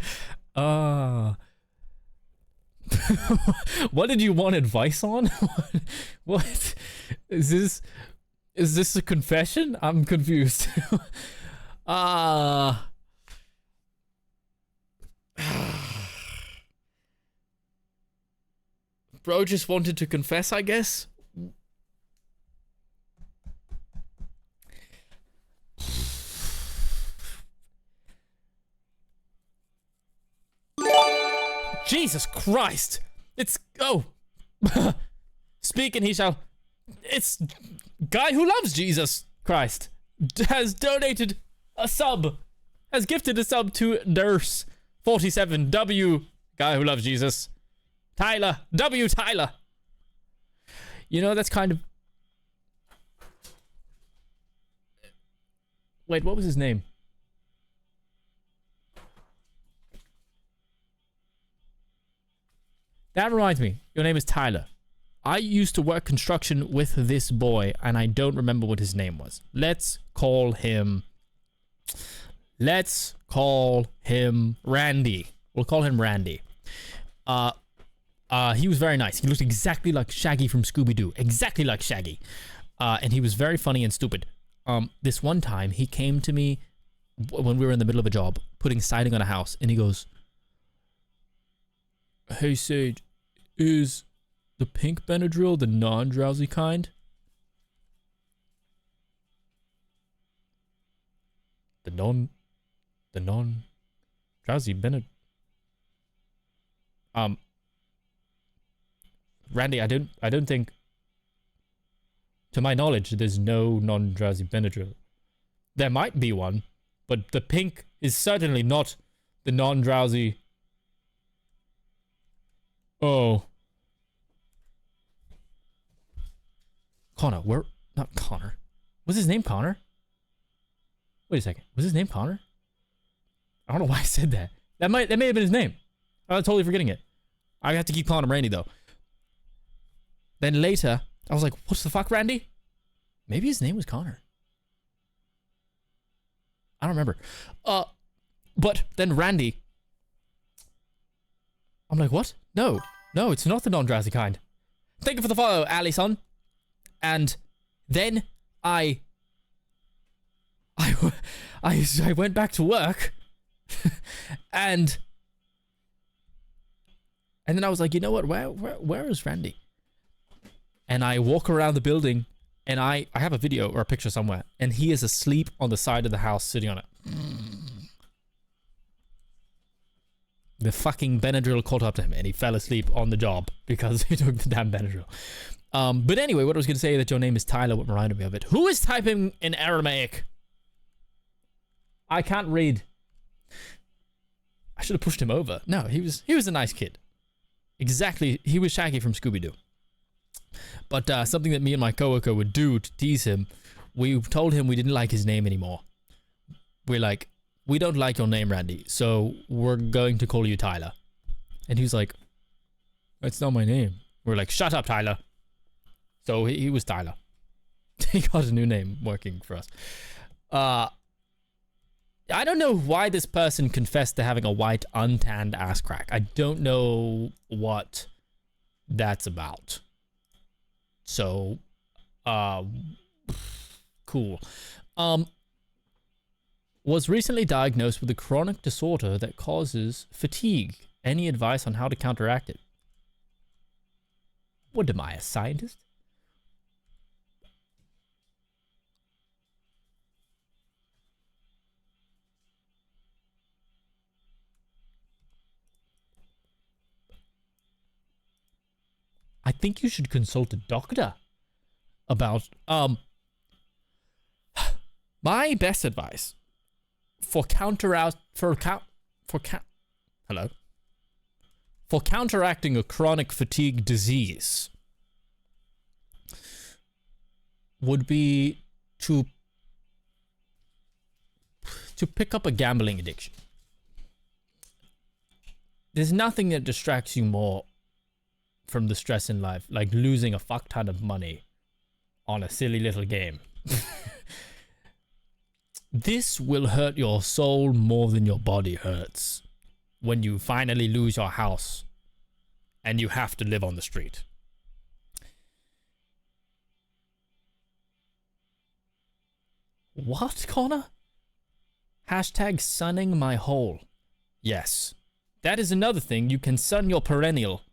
What did you want advice on? What? Is this a confession? I'm confused. Bro just wanted to confess, I guess. Jesus Christ! It's speak and he shall. It's guy who loves Jesus Christ has donated a sub, has gifted a sub to Nurse 47 W guy who loves Jesus. Tyler W Tyler. You know, that's kind of. Wait, what was his name? That reminds me, your name is Tyler. I used to work construction with this boy, and I don't remember what his name was. Let's call him Randy. We'll call him Randy. He was very nice. He looked exactly like Shaggy from Scooby-Doo. Exactly like Shaggy. And he was very funny and stupid. This one time, he came to me when we were in the middle of a job, putting siding on a house, and he goes, "Hey, Sage, is the pink Benadryl the non-drowsy kind?" The non-drowsy Benadryl. Randy, I don't think, to my knowledge, there's no non-drowsy Benadryl. There might be one, but the pink is certainly not the non-drowsy. Oh. Connor, not Connor. Was his name Connor? Wait a second. Was his name Connor? I don't know why I said that. That may have been his name. I was totally forgetting it. I have to keep calling him Randy, though. Then later, I was like, what the fuck, Randy? Maybe his name was Connor. I don't remember. But then Randy... I'm like, what? No, it's not the non-drowsy kind. Thank you for the follow, Alison. And then I went back to work, and then I was like, you know what? Where is Randy? And I walk around the building, and I have a video or a picture somewhere, and he is asleep on the side of the house, sitting on it. The fucking Benadryl caught up to him, and he fell asleep on the job because he took the damn Benadryl. But anyway, what I was going to say, that your name is Tyler, what reminded me of it. Who is typing in Aramaic? I can't read. I should have pushed him over. No, he was a nice kid. Exactly, he was Shaggy from Scooby-Doo. But something that me and my coworker would do to tease him, we told him we didn't like his name anymore. We're like, we don't like your name, Randy, so we're going to call you Tyler. And he was like, that's not my name. We're like, shut up, Tyler. So he was Tyler. He got a new name working for us. I don't know why this person confessed to having a white, untanned ass crack. I don't know what that's about. So, cool. Was recently diagnosed with a chronic disorder that causes fatigue. Any advice on how to counteract it? What am I, a scientist? I think you should consult a doctor about, my best advice for counteracting a chronic fatigue disease would be to pick up a gambling addiction. There's nothing that distracts you more from the stress in life, like losing a fuck ton of money on a silly little game. This will hurt your soul more than your body hurts when you finally lose your house and you have to live on the street. What, Connor? Hashtag sunning my hole. Yes, that is another thing. You can sun your perennial,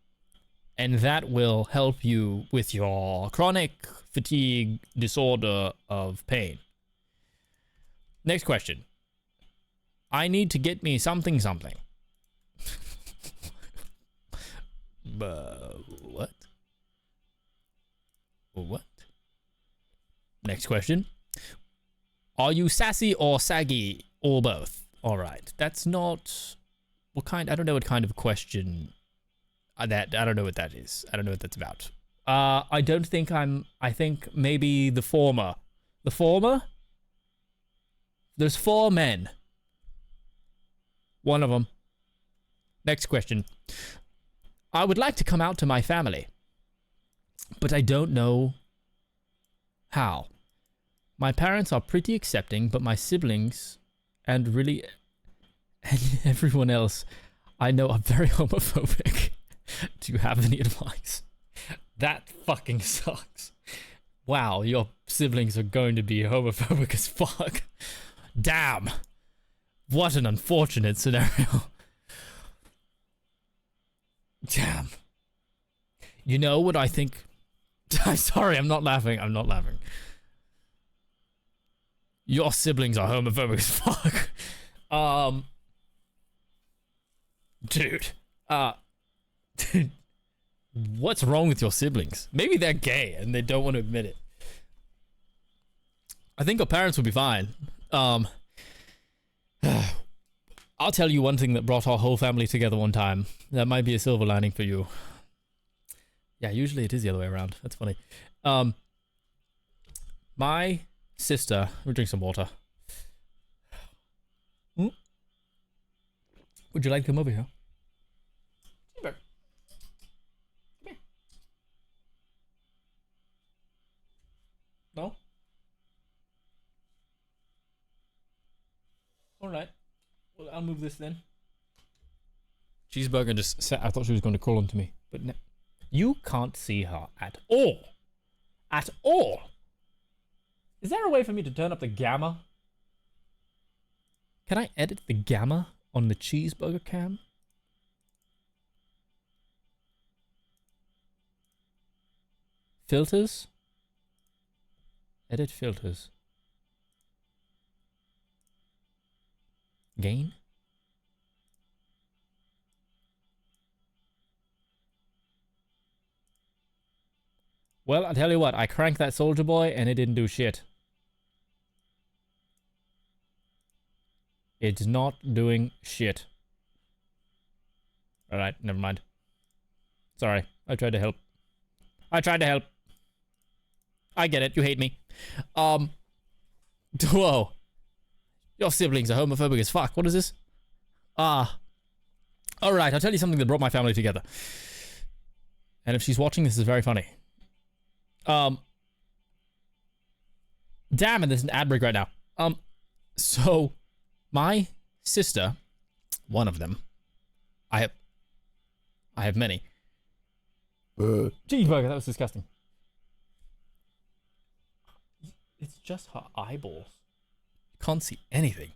and that will help you with your chronic fatigue disorder of pain. Next question. I need to get me something. What? What? Next question. Are you sassy or saggy or both? All right. That's not... What kind... I don't know what kind of question... I don't know what that is. I don't know what that's about. I don't think I'm... I think maybe the former. The former? There's 4 men. One of them. Next question. I would like to come out to my family, but I don't know how. My parents are pretty accepting, but my siblings and everyone else I know are very homophobic. Do you have any advice? That fucking sucks. Wow, your siblings are going to be homophobic as fuck. Damn. What an unfortunate scenario. Damn. You know what I think? Sorry, I'm not laughing. Your siblings are homophobic as fuck. Dude. What's wrong with your siblings? Maybe they're gay and they don't want to admit it. I think your parents will be fine. I'll tell you one thing that brought our whole family together one time. That might be a silver lining for you. Yeah, usually it is the other way around. That's funny. My sister... Let me drink some water. Would you like to come over here? All right. Well, I'll move this then. Cheeseburger just sat. I thought she was going to crawl onto me, but no. You can't see her at all. At all. Is there a way for me to turn up the gamma? Can I edit the gamma on the cheeseburger cam? Filters? Edit filters. Gain? Well, I'll tell you what, I cranked that Soldier Boy and it didn't do shit. It's not doing shit. Alright, never mind. Sorry, I tried to help. I tried to help. I get it, you hate me. Whoa. Your siblings are homophobic as fuck. What is this? Alright, I'll tell you something that brought my family together. And if she's watching, this is very funny. Damn it, there's an ad break right now. So, my sister, one of them, I have many. Cheeseburger, that was disgusting. It's just her eyeballs. You can't see anything.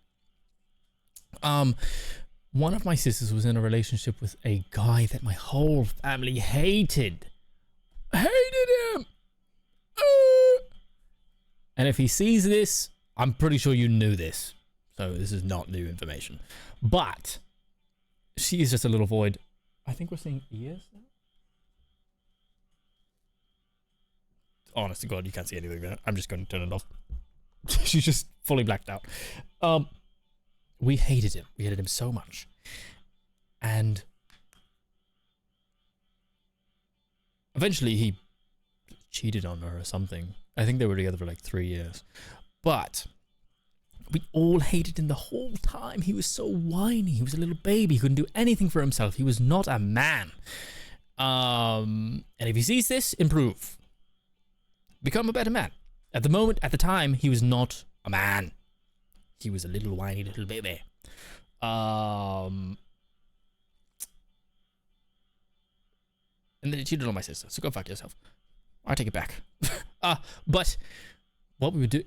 One of my sisters was in a relationship with a guy that my whole family hated. Hated him! And if he sees this, I'm pretty sure you knew this. So this is not new information. But she is just a little void. I think we're seeing ears now. Honest to God, you can't see anything there. I'm just going to turn it off. She's just fully blacked out. We hated him. We hated him so much. And eventually he cheated on her or something. I think they were together for like 3 years. But we all hated him the whole time. He was so whiny. He was a little baby. He couldn't do anything for himself. He was not a man. And if he sees this, improve. Become a better man. At the moment, at the time, he was not a man. He was a little whiny little baby. And then he cheated on my sister. So go fuck yourself. I take it back. But what we would do,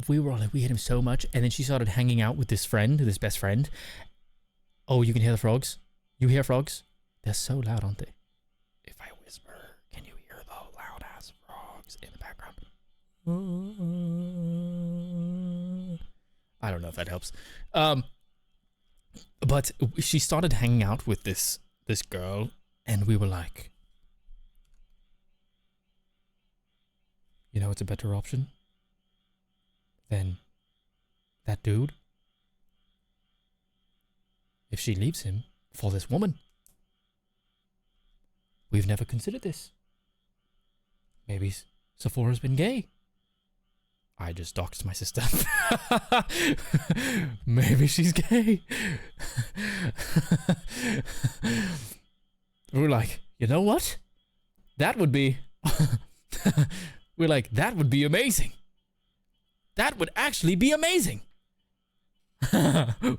we were all like, we hate him so much. And then she started hanging out with this friend, this best friend. Oh, you can hear the frogs? You hear frogs? They're so loud, aren't they? If I whisper, can you hear the loud ass frogs in the background? I don't know if that helps. But she started hanging out with this girl, and we were like, you know, it's a better option than that dude. If she leaves him for this woman. We've never considered this. Maybe Sephora's been gay. I just doxed my sister. Maybe she's gay. We're like, you know what? That would be... We're like, that would be amazing. That would actually be amazing.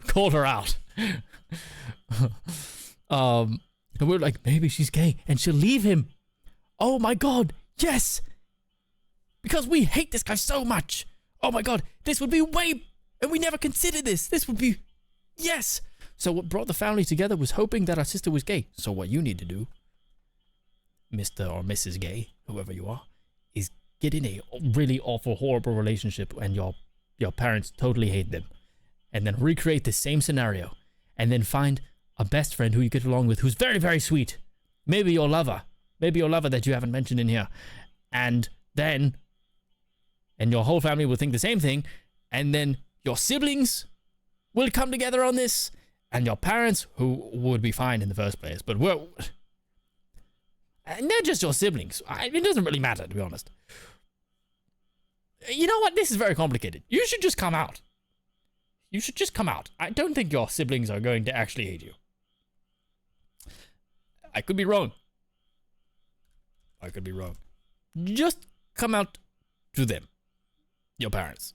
Called her out. And we're like, maybe she's gay and she'll leave him. Oh my God, yes. Because we hate this guy so much. Oh my God, this would be way... And we never considered this. This would be... Yes. So what brought the family together was hoping that our sister was gay. So what you need to do, Mr. or Mrs. Gay, whoever you are, is get in a really awful, horrible relationship and your parents totally hate them. And then recreate the same scenario. And then find a best friend who you get along with who's very, very sweet. Maybe your lover. Maybe your lover that you haven't mentioned in here. And then... And your whole family will think the same thing. And then your siblings will come together on this. And your parents, who would be fine in the first place. But we're... And they're just your siblings. It doesn't really matter, to be honest. You know what? This is very complicated. You should just come out. You should just come out. I don't think your siblings are going to actually hate you. I could be wrong. I could be wrong. Just come out to them. Your parents.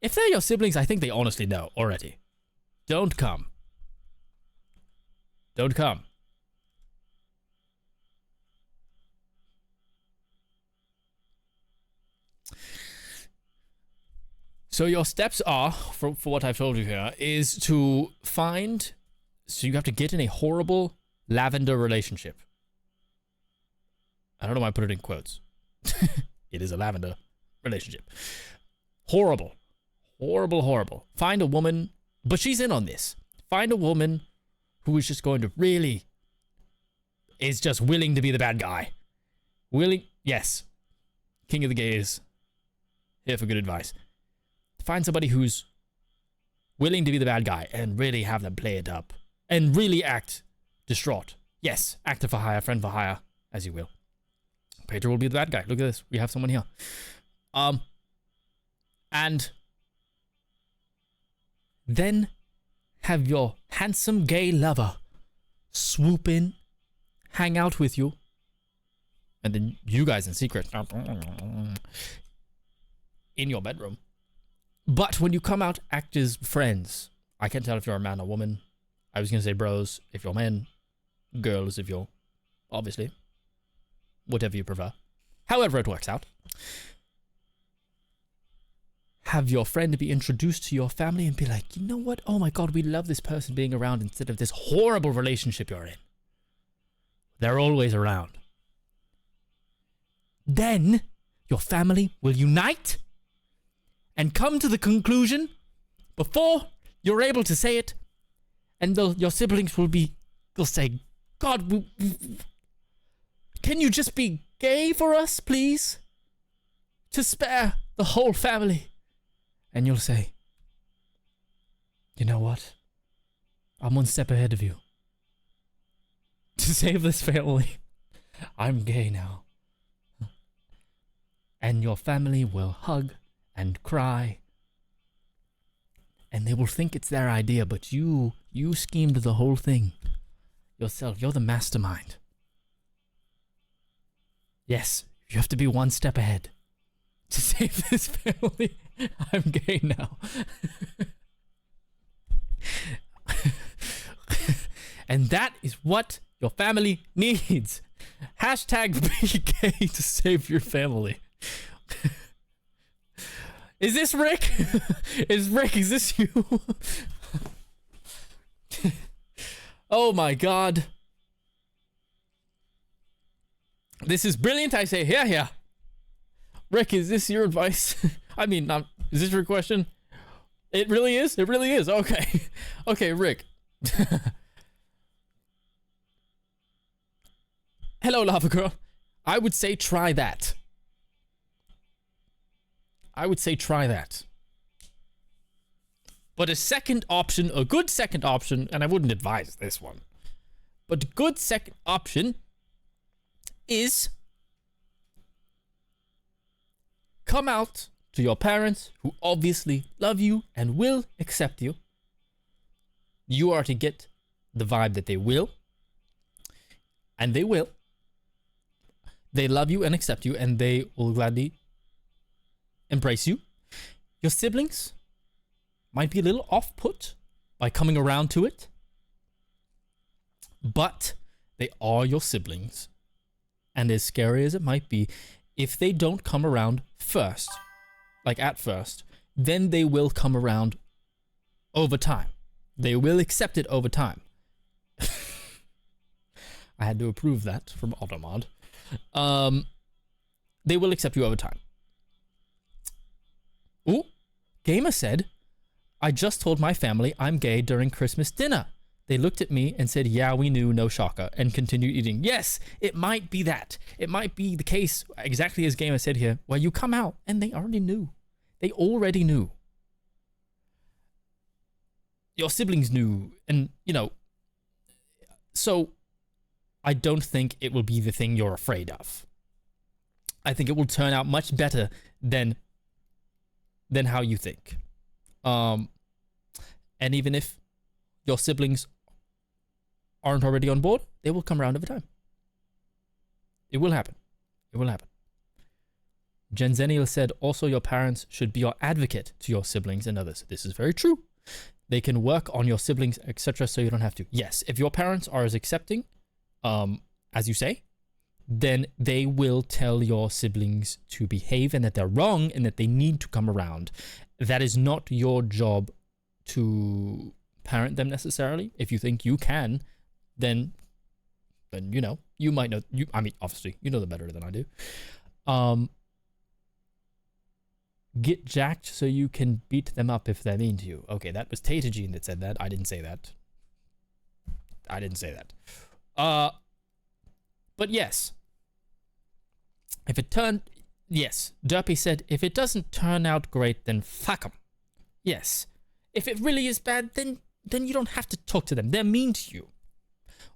If they're your siblings, I think they honestly know already. Don't come. Don't come. So your steps are, for what I've told you here, is to find... So you have to get in a horrible lavender relationship. I don't know why I put it in quotes. It is a lavender relationship. Horrible. Horrible, horrible. Find a woman, but she's in on this. Find a woman who is just going to really... is just willing to be the bad guy. Willing... Yes. King of the gays. Here for good advice. Find somebody who's willing to be the bad guy and really have them play it up. And really act distraught. Yes, actor for hire, friend for hire, as you will. Pedro will be the bad guy. Look at this. We have someone here. And then have your handsome gay lover swoop in, hang out with you, and then you guys in secret in your bedroom. But when you come out, act as friends. I can't tell if you're a man or woman. I was going to say bros if you're men, girls if you're, obviously, whatever you prefer. However it works out. Have your friend be introduced to your family and be like, you know what? Oh my God, we love this person being around instead of this horrible relationship you're in. They're always around. Then your family will unite and come to the conclusion before you're able to say it, and your siblings they'll say, God, can you just be gay for us, please? To spare the whole family. And you'll say, you know what? I'm one step ahead of you. To save this family, I'm gay now. And your family will hug and cry. And they will think it's their idea, but you schemed the whole thing yourself. You're the mastermind. Yes, you have to be one step ahead. To save this family, I'm gay now. And that is what your family needs. Hashtag be gay to save your family. Is this Rick? Is this you? Oh my God. This is brilliant. I say, here. Rick, is this your advice? I mean, is this your question? It really is? It really is. Okay. Okay, Rick. Hello, Lava Girl. I would say try that. But a second option, a good second option, and I wouldn't advise this one, but a good second option is come out to your parents, who obviously love you and will accept you. You are to get the vibe that they will, and they will. They love you and accept you, and they will gladly embrace you. Your siblings might be a little off-put by coming around to it, but they are your siblings. And as scary as it might be, if they don't come around first, like at first, then they will come around over time. They will accept it over time. I had to approve that from Automod. They will accept you over time. Ooh, Gamer said, I just told my family I'm gay during Christmas dinner. They looked at me and said, yeah, we knew, no shocker, and continued eating. Yes, it might be that. It might be the case, exactly as Gamer said here, where you come out and they already knew. They already knew. Your siblings knew, and, you know, so I don't think it will be the thing you're afraid of. I think it will turn out much better than how you think. And even if your siblings aren't already on board, they will come around over time. It will happen. It will happen. Jenzenial said, also your parents should be your advocate to your siblings and others. This is very true. They can work on your siblings, etc., so you don't have to. Yes, if your parents are as accepting, as you say, then they will tell your siblings to behave and that they're wrong and that they need to come around. That is not your job to parent them necessarily. If you think you can, then you know, you might know. I mean, obviously, you know them better than I do. Get jacked so you can beat them up if they're mean to you. Okay, that was Tata Gene that said that. I didn't say that. But yes. Yes, Derpy said, if it doesn't turn out great, then fuck them. Yes. If it really is bad, then you don't have to talk to them. They're mean to you.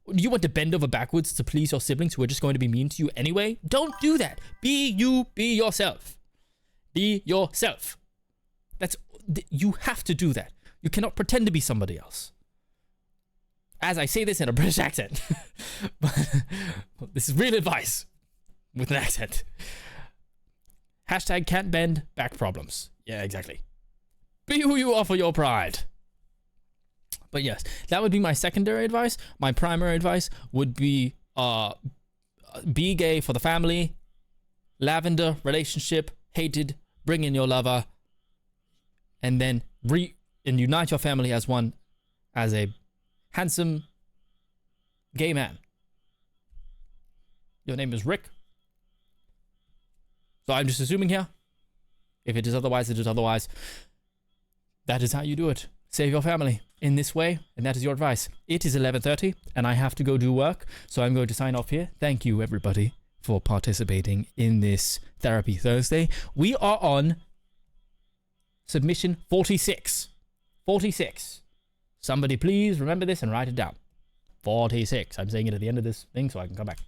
You want to bend over backwards to please your siblings who are just going to be mean to you anyway? Don't do that. Be you, be yourself. Be yourself. You have to do that. You cannot pretend to be somebody else. As I say this in a British accent. But this is real advice with an accent. Hashtag can't bend, back problems. Yeah, exactly. Be who you are for your pride. But yes, that would be my secondary advice. My primary advice would be be gay for the family. Lavender, relationship, hated, bring in your lover. And then unite your family as one, as a handsome gay man. Your name is Rick. So I'm just assuming here. If it is otherwise, it is otherwise. That is how you do it. Save your family in this way, and that is your advice. It is 11:30, and I have to go do work, so I'm going to sign off here. Thank you, everybody, for participating in this Therapy Thursday. We are on submission 46. 46. Somebody please remember this and write it down. 46. I'm saying it at the end of this thing so I can come back.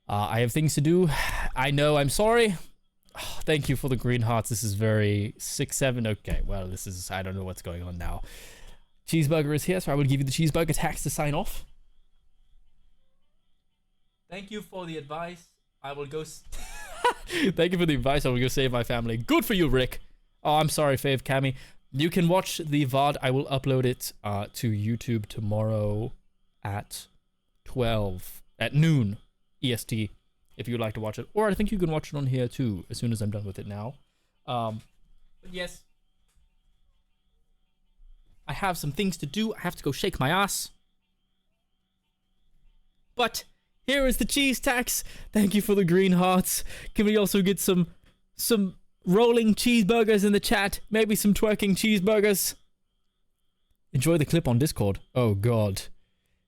I have things to do. I know, I'm sorry. Oh, thank you for the green hearts. This is very 6-7. Okay, well, this is, I don't know what's going on now. Cheeseburger is here, so I will give you the cheeseburger tax to sign off. Thank you for the advice. I will go... Thank you for the advice. I will go save my family. Good for you, Rick. Oh, I'm sorry, Fave Cammy. You can watch the VOD. I will upload it to YouTube tomorrow at 12, at noon EST, if you'd like to watch it. Or I think you can watch it on here too, as soon as I'm done with it now. But yes. I have some things to do. I have to go shake my ass. But here is the cheese tax. Thank you for the green hearts. Can we also get some rolling cheeseburgers in the chat? Maybe some twerking cheeseburgers. Enjoy the clip on Discord. Oh god.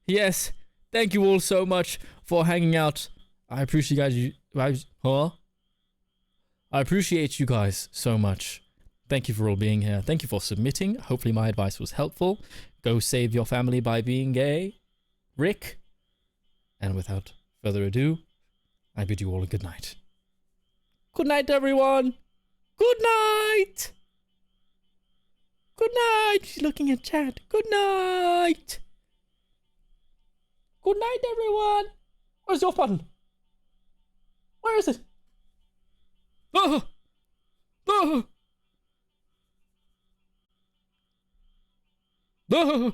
Yes. Thank you all so much for hanging out. I appreciate you guys. I appreciate you guys so much. Thank you for all being here. Thank you for submitting. Hopefully my advice was helpful. Go save your family by being gay. Rick. And without further ado, I bid you all a good night. Good night, everyone. Good night. Good night. She's looking at chat. Good night. Good night, everyone. Where's the off button? Where is it? Oh! Oh! Oh!